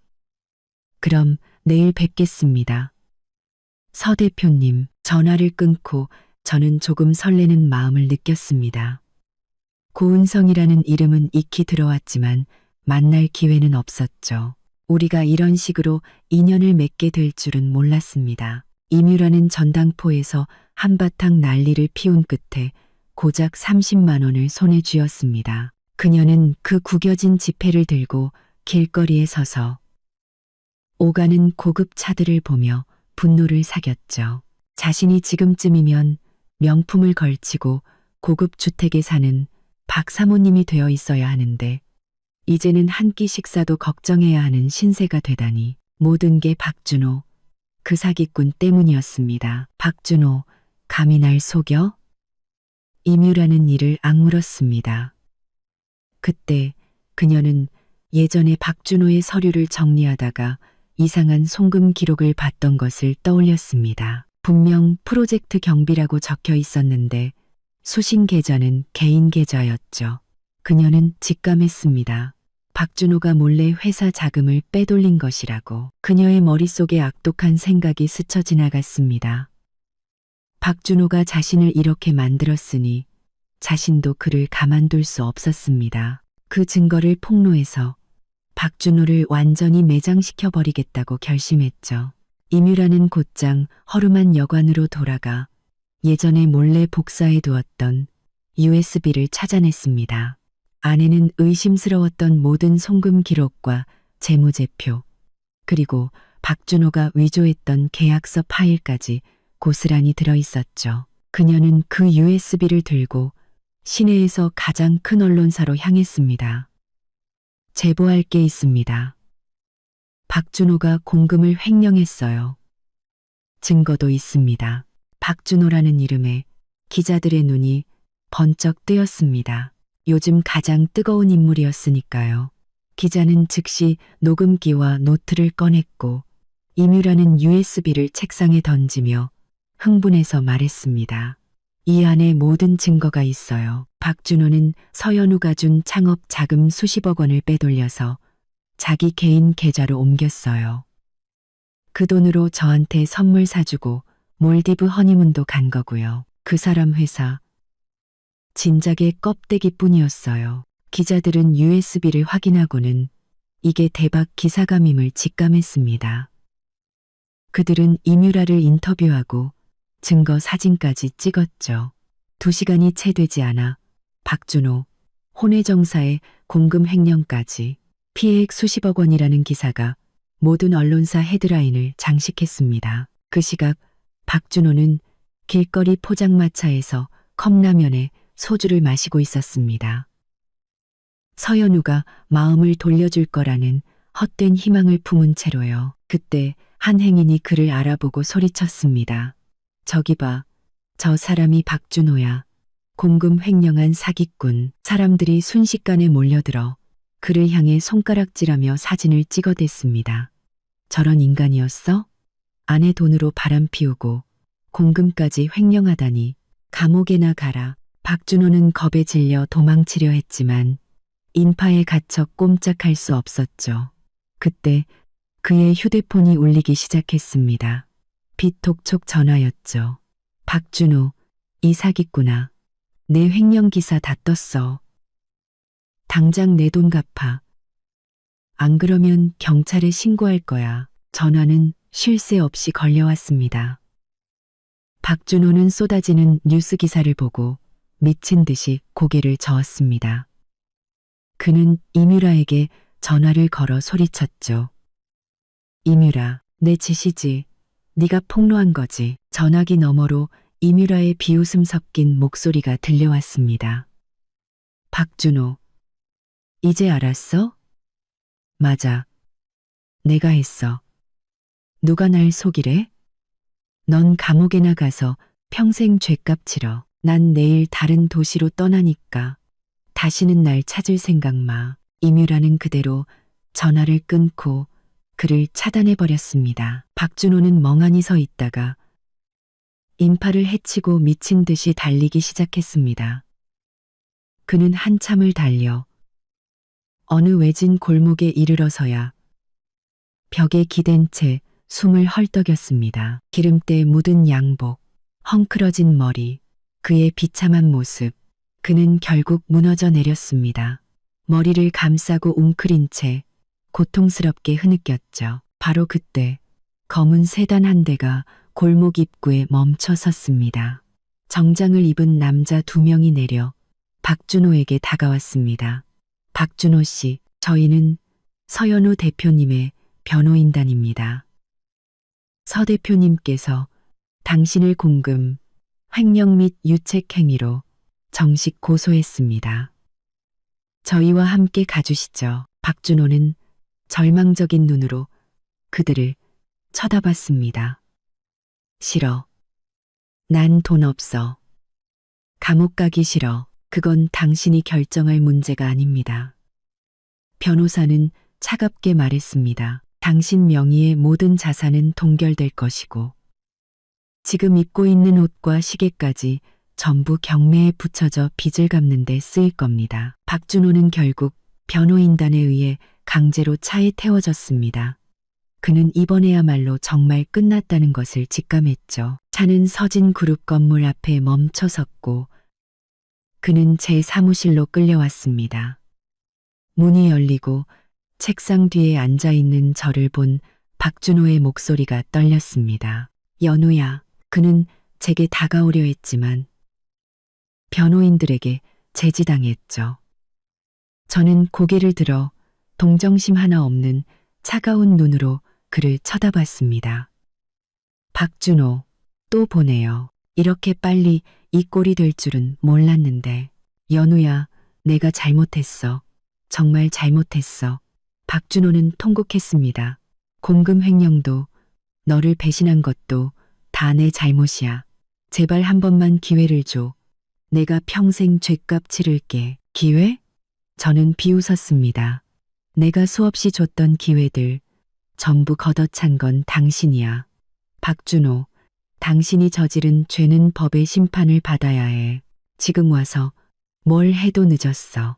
그럼 내일 뵙겠습니다. 서 대표님, 전화를 끊고 저는 조금 설레는 마음을 느꼈습니다. 고은성이라는 이름은 익히 들어왔지만 만날 기회는 없었죠. 우리가 이런 식으로 인연을 맺게 될 줄은 몰랐습니다. 이뮤라는 전당포에서 한바탕 난리를 피운 끝에 고작 30만 원을 손에 쥐었습니다. 그녀는 그 구겨진 지폐를 들고 길거리에 서서 오가는 고급 차들을 보며 분노를 사겼죠. 자신이 지금쯤이면 명품을 걸치고 고급 주택에 사는 박 사모님이 되어 있어야 하는데 이제는 한 끼 식사도 걱정해야 하는 신세가 되다니. 모든 게 박준호, 그 사기꾼 때문이었습니다. 박준호, 감히 날 속여? 이뮤라는 이를 악물었습니다. 그때 그녀는 예전에 박준호의 서류를 정리하다가 이상한 송금 기록을 봤던 것을 떠올렸습니다. 분명 프로젝트 경비라고 적혀 있었는데 수신 계좌는 개인 계좌였죠. 그녀는 직감했습니다. 박준호가 몰래 회사 자금을 빼돌린 것이라고. 그녀의 머릿속에 악독한 생각이 스쳐 지나갔습니다. 박준호가 자신을 이렇게 만들었으니 자신도 그를 가만둘 수 없었습니다. 그 증거를 폭로해서 박준호를 완전히 매장시켜 버리겠다고 결심했죠. 이뮤라는 곧장 허름한 여관으로 돌아가 예전에 몰래 복사해 두었던 USB를 찾아냈습니다. 안에는 의심스러웠던 모든 송금 기록과 재무제표, 그리고 박준호가 위조했던 계약서 파일까지 고스란히 들어있었죠. 그녀는 그 USB를 들고 시내에서 가장 큰 언론사로 향했습니다. 제보할 게 있습니다. 박준호가 공금을 횡령했어요. 증거도 있습니다. 박준호라는 이름에 기자들의 눈이 번쩍 뜨였습니다. 요즘 가장 뜨거운 인물이었으니까요. 기자는 즉시 녹음기와 노트를 꺼냈고 임유라는 USB를 책상에 던지며 흥분해서 말했습니다. 이 안에 모든 증거가 있어요. 박준호는 서연우가 준 창업 자금 수십억 원을 빼돌려서 자기 개인 계좌로 옮겼어요. 그 돈으로 저한테 선물 사주고 몰디브 허니문도 간 거고요. 그 사람 회사 진작에 껍데기뿐이었어요. 기자들은 USB를 확인하고는 이게 대박 기사감임을 직감했습니다. 그들은 임유라를 인터뷰하고 증거 사진까지 찍었죠. 2시간이 채 되지 않아 박준호, 혼외정사의 공금 횡령까지 피해액 수십억 원이라는 기사가 모든 언론사 헤드라인을 장식했습니다. 그 시각 박준호는 길거리 포장마차에서 컵라면에 소주를 마시고 있었습니다. 서연우가 마음을 돌려줄 거라는 헛된 희망을 품은 채로요. 그때 한 행인이 그를 알아보고 소리쳤습니다. 저기 봐, 저 사람이 박준호야. 공금 횡령한 사기꾼. 사람들이 순식간에 몰려들어 그를 향해 손가락질하며 사진을 찍어댔습니다. 저런 인간이었어? 아내 돈으로 바람 피우고 공금까지 횡령하다니. 감옥에나 가라. 박준호는 겁에 질려 도망치려 했지만 인파에 갇혀 꼼짝할 수 없었죠. 그때 그의 휴대폰이 울리기 시작했습니다. 비톡촉 전화였죠. 박준호, 이 사기꾼아. 내 횡령 기사 다 떴어. 당장 내 돈 갚아. 안 그러면 경찰에 신고할 거야. 전화는 쉴 새 없이 걸려왔습니다. 박준호는 쏟아지는 뉴스 기사를 보고 미친 듯이 고개를 저었습니다. 그는 임유라에게 전화를 걸어 소리쳤죠. 임유라, 내 짓이지. 네가 폭로한 거지. 전화기 너머로 임유라의 비웃음 섞인 목소리가 들려왔습니다. 박준호, 이제 알았어? 맞아. 내가 했어. 누가 날 속이래? 넌 감옥에나 가서 평생 죗값 치러. 난 내일 다른 도시로 떠나니까 다시는 날 찾을 생각 마. 임유라는 그대로 전화를 끊고 그를 차단해버렸습니다. 박준호는 멍하니 서 있다가 인파를 헤치고 미친 듯이 달리기 시작했습니다. 그는 한참을 달려 어느 외진 골목에 이르러서야 벽에 기댄 채 숨을 헐떡였습니다. 기름때 묻은 양복, 헝클어진 머리, 그의 비참한 모습. 그는 결국 무너져 내렸습니다. 머리를 감싸고 웅크린 채 고통스럽게 흐느꼈죠. 바로 그때 검은 세단 한 대가 골목 입구에 멈춰 섰습니다. 정장을 입은 남자 2명이 내려 박준호에게 다가왔습니다. 박준호 씨, 저희는 서연우 대표님의 변호인단입니다. 서 대표님께서 당신을 공금, 횡령 및 유책 행위로 정식 고소했습니다. 저희와 함께 가주시죠. 박준호는 절망적인 눈으로 그들을 쳐다봤습니다. 싫어. 난 돈 없어. 감옥 가기 싫어. 그건 당신이 결정할 문제가 아닙니다. 변호사는 차갑게 말했습니다. 당신 명의의 모든 자산은 동결될 것이고 지금 입고 있는 옷과 시계까지 전부 경매에 붙여져 빚을 갚는 데 쓰일 겁니다. 박준호는 결국 변호인단에 의해 강제로 차에 태워졌습니다. 그는 이번에야말로 정말 끝났다는 것을 직감했죠. 차는 서진그룹 건물 앞에 멈춰섰고 그는 제 사무실로 끌려왔습니다. 문이 열리고 책상 뒤에 앉아있는 저를 본 박준호의 목소리가 떨렸습니다. 연우야. 그는 제게 다가오려 했지만 변호인들에게 제지당했죠. 저는 고개를 들어 동정심 하나 없는 차가운 눈으로 그를 쳐다봤습니다. 박준호, 또 보네요. 이렇게 빨리 이 꼴이 될 줄은 몰랐는데. 연우야, 내가 잘못했어. 정말 잘못했어. 박준호는 통곡했습니다. 공금 횡령도, 너를 배신한 것도 다 내 잘못이야. 제발 한 번만 기회를 줘. 내가 평생 죗값 치를게. 기회? 저는 비웃었습니다. 내가 수없이 줬던 기회들 전부 걷어찬 건 당신이야. 박준호, 당신이 저지른 죄는 법의 심판을 받아야 해. 지금 와서 뭘 해도 늦었어.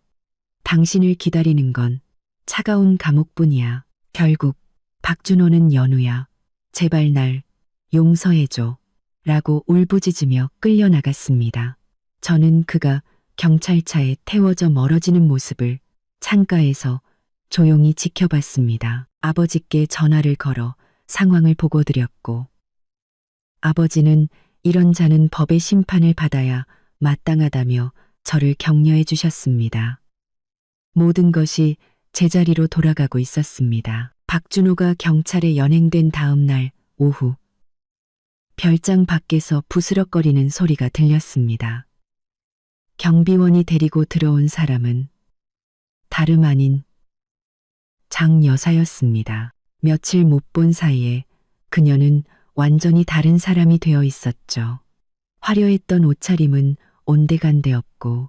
당신을 기다리는 건 차가운 감옥뿐이야. 결국 박준호는 연우야, 제발 날 용서해줘. 라고 울부짖으며 끌려나갔습니다. 저는 그가 경찰차에 태워져 멀어지는 모습을 창가에서 조용히 지켜봤습니다. 아버지께 전화를 걸어 상황을 보고드렸고, 아버지는 이런 자는 법의 심판을 받아야 마땅하다며 저를 격려해 주셨습니다. 모든 것이 제자리로 돌아가고 있었습니다. 박준호가 경찰에 연행된 다음 날 오후, 별장 밖에서 부스럭거리는 소리가 들렸습니다. 경비원이 데리고 들어온 사람은 다름 아닌 장 여사였습니다. 며칠 못 본 사이에 그녀는 완전히 다른 사람이 되어 있었죠. 화려했던 옷차림은 온데간데 없고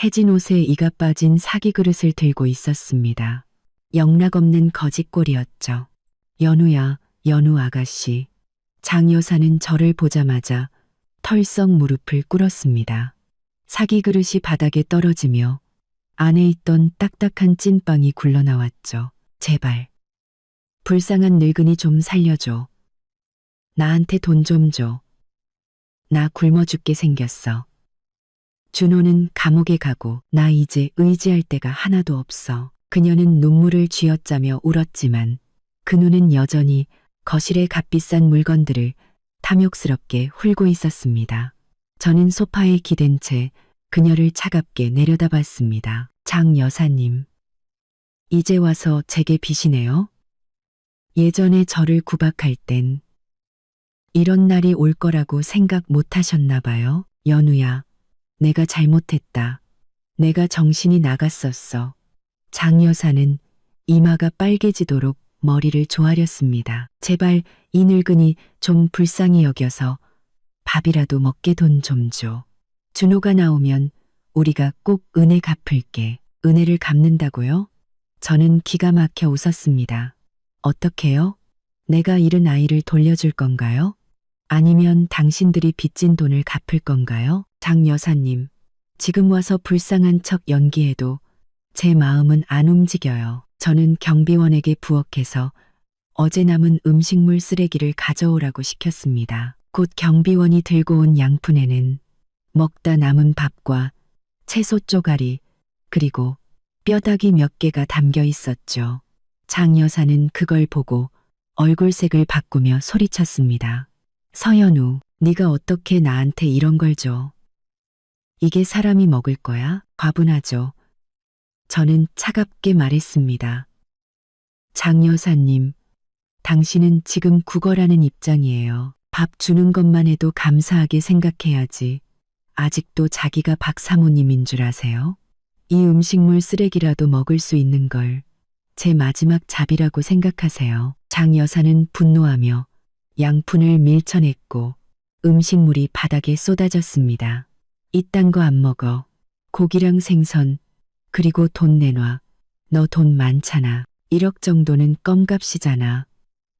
해진 옷에 이가 빠진 사기 그릇을 들고 있었습니다. 영락없는 거짓골이었죠. 연우야, 연우 아가씨. 장 여사는 저를 보자마자 털썩 무릎을 꿇었습니다. 사기 그릇이 바닥에 떨어지며 안에 있던 딱딱한 찐빵이 굴러나왔죠. 제발. 불쌍한 늙은이 좀 살려줘. 나한테 돈 좀 줘. 나 굶어 죽게 생겼어. 준호는 감옥에 가고 나 이제 의지할 데가 하나도 없어. 그녀는 눈물을 쥐어짜며 울었지만 그 눈은 여전히 거실의 값비싼 물건들을 탐욕스럽게 훑고 있었습니다. 저는 소파에 기댄 채 그녀를 차갑게 내려다봤습니다. 장 여사님. 이제 와서 제게 비시네요. 예전에 저를 구박할 땐 이런 날이 올 거라고 생각 못 하셨나 봐요. 연우야, 내가 잘못했다. 내가 정신이 나갔었어. 장 여사는 이마가 빨개지도록 머리를 조아렸습니다. 제발 이 늙은이 좀 불쌍히 여겨서 밥이라도 먹게 돈 좀 줘. 준호가 나오면 우리가 꼭 은혜 갚을게. 은혜를 갚는다고요? 저는 기가 막혀 웃었습니다. 어떻게요? 내가 잃은 아이를 돌려줄 건가요? 아니면 당신들이 빚진 돈을 갚을 건가요? 장 여사님, 지금 와서 불쌍한 척 연기해도 제 마음은 안 움직여요. 저는 경비원에게 부엌에서 어제 남은 음식물 쓰레기를 가져오라고 시켰습니다. 곧 경비원이 들고 온 양푼에는 먹다 남은 밥과 채소 쪼가리 그리고 뼈다귀 몇 개가 담겨 있었죠. 장 여사는 그걸 보고 얼굴색을 바꾸며 소리쳤습니다. 서연우, 네가 어떻게 나한테 이런 걸 줘? 이게 사람이 먹을 거야? 과분하죠. 저는 차갑게 말했습니다. 장 여사님, 당신은 지금 구걸하는 입장이에요. 밥 주는 것만 해도 감사하게 생각해야지. 아직도 자기가 박 사모님인 줄 아세요? 이 음식물 쓰레기라도 먹을 수 있는 걸 제 마지막 잡이라고 생각하세요. 장 여사는 분노하며 양푼을 밀쳐냈고 음식물이 바닥에 쏟아졌습니다. 이딴 거 안 먹어. 고기랑 생선, 그리고 돈 내놔. 너 돈 많잖아. 1억 정도는 껌값이잖아.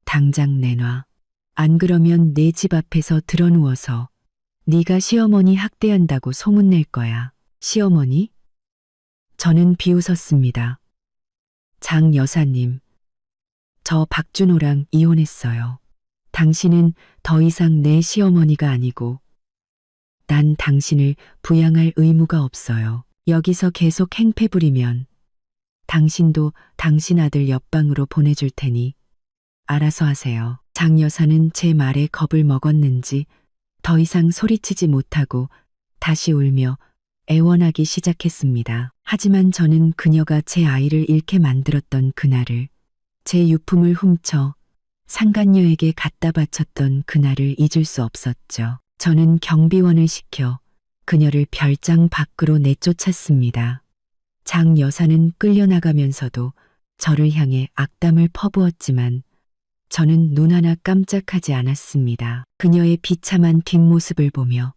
당장 내놔. 안 그러면 내 집 앞에서 드러누워서 네가 시어머니 학대한다고 소문낼 거야. 시어머니? 저는 비웃었습니다. 장 여사님, 저 박준호랑 이혼했어요. 당신은 더 이상 내 시어머니가 아니고 난 당신을 부양할 의무가 없어요. 여기서 계속 행패 부리면 당신도 당신 아들 옆방으로 보내줄 테니 알아서 하세요. 장 여사는 제 말에 겁을 먹었는지 더 이상 소리치지 못하고 다시 울며 애원하기 시작했습니다. 하지만 저는 그녀가 제 아이를 잃게 만들었던 그날을 제 유품을 훔쳐 상간녀에게 갖다 바쳤던 그날을 잊을 수 없었죠. 저는 경비원을 시켜 그녀를 별장 밖으로 내쫓았습니다. 장 여사는 끌려나가면서도 저를 향해 악담을 퍼부었지만 저는 눈 하나 깜짝하지 않았습니다. 그녀의 비참한 뒷모습을 보며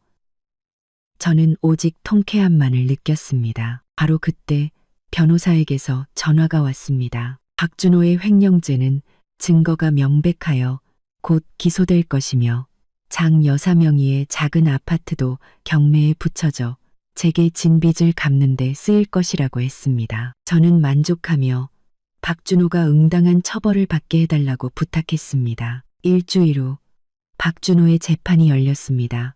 저는 오직 통쾌함만을 느꼈습니다. 바로 그때 변호사에게서 전화가 왔습니다. 박준호의 횡령죄는 증거가 명백하여 곧 기소될 것이며 장 여사 명의의 작은 아파트도 경매에 붙여져 제게 진 빚을 갚는 데 쓰일 것이라고 했습니다. 저는 만족하며 박준호가 응당한 처벌을 받게 해달라고 부탁했습니다. 일주일 후 박준호의 재판이 열렸습니다.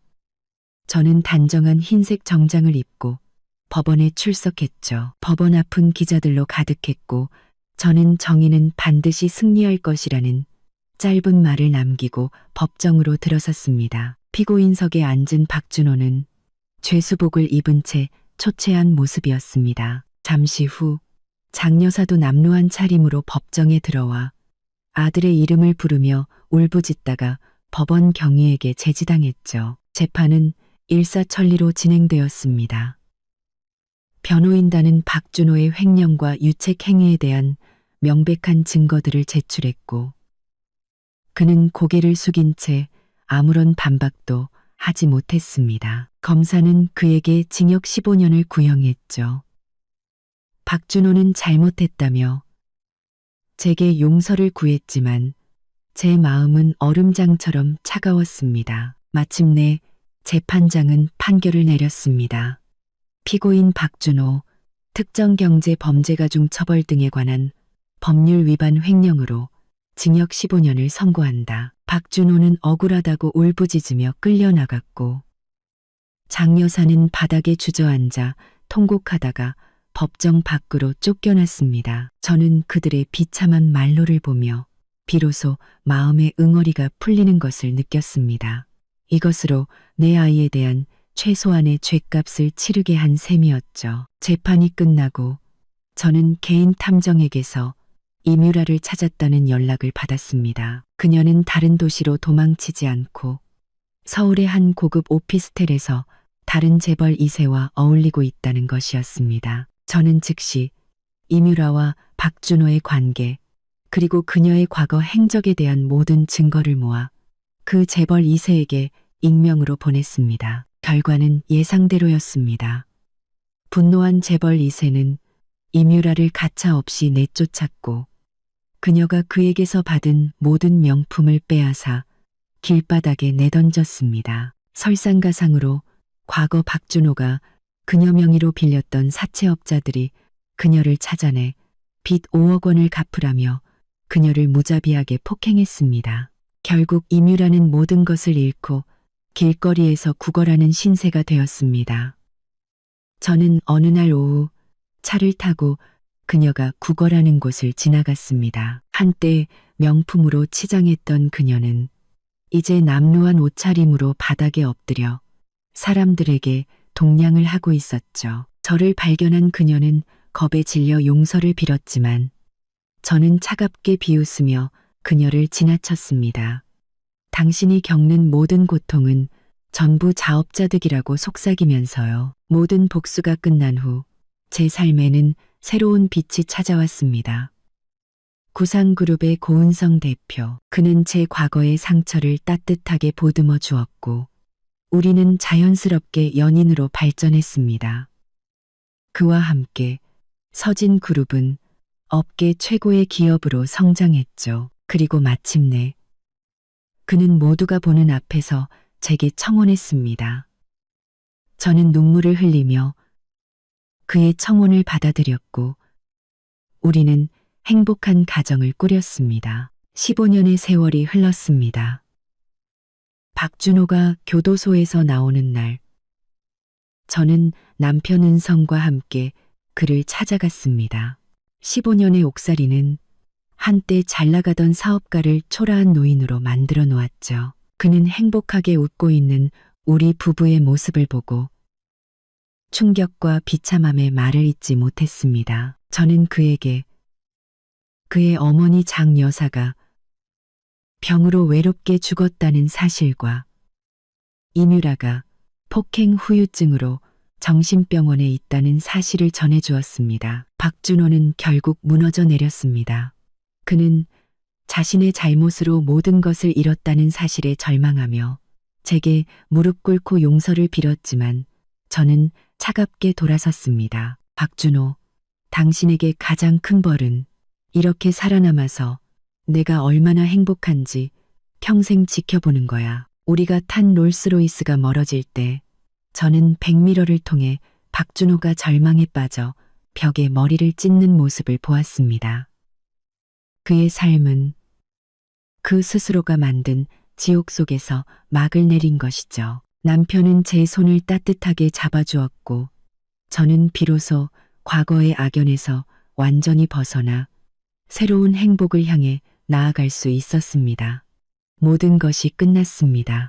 저는 단정한 흰색 정장을 입고 법원에 출석했죠. 법원 앞은 기자들로 가득했고 저는 정의는 반드시 승리할 것이라는 짧은 말을 남기고 법정으로 들어섰습니다. 피고인석에 앉은 박준호는 죄수복을 입은 채 초췌한 모습이었습니다. 잠시 후 장여사도 남루한 차림으로 법정에 들어와 아들의 이름을 부르며 울부짖다가 법원 경위에게 제지당했죠. 재판은 일사천리로 진행되었습니다. 변호인단은 박준호의 횡령과 유책 행위에 대한 명백한 증거들을 제출했고 그는 고개를 숙인 채 아무런 반박도 하지 못했습니다. 검사는 그에게 징역 15년을 구형했죠. 박준호는 잘못했다며 제게 용서를 구했지만 제 마음은 얼음장처럼 차가웠습니다. 마침내 재판장은 판결을 내렸습니다. 피고인 박준호 특정경제범죄가중 처벌 등에 관한 법률 위반 횡령으로 징역 15년을 선고한다. 박준호는 억울하다고 울부짖으며 끌려나갔고 장 여사는 바닥에 주저앉아 통곡하다가 법정 밖으로 쫓겨났습니다. 저는 그들의 비참한 말로를 보며 비로소 마음의 응어리가 풀리는 것을 느꼈습니다. 이것으로 내 아이에 대한 최소한의 죗값을 치르게 한 셈이었죠. 재판이 끝나고 저는 개인 탐정에게서 이뮤라를 찾았다는 연락을 받았습니다. 그녀는 다른 도시로 도망치지 않고 서울의 한 고급 오피스텔에서 다른 재벌 2세와 어울리고 있다는 것이었습니다. 저는 즉시 이뮤라와 박준호의 관계 그리고 그녀의 과거 행적에 대한 모든 증거를 모아 그 재벌 2세에게 익명으로 보냈습니다. 결과는 예상대로였습니다. 분노한 재벌 2세는 이뮤라를 가차없이 내쫓았고 그녀가 그에게서 받은 모든 명품을 빼앗아 길바닥에 내던졌습니다. 설상가상으로 과거 박준호가 그녀 명의로 빌렸던 사채업자들이 그녀를 찾아내 빚 5억 원을 갚으라며 그녀를 무자비하게 폭행했습니다. 결국 이뮤라는 모든 것을 잃고 길거리에서 구걸하는 신세가 되었습니다. 저는 어느 날 오후 차를 타고 그녀가 구걸하는 곳을 지나갔습니다. 한때 명품으로 치장했던 그녀는 이제 남루한 옷차림으로 바닥에 엎드려 사람들에게 동냥을 하고 있었죠. 저를 발견한 그녀는 겁에 질려 용서를 빌었지만 저는 차갑게 비웃으며 그녀를 지나쳤습니다. 당신이 겪는 모든 고통은 전부 자업자득이라고 속삭이면서요. 모든 복수가 끝난 후 제 삶에는 새로운 빛이 찾아왔습니다. 구상그룹의 고은성 대표. 그는 제 과거의 상처를 따뜻하게 보듬어 주었고 우리는 자연스럽게 연인으로 발전했습니다. 그와 함께 서진그룹은 업계 최고의 기업으로 성장했죠. 그리고 마침내 그는 모두가 보는 앞에서 제게 청혼했습니다. 저는 눈물을 흘리며 그의 청혼을 받아들였고 우리는 행복한 가정을 꾸렸습니다. 15년의 세월이 흘렀습니다. 박준호가 교도소에서 나오는 날, 저는 남편 은성과 함께 그를 찾아갔습니다. 15년의 옥살이는 한때 잘 나가던 사업가를 초라한 노인으로 만들어 놓았죠. 그는 행복하게 웃고 있는 우리 부부의 모습을 보고 충격과 비참함의 말을 잇지 못했습니다. 저는 그에게 그의 어머니 장 여사가 병으로 외롭게 죽었다는 사실과 이뮤라가 폭행 후유증으로 정신병원에 있다는 사실을 전해주었습니다. 박준호는 결국 무너져 내렸습니다. 그는 자신의 잘못으로 모든 것을 잃었다는 사실에 절망하며 제게 무릎 꿇고 용서를 빌었지만 저는 차갑게 돌아섰습니다. 박준호, 당신에게 가장 큰 벌은 이렇게 살아남아서 내가 얼마나 행복한지 평생 지켜보는 거야. 우리가 탄 롤스로이스가 멀어질 때 저는 백미러를 통해 박준호가 절망에 빠져 벽에 머리를 찢는 모습을 보았습니다. 그의 삶은 그 스스로가 만든 지옥 속에서 막을 내린 것이죠. 남편은 제 손을 따뜻하게 잡아주었고 저는 비로소 과거의 악연에서 완전히 벗어나 새로운 행복을 향해 나아갈 수 있었습니다. 모든 것이 끝났습니다.